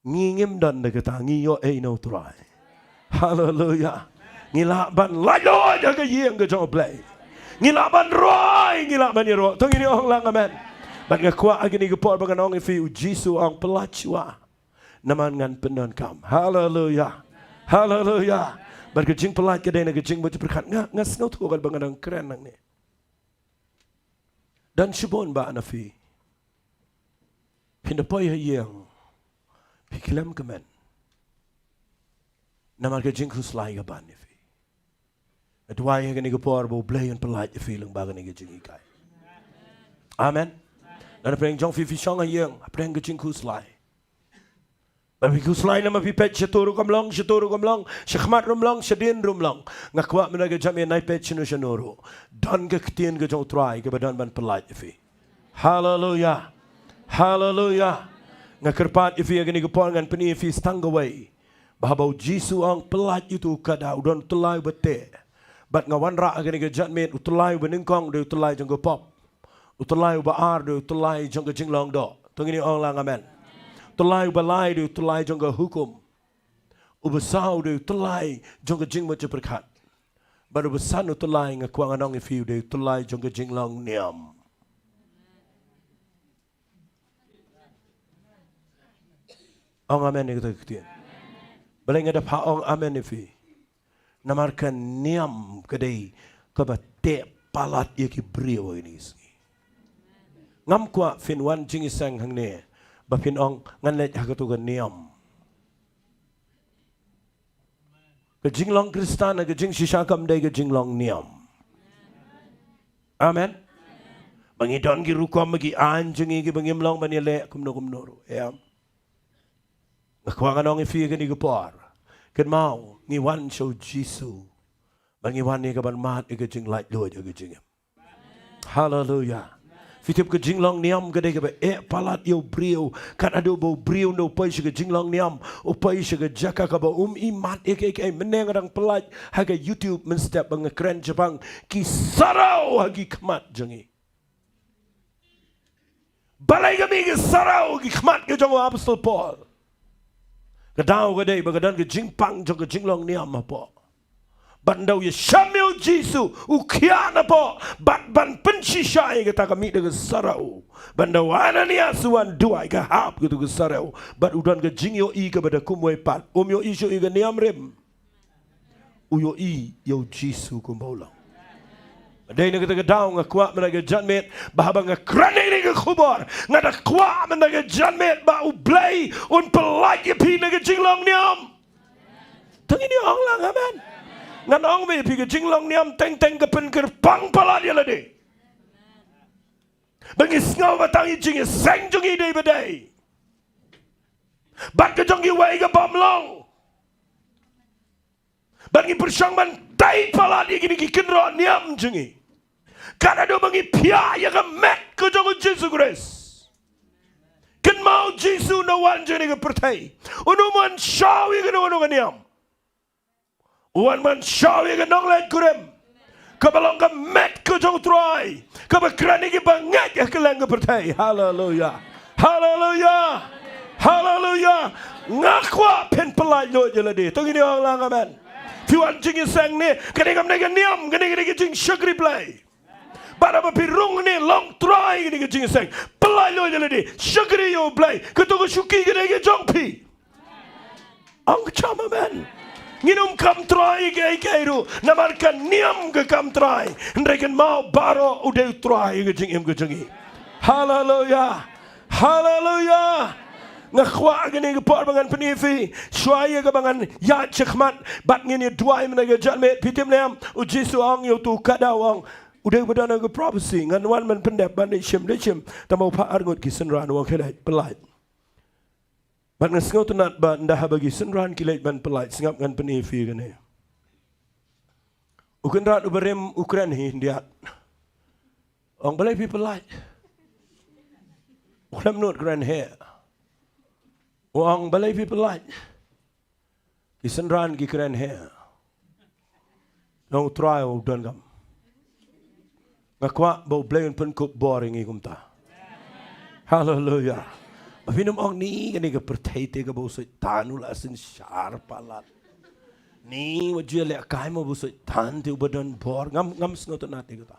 Ngingim dan naga tangi yo no try. Hallelujah. Ngilak ban Laitluid jaga yeng ke jong play. Ngilak ban roy, ngilak ban ro. Tong ini orang lang amen. Ban ngakwa agini ke por bagan ong ifi ujisu ang pelachwa. Naman ngan Pyndonkam. Hallelujah. Hallelujah. Berkecing pelat kedai nak kecing baca berkat ngas ngau tu kalau bangan keren nang ni. Dan shibon ba anafi. Pindapoy yang piklam kemen. Namar kecing kuslai gaban ni fi. Adwai yang ni kepor bau belayan pelat feeling bagan ni kecing ikai. Amen. Dan apa yang jong fi shong yang apa yang kecing kuslai. Tapi kuslai nama pipet shaturu kamlong, shakmat rumlong, shadin rumlong. Ngakwa menaga jamia naipet chinu shanuru. Dan ke ketien ke jong try ke badan ban pelait ifi. Hallelujah. Hallelujah. Ngakerpat ifi agani kepon ngan peni ifi stang away. Bahabau Jisu ang pelait itu kada udon tulai bete. Bat ngawan ra agani ke jatmet utulai beningkong de utulai jong ke pop. Utulai baar de utulai jong ke jinglong do. Tungini ong lang amen. Tulai balai dia tulai jangka hukum. Ubesau dia tulai jangka jing macam berkat. Baru besan tulai ngakuang anong ifiu dia tulai jangka jing long niam. Ong amen ni kita ketian. Balai ngada pa ong amen ifi. Namarkan niam kedai kabate palat ia ki brio ini. Ngam kwa finwan jing isang hang ni. Bapin ong nganlet hakatugan niam. Kejinglong Kristan, kejing sisakam day kejinglong niam. Amen. Bangidon girukom magi anjing igi bangimlong banile kumno. Em. Ngakwangan ong ifi gani gupor. Ken mau ngiwan show Jisu. Bangiwan ni kaban mat kejing Laitluid kejing. Hallelujah. Fitip ke jinglong niam gede ke palat yo brio kan ado bo brio no pai ke jinglong niam o pai ke jaka ka ba imat ek meneng orang pelat haga YouTube menstep bang keren Jepang ki sarau hagi kmat jangi balai kami ke sarau ki kmat ke jong apostol Paul kadau gede bagadan ke jingpang jong ke jinglong niam apa bandau ya Samuel Jisu ukiana po ban pensisai kata kami dengan sarau bandau anania suan dua ke hap gitu ke sarau bat udan ke jingyo i kepada kumwe pat yo isu i ke niam rem uyo i yo Jisu kumbolang Dai na kita daw nga kwa menaga janmet bahaba nga krane ni nga kubor nga da kwa menaga janmet ba ublay un pelagi pi naga jinglong niam tangi ni ong lang amen nga ong me pi ga jinglong niam teng ka pen pang pala dia lade bangis ngaw batangi jing seng jungi dei badai bat ka jongi wai ga bamlong bangi persyang man tai pala dia gini ki kenro niam jungi kada do bangi pia ya ga mek ko jongo Jesu Christ ken mau Jesu no wan jeni ga pertai unuman shawi ga no ga niam wan man shawi ga nonglet kurem kabalong ga mek ko jong troy kabakrani gi bangat ya kelang ga pertai haleluya haleluya haleluya ngakwa pen pelai lo jelade tong ini orang amen Tuan jing sang ni, kadang nega niam, kadang jing syakri play. Bara berpirung ni long try kadang jing sang, pelai lo je ladi, syakri yo play. Ketua syuki kadang jong pi. Ang cama man, Nginum kam try ke ru namarkan niam ke kam try ndrekan mau baro udah try ke jing im ke jingi. Hallelujah. Hallelujah. Ngakwa gini ke por bangan penifi suaya ke bangan ya cekmat bat ngini dua menaga jalmet pitim leam ujisu ang yo tu kadawang udah berdana ke prophecy ngan wan man pendep ban shim tamau pa arngot ki senran wang kelai pelait ban ngasngau tenat ban dah bagi senran kilait ban pelait singap ngan penifi gini ukenrat uberem ukran hi ndiat ong balai pi pelait ulam not grand hair Orang balai people like Kisenran ki keren hair. Nong trial Diengdoh. Ngakwa bau blain pen kup boring ikum ta. Hallelujah. Afinum ong ni kani ka pertaite ka bau soi tanu la sin syar palat. Ni wajia le kai mo bau soi tan ti ubadan bor ngam sngot nati ka ta.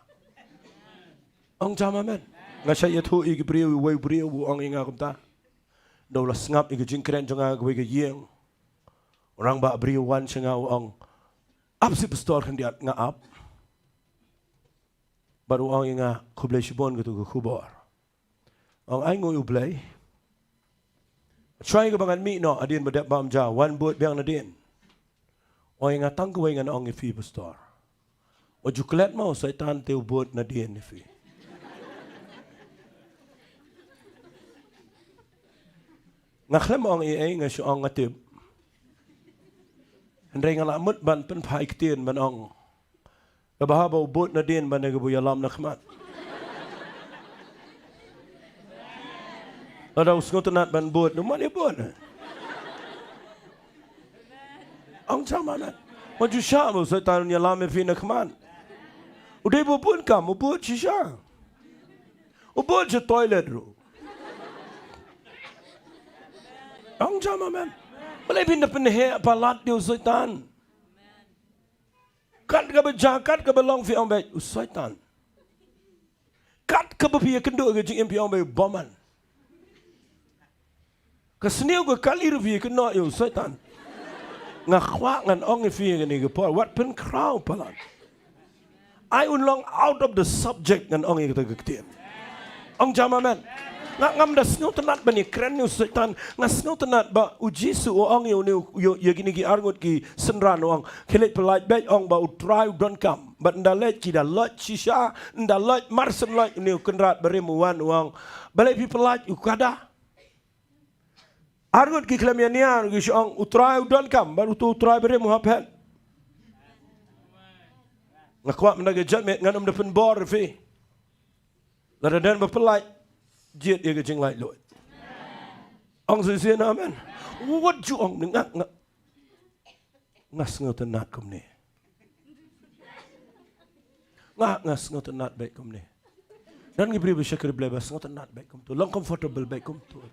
Ong jama men. Ngasay yatu igi priu wai priu ong inga kum ta. Daw la ngap igi jingkren jonga gwe ge yeng orang ba briwan senga ong ap si pastor kan dia nga ap baru ong inga kublai shibon gitu ke kubor ong ai ngoi ublai try ke bangan mi no adin badap bam ja one boat biang nadin ong inga tang gwe ngan ong ifi pastor o juklet mau setan te boat nadin ifi Ngakhlem ong ai ngasyo ong ngatib. Hendray nga lamut ban pen paiktin ban ong. Kabahaba ubot na din ban nagabuyalam na khmat. Ladaw sngotanat ban bot numan ibon. Ong sama na. Maju sya mo sa tanong niya lam fi na khmat. Uday bubun kam ubot siya. Ubot sa toilet ro. Ang jama man. Balay pindah penehe palat di usaitan. Kat ka berjakat ka belong fi ang bay usaitan. Kat ka berpia kendo ke jing fi ang bay boman. Kasniu ka kali rufi kena yo usaitan. Ngakwa ngan ong fi ni ke por wat pen kraw palat. I unlong out of the subject ngan ong kita gektian. Ang jama man. Ngam das ngau tenat bani keren ni setan ngas ngau tenat ba ujisu ong yo gini gi arngot ki senran ong kelet pelait bet ong ba utrai Diengdoh ba ndalet ki da lot shisha ndalet marsen lot ni kenrat beremuan ong balai pi pelait ukada arngot ki klamiania gi ong utrai Diengdoh ba utrai beremu hapet ngakwa mendaga jatmet nganum depan bor fi lada dan ba pelait Jiat ia kecing Laitluid. Ong sisian amen. What you ong ngak ngas ngau tenat kum ni. Ngas ngau tenat baik kum ni. Dan ngibri bersyukur belebas ngau tenat baik kum tu. Long comfortable baik kum tu.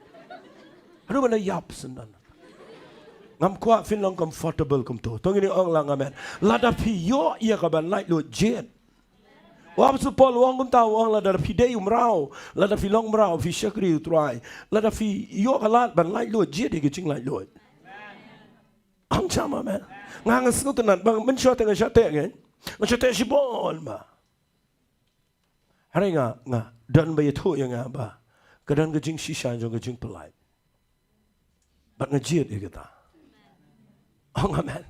Aduh mana yap sendan. Ngam kuat fin long comfortable kum tu. Tong ini ong lang amen. Lada piyo ia kaban Laitluid jiat. Wah supol wang kum tahu wang lada pidei umrau, lada filong umrau, fi syakri utrai, lada fi yo kalat ban Laitluid dia kecing Laitluid. Ang sama man, ngangas ngau tenan bang mensyat dengan syatek kan, syatek si bol ma. Hari nga dan bayi tu yang apa, kadang kecing sisa jong kecing pelait. Bat ngajit dia kata. Ang amen.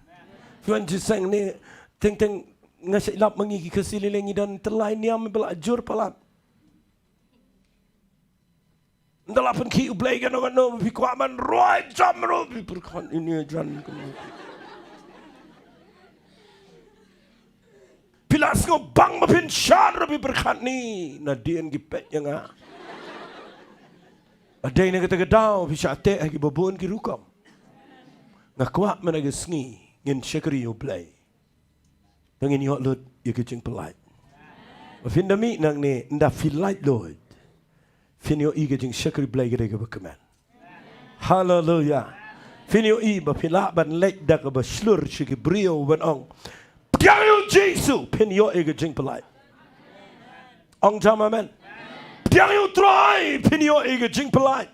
Tuan jiseng ni teng ngasih lap mengiki kesililengi dan terlain niam belajur palat. Ndalapan ki ublay kan orang no fikwaman roy jam ro berkan ini jan. Pilas ngo bang mapin syar ro berkan ni nadien gipet yang ah. Ada ini kata kedau bisa ate lagi babun ki rukam. Ngakwa menaga sngi ngin syakri ublay. Tengin yok lut ya kecing pelait. Finda mi nang ni nda feel Laitluid. Fin yo i kecing syakri blai gede ke bekeman. Hallelujah. Fin yo i ba pila ban lek dak ba slur syiki brio ban ong. Piang yo Jesu pin yo i kecing pelait. Ong jam amen. Piang yo try pin yo i kecing pelait.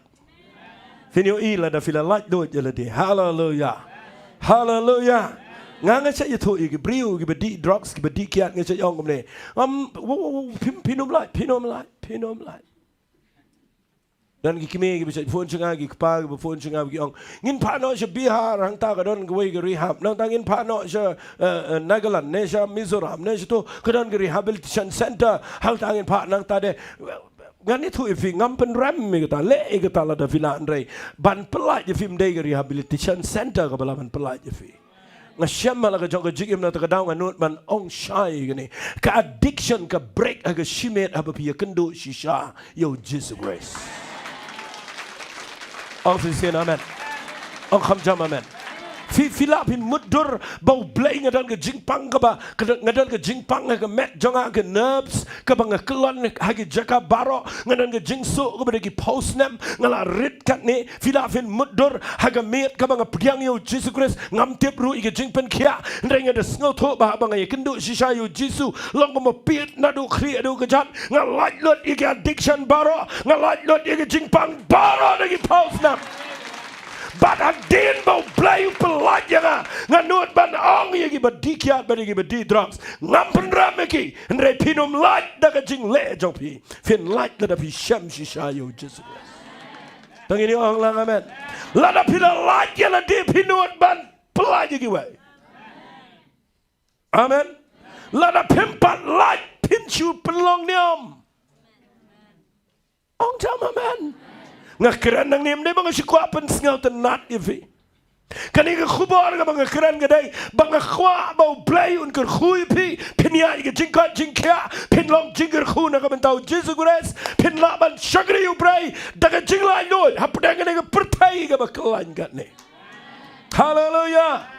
Fin yo i la da feel Laitluid ya ladi. Hallelujah. Hallelujah. Nganga cha yatho igi briu igi bedi drugs igi bedi kiat ngacha yong kumne. Pinom lai. Dan gikime gi bisa phone chunga gi kpa gi phone chunga gi ong ngin pha no she Bihar hang ta ka don gwe gi rehab nang tangin pha no she Nagaland ne she Mizoram ne she to kadon gi rehabilitation center hang tangin pha nang ta de ngan ni thu ifi ngam pen ram mi ta le gi ta la da vila andre ban pelai ji film de gi rehabilitation center ka bala ban pelai ji fi ngasham mala ka jong ka jigim na ta ka daw nganut ban ong shai gi ni ka addiction ka break aga shimet aba pi kendo shisha yo Jesus Christ. Ông xin amen. Ông kham jam amen. Fila pin mudur bau blay ngadan ke jingpang ka ba ngadan ke jingpang ka met jonga ke nerves ka bang kelon hagi jaka baro ngadan ke jingsu ka bagi postnam ngala rit kat ni fila pin mudur haga met ka bang priang yo Jesus Christ ngam tip ru ke jingpen khia ndeng ada sngo tho ba bang ye kendu shisha yo Jesus long ko mo piet na do khri do ke jat ngalai lot ke addiction baro ngalai lot ke jingpang baro lagi postnam. But adin bau blay pelaj yang nganut ban ong yagi badikiat bagi badi drugs ngampen rameki ndre pinum light daga jing le jopi fin light da pi sham shisha yo Jesus tang ini ong lang amen lada pina light yang di pinut ban pelaj yagi way amen lada pimpat light pinchu pelong niam ong jam amen ngakran nang nim de bang sikwa pen sngal tenat ifi kani ke khubor ga bang ngakran ga dai bang khwa bau play un ker khui pi pinya ga jingka jingkya pin long jinger khu na ga ban tau Jesus Christ pin la ban shagri u pray daga jinglai noi hapda ga ga pertai ga baklan ga ne hallelujah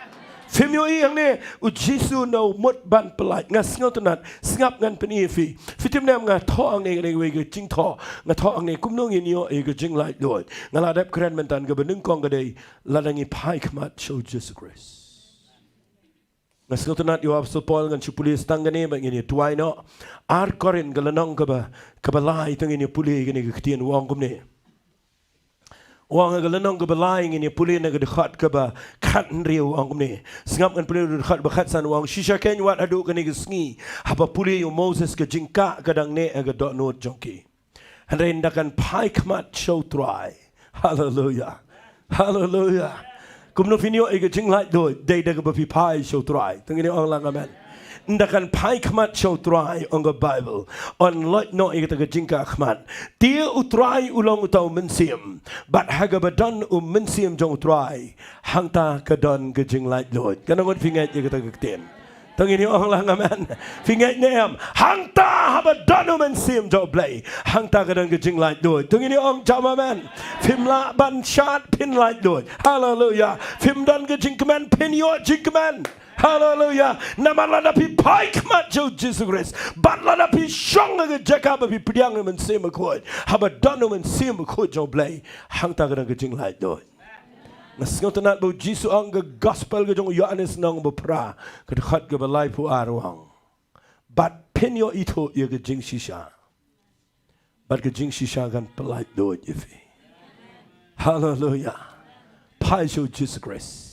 Femio yang ni ujisu no mut ban pelaj ngas ngau tenat ngap ngan peni fi fitim nam nga tho ang ni ga we ga jing tho nga tho ang ni kum no ngi nio e ga jing lai doi ngala dap kren mentan ga benung kong ga dei ladangi pai kmat show Jesus Christ ngas ngau tenat yo apostol Paul ngan chupuli stang ga ni ba ngi tuai no ar korin ga lanong ka ba lai tang ni puli ga ni ga ktien wong kum ni Wang agak lenong ke belaing ini pulih nak dekat ke bah kat riu wang ni. Sengap kan pulih dekat bekat san wang shisha ken wat aduk ke ni ke sengi. Apa pulih yo Moses ke jingka kadang ne agak dok not jongki. Hendakan pai kmat show try. Hallelujah. Hallelujah. Kumno finio agak jinglai do day dah ke bapi pai show try. Tengini orang lang amen. Ndakan pai kmat show try on the Bible on lot no ika taga jingka kmat dia utrai ulang utau mensim but haga badan mensim jong utrai hangta kadon ke jing light lord kana ngot fingat ika taga kten tangini orang lang amen fingat nem hangta habadan mensim jong play hangta kadon ke jing light lord tangini ong jam amen fimla ban shat pin light lord hallelujah fim dan ke jing keman pin yo jing keman Hallelujah. Nama lada pi paik mat jo Jesus Christ. But lada pi shong aga Jacob pi priang men sim akoi. Haba dano men sim akoi jo blay. Hang ta ga jing lai do. Ngasngot tanat bo Jesus ang ga gospel ga jong Yohanes nang bo pra. Ka khat ga balai pu arwang. But pin yo ito ye ga jing shisha. But ga jing shisha gan pelai do ifi. Hallelujah. Pai jo Jesus Christ.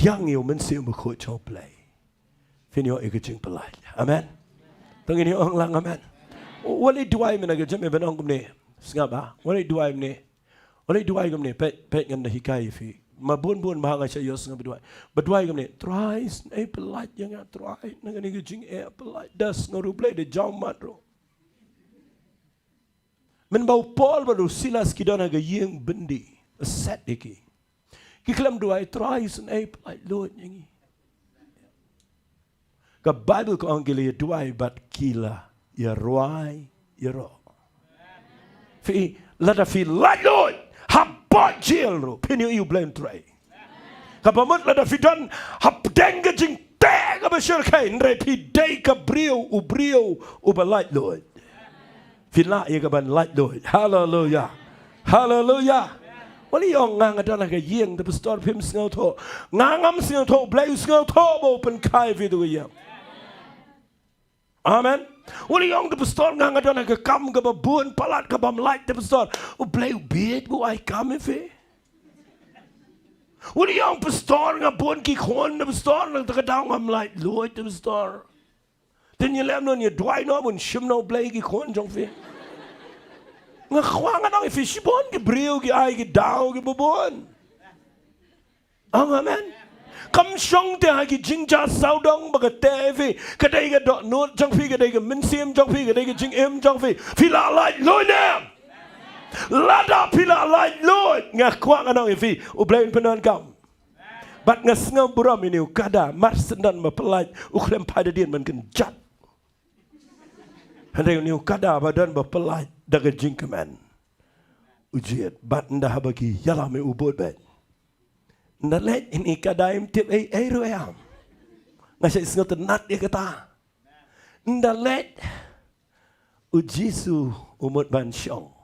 Yang yêu mình siêu một khối cho play, phim yêu cái chương play, amen. Tông ini orang lang amen. Walai dua ini nak jam even orang kumne, sengap ah. Walai dua kumne, pet ngan hikai fi. Mabun bahang aja yo sengap berdua kumne. Try, play jangan try. Nak ni jing play, das ngoru play de jam matro. Men bau Paul baru Silas kidana ga yeng bendi, set iki. Kiklam dua tries and ape like Lord yangi. Ka Bible ko angeli dua bat kila ya roai ya ro. Fi lada fi like Lord habot jail ro pinu you blame try. Ka pamut lada fi dan hab denga jing tag ba shir kai ndre pi day ka brio u ba like Lord. Fi la ya ka ban like Lord. Hallelujah. Hallelujah. Wali yang ngang adalah ke yang the pastor pim sengau tho ngangam sengau tho blai sengau tho open kai video yang amen wali yang the pastor ngang adalah ke kam ke babun palat ke bam light the pastor blai beat bu ai kam ife Uli yang pastor ngapun ki khon na pastor nang takadaw ngam Laitluid na pastor. Then you let no you dwai no mun shim no blay ki khon jong fi. Nga khwang anong fi shibon ki briu ki ai ki daw ki bubon. Amen. Kam shong te ha ki jingja saudong baga te fi kadai ga dot not jong fi kadai ga min sim jong fi kadai ga jing em jong fi la Laitluid na. Lada pila Laitluid nga kwang anong fi ublain Pyndonkam. Bat nga sngaw buram ini kada mar sendan mapelaj uklem pada dia man kenjat. Handai ni kada badan mapelaj daga jingkeman. Ujiat bat ndah bagi yala me ubod bet. Nalet ini kada im tip ruam. Ngasih sngaw tenat dia kata. Nalet ujisu umut ban syong.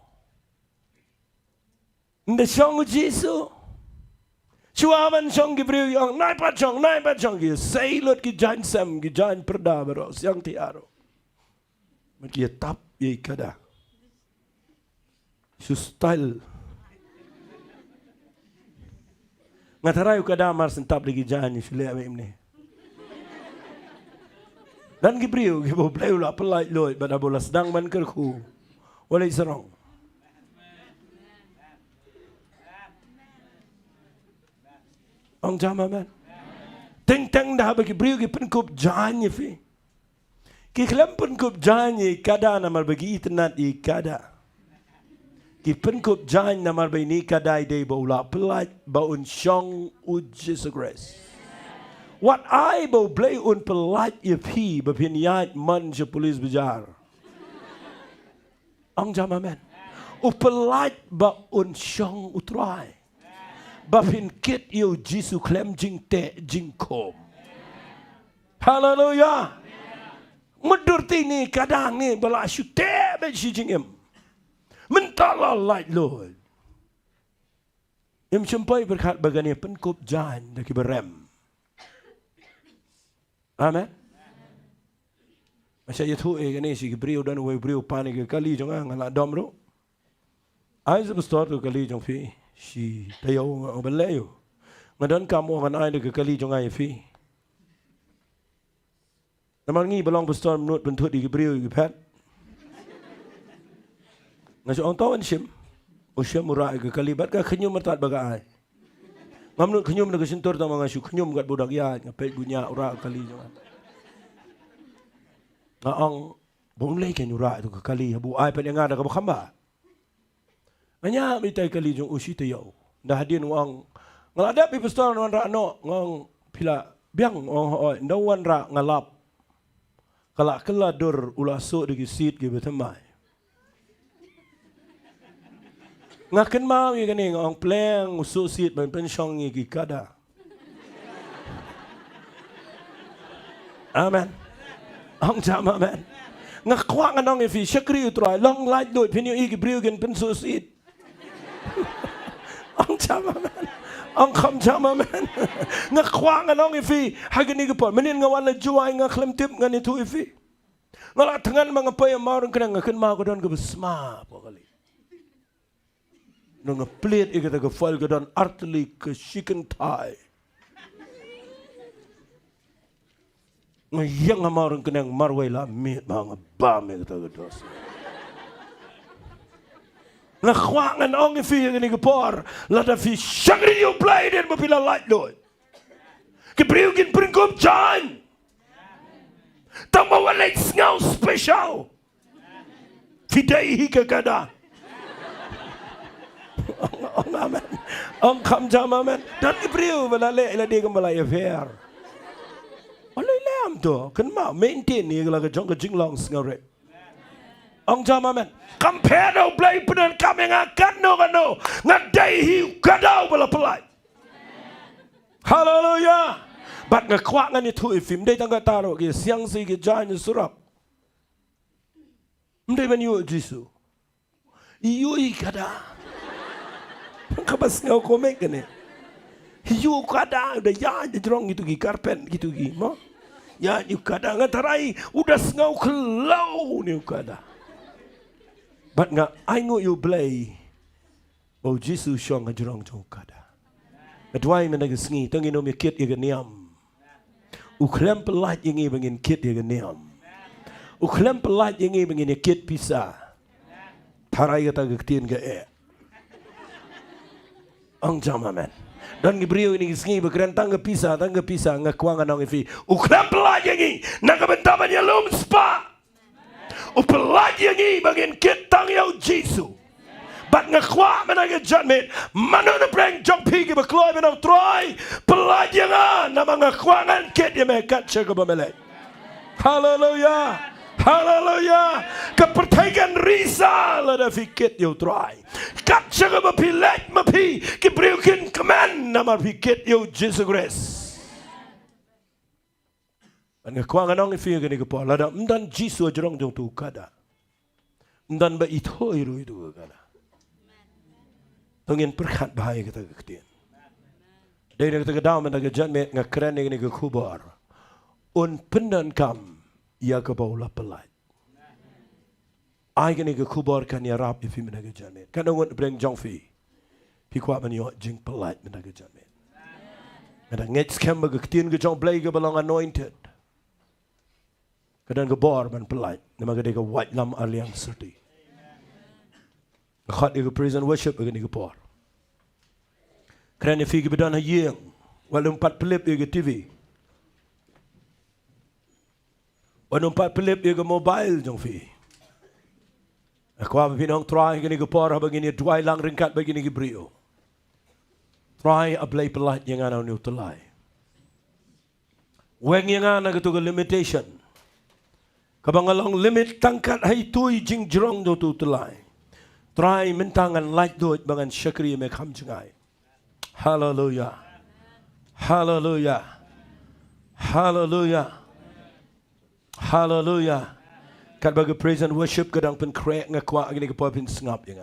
Nda syong Jesu. Chuaman syong gibriu yang nai pat syong ki sailot ki jan sam ki jan perda baro syang ti aro. Maki tap ye kada. Su style. Ngatarai kada mar sentap lagi jan ni sile ame imne. Dan gibriu gibo bleu la pelai loy bada bola sedang man kerku. Walai serong. Ông cha amen. Teng dah bagi beriu ki penkup janye fi. Ki kelam penkup janye kada namar bagi itnat I kada. Ki penkup janye namar bagi ni kada day baula pelat baun syong Jesus Christ. What I bau blay un pelat ye fi bapin yat man je polis bejar. Ông cha amen. U pelat baun syong utrai. Bapin kit you Jesu klem jing te jing kom. Hallelujah. Medur ni kadang ni bala syu te be si jing em. Mentala Laitluid. Em sampai berkat bagani penkop jan daki berem. Amen. Masa ya tu gani si beriu dan we beriu panik kali jong ngala domro. Ai sebesar tu kali jong fi. Si tayo ang balayo. Ngadan kamo kan ay nagkakali jong ay fi. Naman ngi balong pastor menut bentut di gibriu gipat. Ngaso ang tawan sim. O siya mura ay kakalibat ka kanyum matat baga ay. Ngamnut kanyum nagasintor ta mga syu kanyum gat budak ya ngapet gunya ura kali jong. Nga ang bonglay kanyura ito kakali habu ay pa nga ka bakamba. Anya mitay kali jong usi tayo. Dahadin wang ngalada pi pastor wan ra no ngong pila biang ong ndawan ra ngalap. Kala kala dur ulaso digi sit gi betamai. Ngaken mau ye gani ngong pleng usu sit ban pensyong gi kada. Amen. Ong jama amen. Ngakwang anong ifi syakri utrai long Laitluid pinyo igi briugen pensu sit. Ang chama man. Ang kam chama man. Nga kwang anong ifi hagani gapon. Manin nga wala juway nga klemtip nga nito ifi. Nga latangan mga payamaran ka nga kan mga kodon kabasma po kali. Nung nga plate ikata ka file kodon artily ka chicken thigh. Nga yang amaran ka nga marway la meat mga bame kata kados. Ngakwangan ang ifi yang ini gepor, lada fi syangri you play din mapila Laitluid. Kibriugin peringkup jan. Tama walay sngaw special. Fidei hika kada. Amen. Ang kamjam amen. Dan kibriu walale ila di kamalay affair. Walay lam to, kan ma maintain ni laga jong ka jinglong sngaw Ang jama men. Kampero blay Pyndonkam yang akan no kano. Ngadai hiu kadau bala pelai. Hallelujah. Bat ngakwak ngani tu ifim day tangga taro ki siang si ki jan surap. Mday ban yu Jesu. Iyu kada. Kabas ngau komek kene. Iyu kada udah ya jerong gitu ki karpen gitu ki. Mo. Ya yu kada ngatarai udah ngau kelau ni kada. But nga ay ngo you blay. Oh Jesus syong nga jurong jong kada. Kedua menaga sengi, tengin om kit ia niam. Uklem pelat yang bangin kit ia niam. Uklem pelat yang bangin kit pisah. Tarai kata ketian ke Ang jam amen. Dan Gibriu ini sengi berkeran tangga pisah ngakuangan orang ifi. Uklem pelat yang nak bentaman yang lum spa. Upelat yang bangin kit tang yau Jesu. But ngakwa menaga judgment mana na brang jong pigi berkeluar menang troy pelajangan nama ngakwangan ket yang mekat cakap melek. Hallelujah, hallelujah. Kepertaikan risal ada fikir yo troy. Kat cakap mapilet mapi kebriukin keman nama fikir yo Jesus Christ. Ngakwangan orang ifi gani kepo lada mdan Jesus ajrong jong tu kada. Mdan ba itu itu kada. Tungin perkat bahaya kita keketian. Dari kita kedau mendaga jadmet ngakeren ini ke kubar. Pyndonkam ia ke bawah pelai. Ai ini ke kubar kan ya rap ifi mendaga jadmet. Kan orang bring jongfi. Pikwa menyo jing pelai mendaga jadmet. Kadang ngets kemba keketian ke jong play ke belong anointed. Kadang ke bar man pelai. Nama ke white lam aliang serti. Khat ke prison worship ke ni ke por. Kerana figi bedan hayeng, walau 4 pelip ke TV. Walau 4 pelip ke mobile jong fi. Aku apa pinong try ke ni ke por begini dua lang ringkat begini ke brio. Try ablay pelat yang ana ni utelai. Weng yang ana ke tu ke limitation. Kabangalong limit tangkat hai tui jing jerong do tu utelai. Try mentangan Laitluid bangan syakri me kham jengai. Hallelujah. Hallelujah. Hallelujah. Hallelujah. Kat bagi praise and worship kadang pen krek ngakwa gini ke pin sengap yang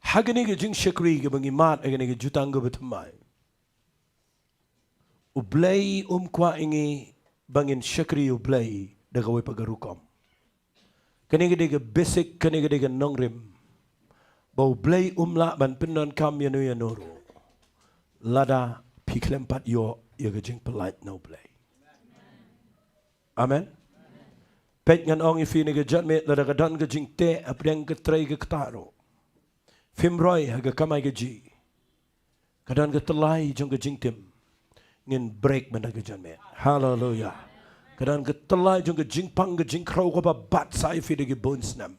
hagani ke jing syakri ke bangi mat gini ke jutang ke betemai. Ublay kwa ingi bangin syakri ublay dagawai pagarukom. Kani ke basic kani ke nongrim. Bau blay umla ban Pyndonkam yanuru. Lada piklempat yo jing pelat no blay. Amen. Pet ngan ong ifi ni ke jadmet lada kadan ke jing te apdeng ke tray ke ketaro. Fimroy haga kamai ke ji. Kadan ke telai jong ke jing tim. Ngin break mana ke jadmet. Hallelujah. Kadang ke telai jong ke jing pang ke jing krau ko ba bat sai fi de ke bones nam.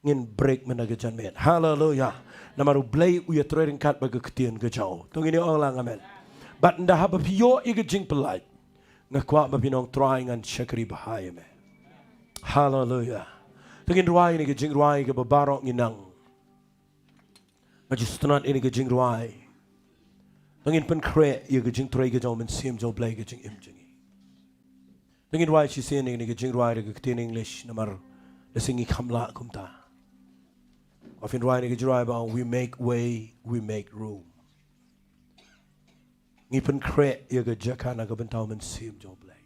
Ngin break menaga jadmet. Hallelujah. Namaru blay uya trading kat bagi ketian ke jauh. Tung ini orang amen. But ndah haba pio iga jing pelai. Ngakwa ba pinong trying and syakri bahaya me. Hallelujah. Tungin ruai ni ke jing ruai ke babarok nginang. Majustunat ini ke jing ruai. Tungin pen kre ia ke jing tray ke jauh men sim jauh blay ke jing im jingi. Tungin ruai si sen ini ke jing ruai ke ketian English namar lesingi kamla kumta. Often writing ke jirai ba we make way, we make room. Ngipen kre ia ke jakana ke bentau men sim jauh blay.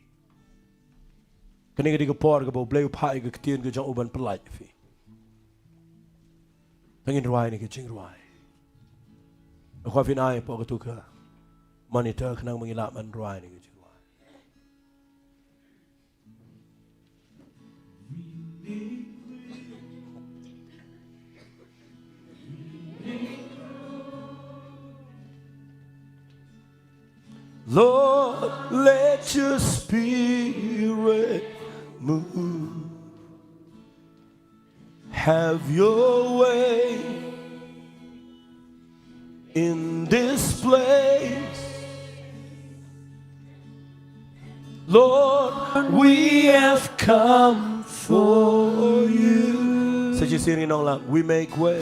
Kani ke di ke por ke bau blay upai ke ketian ke jauh uban pelai fi. Tengin ruai ni ke jing ruai. Aku afin ai po ke tu ke monitor kenang mengilap man ruai ni ke jing ruai. Lord, let your spirit move. Have your way in this place. Lord, we have come for you. Said you singing on like we make way.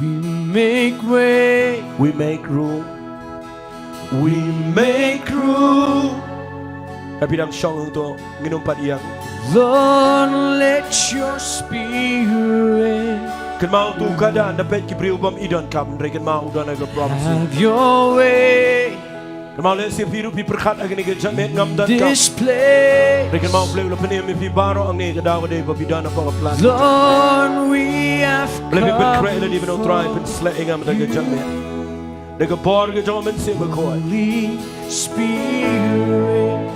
We make way. We make room. We make room. Happy dang song untuk nginumpat yang. Lord, let your spirit Kan mau tu keadaan dapat kibri ubam idan kam. Mereka mau dan agak promise. have your way. Kan mau lihat si biru pi perkat agak ni ke jamet ngam dan kam. This place, Mereka mau beli ulah penih mi baro ang ni kedawa deh babidan apa plan. Lord, we have Lebih come berkreat lebih benong try pen selek ngam dan ke jamet. Nega por ke jong men sim ko. Holy Spirit,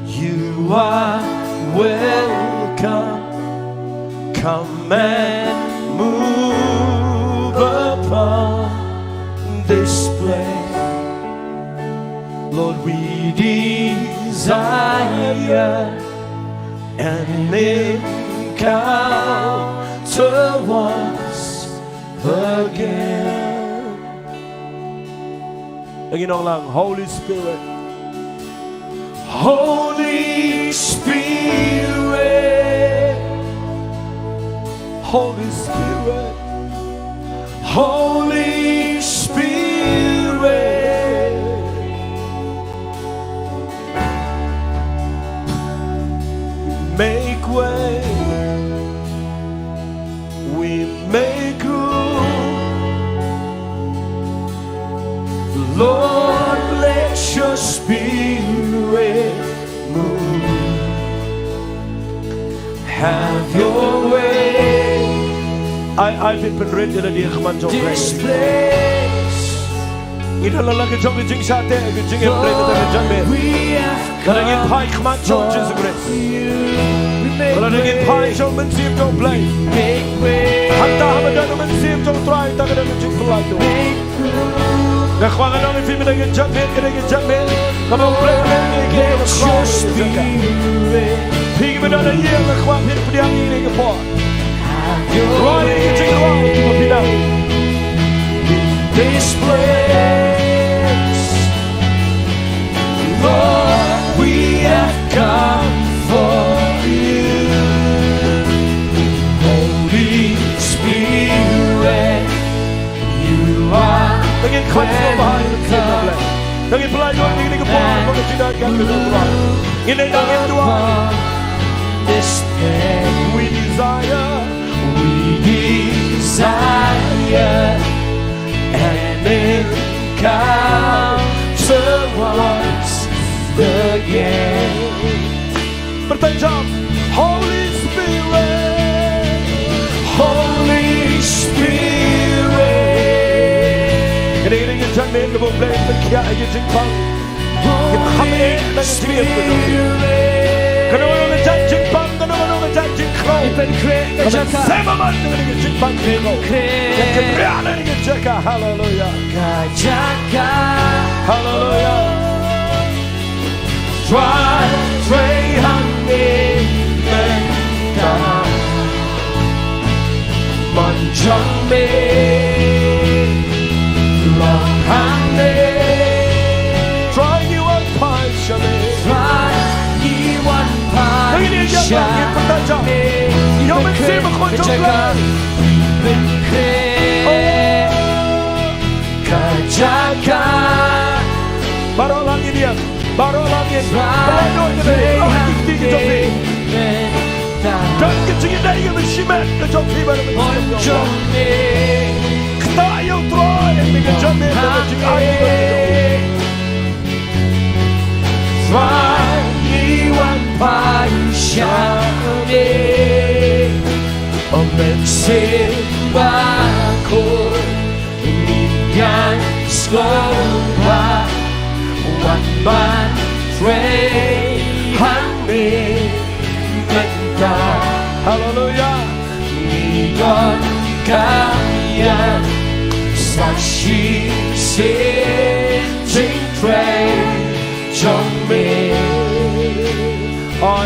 you are welcome. Come and move upon this place. Lord, we desire an encounter once again. Again lang, Holy Spirit. Holy Spirit, Holy Spirit. Holy Spirit, Make way. We make room. Lord, let your Spirit move. Have your way. I've been ready to do command jong This place, Ina la la ke jong jing sa te ke jing e pre ke jong me. we have Kada ngin come pai command jong Jesus for Christ. you. We make Kada ngin pai jong men sim jong play. make way, Hatta ha dan men sim jong try ta ke jing play do. make room. Na khwa ga no film de ke jong me ke jong me. Come on play me ke Let ke your spirit. Spirit Pig me da ye na khwa pin priang ni ke po. have your Roi ke jing way. wa ko pinang. This place, Lord, we have come for you. Holy Spirit, you are Ngin khwa ko ba ni ke play. Ngin play do ni ke po ko ke jing kan ke do. Ngin dang ngin do. upon this day. We desire. We desire an encounter once again. Bertajam, Holy Spirit, Holy Spirit, Ini yang jangan kita boleh berkia aja jengkang. Holy Spirit. Kalau orang jangan jengkang, kalau orang jangan jengkang. Sama mana dengan jengkang jengkang. Yang keberanian dengan jaga, Hallelujah, Hallelujah. Try you one pie, Lagi dia jangan yang bertajam. Yang mesti berkontrol. Baru lagi dia, baru lagi. Pelajur dia, orang tinggi jopi. Dan kecil dia yang bersimat, jopi baru bersimat. Kita yang try yang dengan jopi dengan jika air. Hallelujah.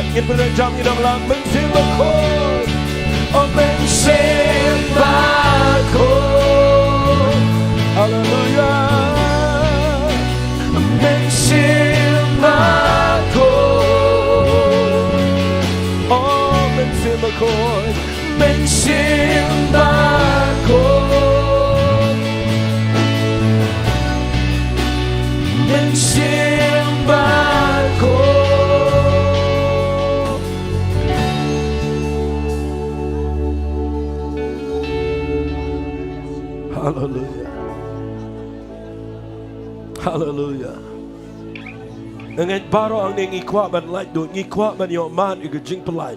Ingin berjam di dalam mensembahkan, mensembahkan. Haleluya, mensembahkan. Oh, mensembahkan, mensembahkan, mensembahkan. Hallelujah. Hallelujah. Dengan baru ang ning ikwa ban light do ikwa ban yo man ig jing pelai.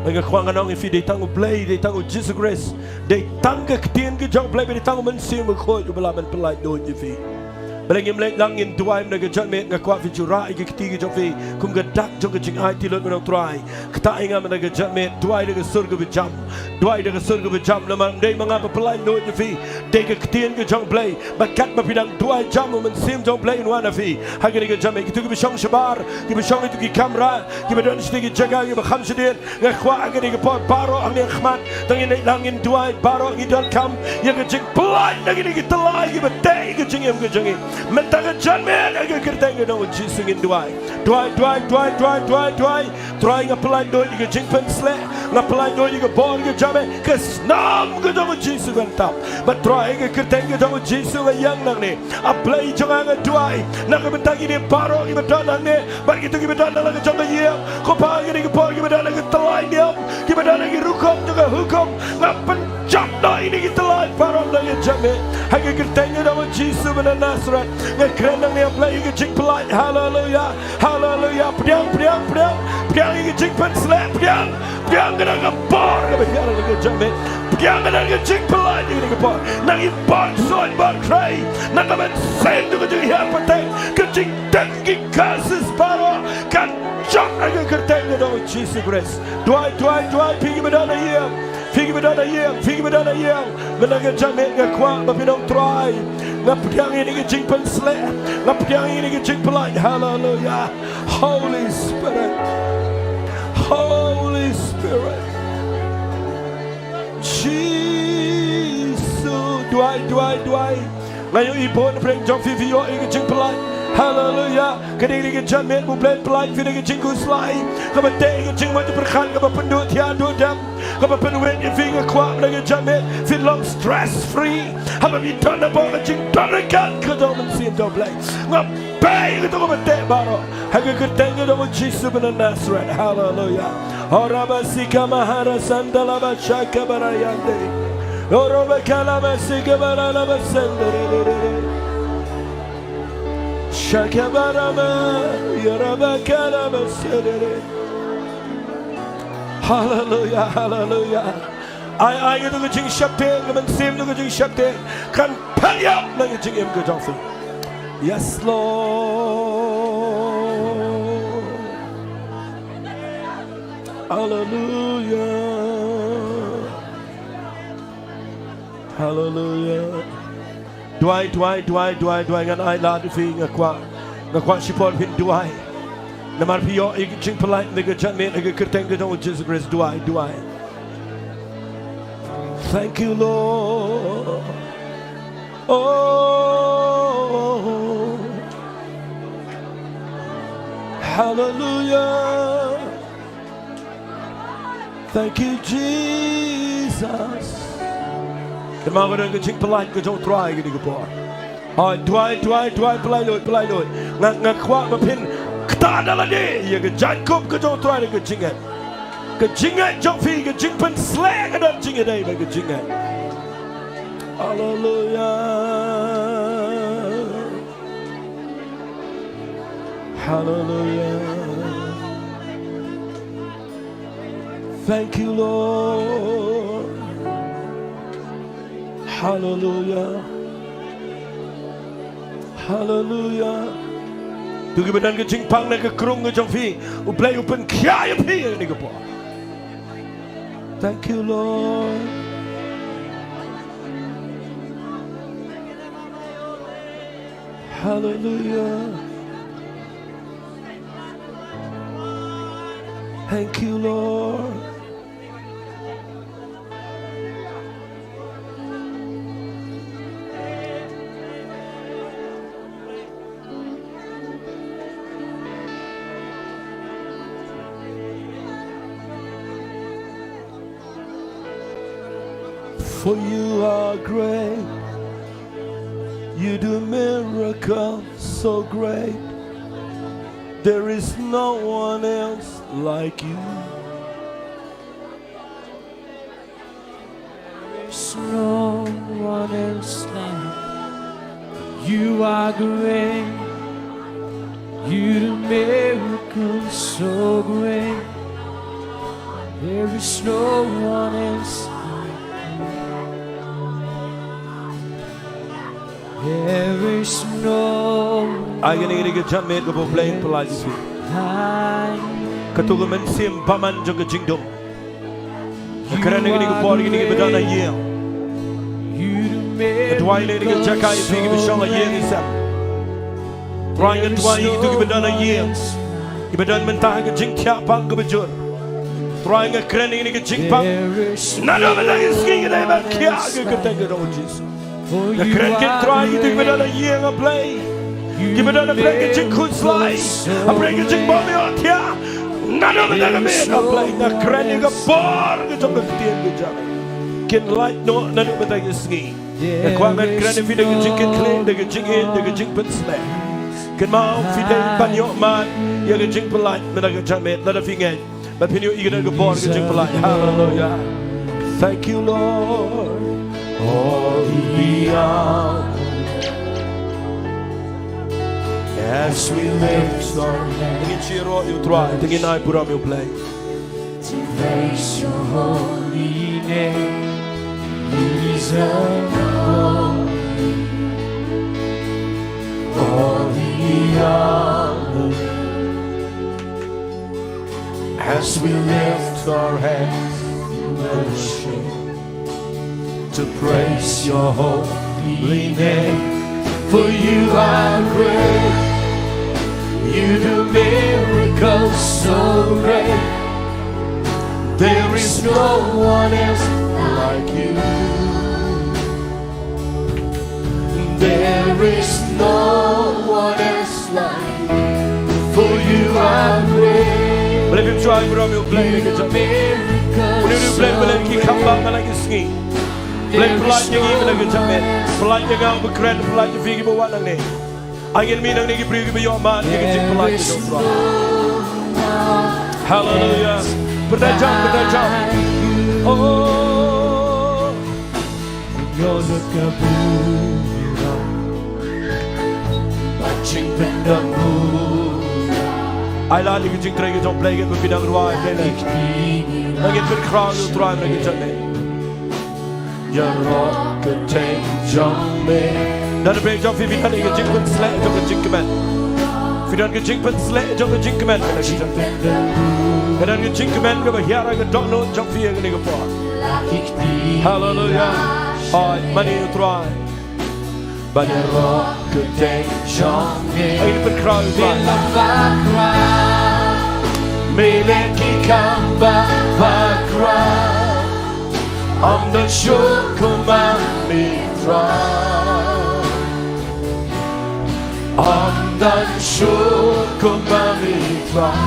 Nga kwa nga nong ifi de tangu play de tangu Jesus Christ de tanga ketien ke jong play de tangu men sim ko ju bela men pelai do ifi. Beleng im lek lang in tuai men ga jan me nga kwa fi jura ke keti ke jong fi kum ga dak jong ke jing ai ti lot men try. Kta inga men ga jan me tuai de surga be jam. Tuai de surga be jam na de manga pelai do ifi. De ke ketien ke jong play ba kat ba pidang tuai jam men sim jong play in wana fi. Ha ke jam me ke tu ke shong shabar ke be shong tu ke kamera ke be don stige jaga ke be kham shidin nga kwa ke de pot baro ang ni khmat tang in lang in tuai baro ngi don kam ye ke jing pelai na ke telai ke be te ke jing em ke jing men ta ke jan me ke kerteng ke no Jesus in tuai tuai nga pelai do ke jing pen sle nga pelai do ke bor ke jame ke nam ke no Jesus ben tap but tuai ke kerteng ke no Jesus wa yang nang ni a play jong nga tuai na ke bentang ini baro ke don nang ni ba ke tu ke don nang ke jong ye ko pa ke bor ke don ke telai dia ke don ke rukom juga hukum nga pencap do ini ke telai baro nang ke jame ha ke kerteng ke no Jesus ben Nazareth nga kren nang ni a play ke jing pelai hallelujah hallelujah priang ke jing pen slap priang ke nang bor ke biar ke jame priang ke nang ke jing pelai ke bor nang i bor soy bor cray nang men send ke jing ya pateng ke jing tengi kasus baro kan jok ke kerteng ke no Jesus Christ tuai pigi bedana ye menang jame ke kwa ba pinong try ngap priang ini ke jing pen slap ngap priang ini ke jing pelai hallelujah Holy Spirit Jesus duai ngayon ipon preng jong vivio ke jing pelai hallelujah kadang ke jamet mu plan pelai fi ke jing kuslai ka ba te ke jing mo te perkhan ka ba pendut ya do dam ka ba penwet fi ke kwa ke jamet fi long stress free ha ba mi ton ba ke jing ton kan ka do men sim do play ngap bay ke to ba te baro ha ke teng do Jesus ben Nazareth hallelujah ora ba sikama hara sandala ba shaka barayande ora ba kalama sikama la ba sandere Shakabarama Yarabakala Sedere. Hallelujah. I get the jing shapte, and same the jing shapte, can pay up like a jing him good off. Yes, Lord. Hallelujah. Duai ngan ai la du fi ngakwa shipol pin duai namar pio ik jing pelai nega jamin nega kerteng de Jesus Christ duai thank you Lord oh hallelujah thank you Jesus the mother ke jing pelai ke jong try ke ke por hai duai pelai loi ngak kwa ma pin kta dala de ye ke jacob ke jong try ke jingat jong fi ke jing pen slag ke dan jingat dai ke jingat hallelujah thank you Lord hallelujah tu ke bedan ke jing pang na ke krung ke jong fi u play open kya ye pi ni ke po thank you Lord hallelujah thank you Lord for you are great, you do miracles so great, there is no one else like you. There's no one else like you are great, you do miracles so great, There is no one else. There is no Ai cái này cái chân mệt của bố play por lá gì. Cái tu cái mình sim paman cho cái chính đông. Cái này cái bor cái này cái bedana ye. Cái tuai này cái chắc cái phi cái bishong cái ye cái sap. Tuai cái tuai cái tu cái bedana ye. Cái bedan mình ta cái chính thiap pang cái bejur. Tuai cái kren này cái chính pang. Nana mình cái ski cái này mà kia cái tay cái đồ Jesus. The credit try you think better than year a play. Give it on a break a chick could slide. A break a chick bomb out here. None of them a man a play. The credit a bar. It's a good thing. Can light no none of the ski. The quaman credit feed a chick and clean the chick in the chick but slay. Can mount feed a pan your man. You're a chick polite, but I can jump it, let a finger. But when you eat a bar, a chick polite. Hallelujah. Thank you, Lord. All beyond as we lift our hands you try tingin ay puram you play to praise your holy name. You deserve the glory, all the honor, as we lift our hands in worship to praise your holy name. For you are great, you do miracles so great. There is no one else like you. There is no one else like you. For you are great. But if you try puram you play like a jump when you play like you come back like a ski. Play polite yang ini lagi jamin, polite yang ang berkeren, polite yang fikir bawa nang ni. Angin minang ni kibri kibri yo man, yang kecil polite itu bro. Hallelujah, berdajam. Oh, Yosa kabura, bacing Pyndonkam. I like you kecil try kita play kita bidang ruai play lagi. Lagi berkerang tu try lagi jamin. Your rock contains jumping. Dan break jump if you don't get jump sled jump the jink man. If you don't get jump sled jump the jink man. Kadang get jink man ke bahaya ke don't know jump fear ke ni ke pot. Hallelujah. Hi money you try. But your rock contains jumping. Ini berkerau try. Miliki Kaba background. I'm not sure command me try. I'm not sure command me try.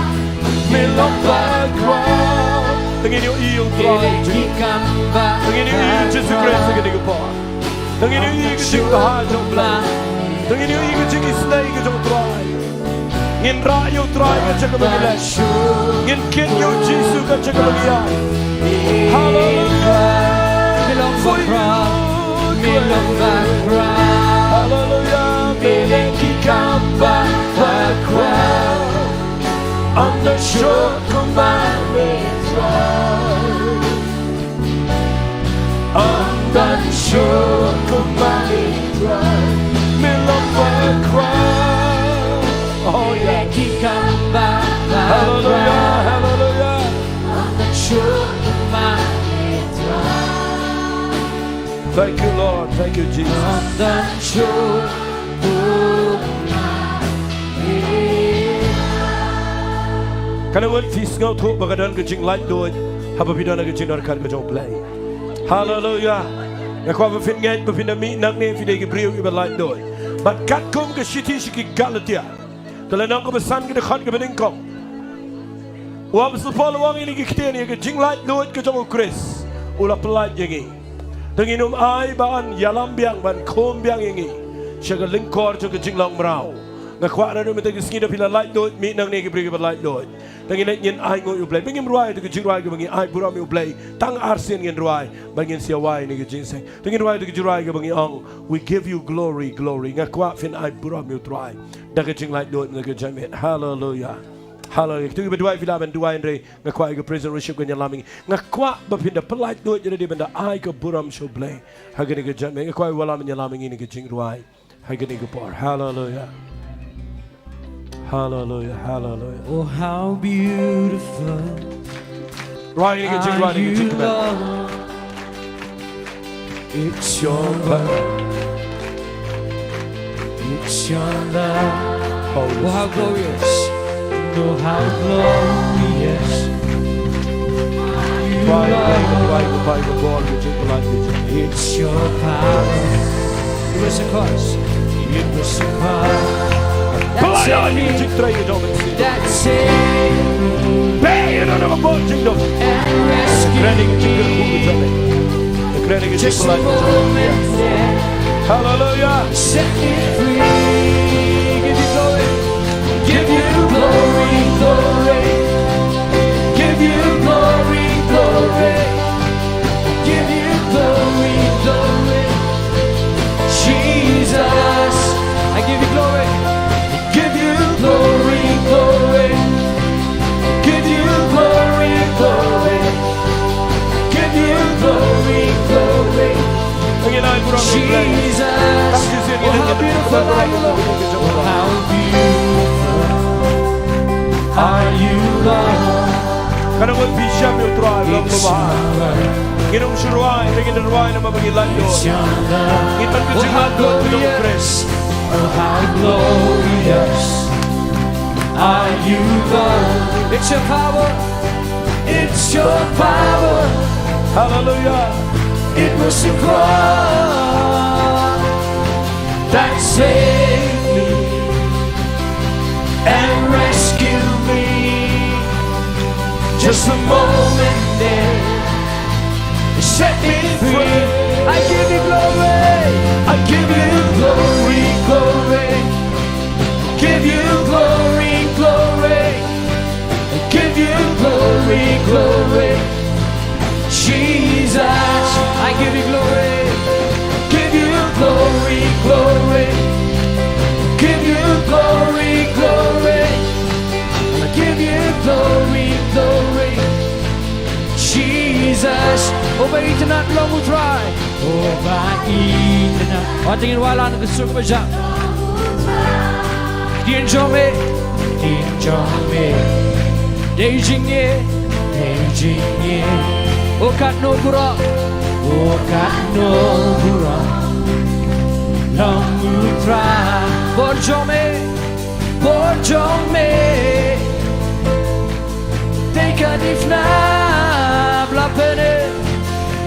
Me long background. Tengin you iyo try. Tengin you iyo Jesus Christ ke ni ke pot. Tengin you iyo ke jink bahaya jump play. Tengin you iyo ke jink slay ke jump try. Ngin rayu try ke cakap bagi. Ngin kin you Jesus ke cakap bagi. Hallelujah. For you, hallelujah, Miliki Kaba background. I'm not sure command me try. I'm not sure command me try. Milong background. Oh yeah. Miliki Kaba Hallelujah, background. hallelujah. I'm not sure command me try. Thank you, Lord. Thank you, Jesus. I'm not sure Kana word feast ngau thuk bagadan ke jing light doit haba bidana ke jing narkan ke jong play. Hallelujah. Ya kwa befin ngai befin mi nak ne fide ke briu ke light doit. But kat kum ke shiti shiki galatia. Tala nang ke besan ke dekat ke beningkong. Wa besul pol wang ini ke kiteni ke jing light doit ke jong Chris. Ula pelat yengi. Tenginum ai ban yalam biang ban kom biang yengi. Shaga lingkor ke jing long brau. Ngakwa na nung mitag skida pila light doit mi nang ne ke briu ke light doit. Tangin yin ai ngo you play. Bingim ruai to jing ruai ke bangi ai buram you play. Tang arsin ngin ruai bangin sia wai ni ke jing sing. Tangin ruai to jing ruai ke bangi ong. We give you glory, glory. Ngakwa fin ai buram you try. Da ke jing light doit na ke jam it. Hallelujah. Hallelujah. Tu berdua vila berdua Andre ngakwa ke praise and worship ke nyalaming ngakwa bapinda Laitluid jadi benda ai ke buram so blay. Hagani ke jan ngakwa wala nyalaming ini ke jing ruai. Hagani ke por. Hallelujah. Hallelujah. Hallelujah. Oh, how beautiful Ruai ini ke jing ruai ini ke jing ke. It's your love. It's your love. Oh, how glorious. Oh, how glorious. You love. It's your power. It was a cross. It was a cross. That saved me and rescued me. Just a moment there. Hallelujah. Set me free. Give you glory. Give you glory, glory. Give you glory, glory. Give you glory, glory. Jesus, I give you glory. Give you glory, glory. Give you glory, glory. Give you glory, glory. Jesus, oh how beautiful are you, Lord. Oh how beautiful are you, Lord. Karena buat bisa miutrai dalam berbahaya. Kita usurai, kita usurai nama bagi Laitluid. Kita berjemaat dalam kres. Oh how glorious are you, Lord. It's your power. It's your power. Hallelujah. It was the cross that saved me and rescued me. Just a moment there, it set me free. I give you glory. I give you glory, glory. Give you glory, glory. Give you glory, glory. Jesus, I give you glory. Give you glory, glory. Give you glory, glory. I give you glory, glory. Jesus, obey tonight, long will try. Obey tonight. Oh, tingin wala na gusto ko ba siya? Diengdoh me, Diengdoh me. Beijing ye, Beijing ye. Okat no bura, okat no bura. Long utra, borjome, borjome. Take a difna, blapene,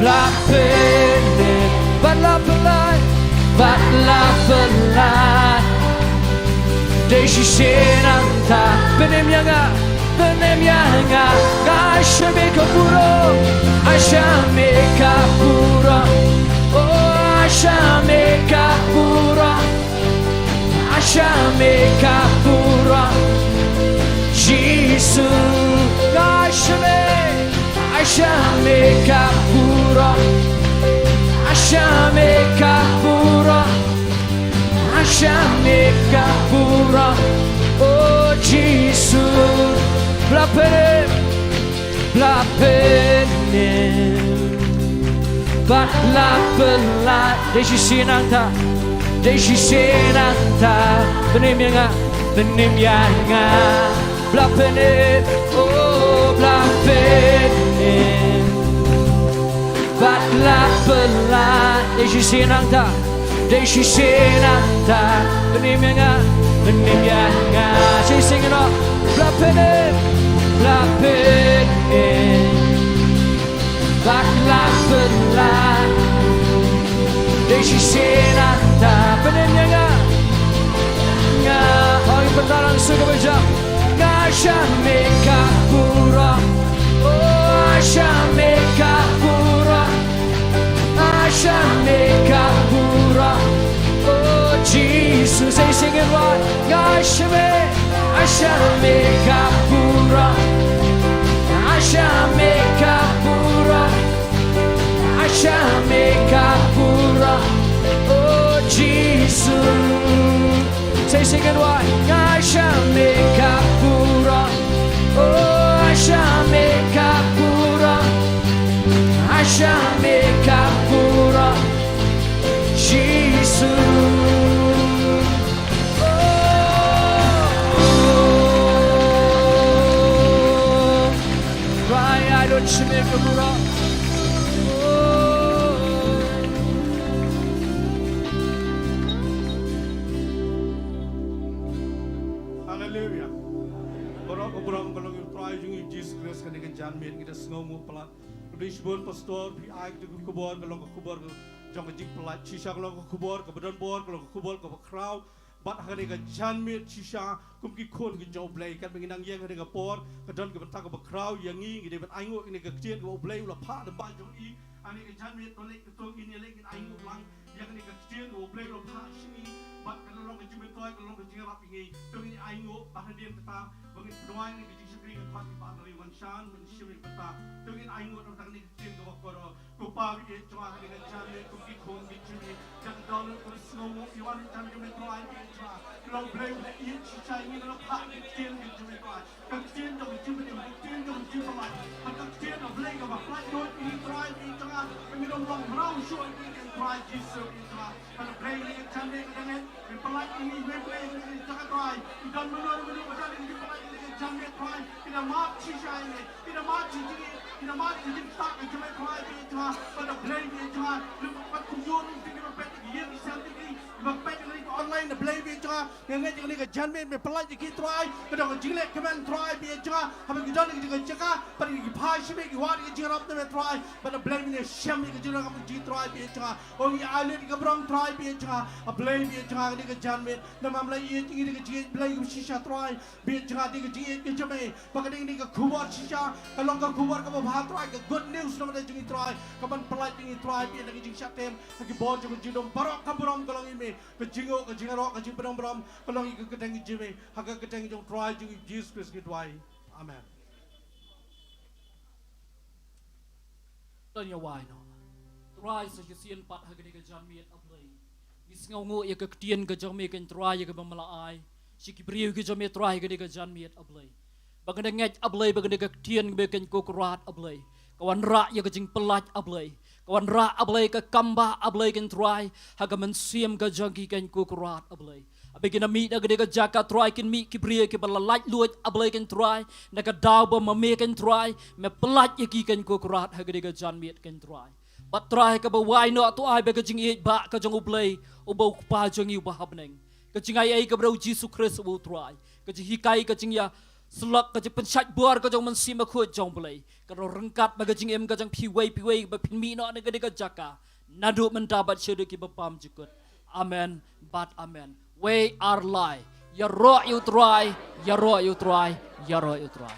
blapene. But lapelai, but lapelai. Deshi senanta, benem yanga. Benemyanga, Ashame Kapuro, Ashame Kapura, oh Ashame Kapura, Ashame Kapura, Jesus, Ashame Kapura, Ashame Kapura, Ashame Kapura, oh Jesus. Blapene, blapene, but lapela. Deshi senanta, benim yanga, blapene, oh blapene, but lapela. Deshi senanta, benim yanga. Say sing it up, blapene. Blapene, baklapela. Deshi senanta, benemnya nga. Hari pertaran suka beja. Ashame Kapura, oh Ashame Kapura, Ashame Kapura, oh Jesus, say sing it right. Ashame. Ashame Kapura, Ashame Kapura, Ashame Kapura, oh Jesus. Say sing it right. Ashame Kapura, jame kapura Jesus. Raya don shime kapura. Hallelujah. Borok obrong kolong try yung Jesus Christ kanina jan met kita sengomu pelat. Bisbon pastor pi ai tu kubor kolong kubor jong jing pelat sisa kolong kubor kebedan bor kolong kubor ke crowd. Bat kanina jan met sisa kumki kon ke jauh blai kan menginang yang kanina por kedan ke bentak ke crowd yang ni kita bet aingo ini ke kecil ke blai ulah pak depan jong i. Ani ke jan met tolek ketung ini lagi aingo lang yang ni ke kecil ke blai ulah pak sini. Bat kalau orang kecil toy kalau orang kecil rapi ni, tu ini aingo bahan dia kata, bagi doa ini kecil sekali kan pak dari wansan mensiwi kata, tu ini aingo orang ni kecil ke wakor, kupa ini cuma hari kecil ni kuki kon kecil ni, jangan dalam terus ngomong iwan jangan cuma doa ini cuma, kalau boleh boleh ini sisa ini kalau pak kecil cuma doa, kecil tu kecil ni kecil tu kecil pelan, kecil tu boleh ke pak doa ini doa ini cuma, kami orang merau show ini kan doa Jesus ini cuma, kalau boleh ini kecil ni dengan pelan ini boleh ini jangan doa, dan menurut macam ini pelan ini jangan doa, kita mat sisa ini, kita mat sisa ini, kita mat sisa tak cuma doa ini cuma, kalau boleh ini cuma, lepas kunjung ini kita berpet dia di sana ini, berpet ini online the play ini cuma, yang ini ke jangan pelan ini doa, kita jilek kemen doa ini cuma, apa kita ni kita jaga, pada ini pahasi ini wah ini jangan apa nama doa, pada play ini siam ini jangan apa jilek doa ini cuma, orang yang ahli ini keberang doa ini cuma, play ini cuma ini ke jangan, nama Mawlai ini ke jilek play ini sisa doa, ini cuma ini ke jilek ke cuma, bahkan ini ke kuat sisa, kalau ke kuat ke bahat doa, ke good news nama dia jilek doa, kapan pelaj ini doa ini lagi jilek syatem, lagi bor juga jilek barok kaberang kalau ini, ke jingok ke jingarok ke jing berang kalau ini ke kedeng jilek, harga kedeng jilek doa jilek Jesus Christ doa, Amen. Dan ya why no. Try sa kesian pat hagani ka jamiat ablay. Isngaw ya ka ktian ka jamiat kan try ya ka bamalaay. Sikibriyo ka jamiat try hagani ka jamiat ablay. Baganda ngaj ablay baganda ka ktian ka kan kokrat ablay. Kawan ra ya ka jing pelat ablay. Kawan ra ablay ka kamba ablay kan try haga mensiam ka jangki kan kokrat ablay. Abigin na meet na gani ka jaka try kin meet kibriya ki bala Laitluid ablay kan try na ka daw ba mame kan try me pelat ya ki kan kokrat hagani ka jan meet kan try. But try ka ba why no to ay ba ka jing it ba ka jang ublay ubaw pa jang yu bahabneng. Ka jing ay ka bro Jesus Christ ubaw try. Ka jing hikai ka jing ya selak ka jing pensat buar ka jang mensim akut jang blay. Ka rengkat ba ka jing em ka jang piway ba pinmi no na gani ka jaka. Nadu mendapat syede ki bapam jikut. Amen. But amen. We are lie. Ya roh you try, ya roh you try, ya roh you try.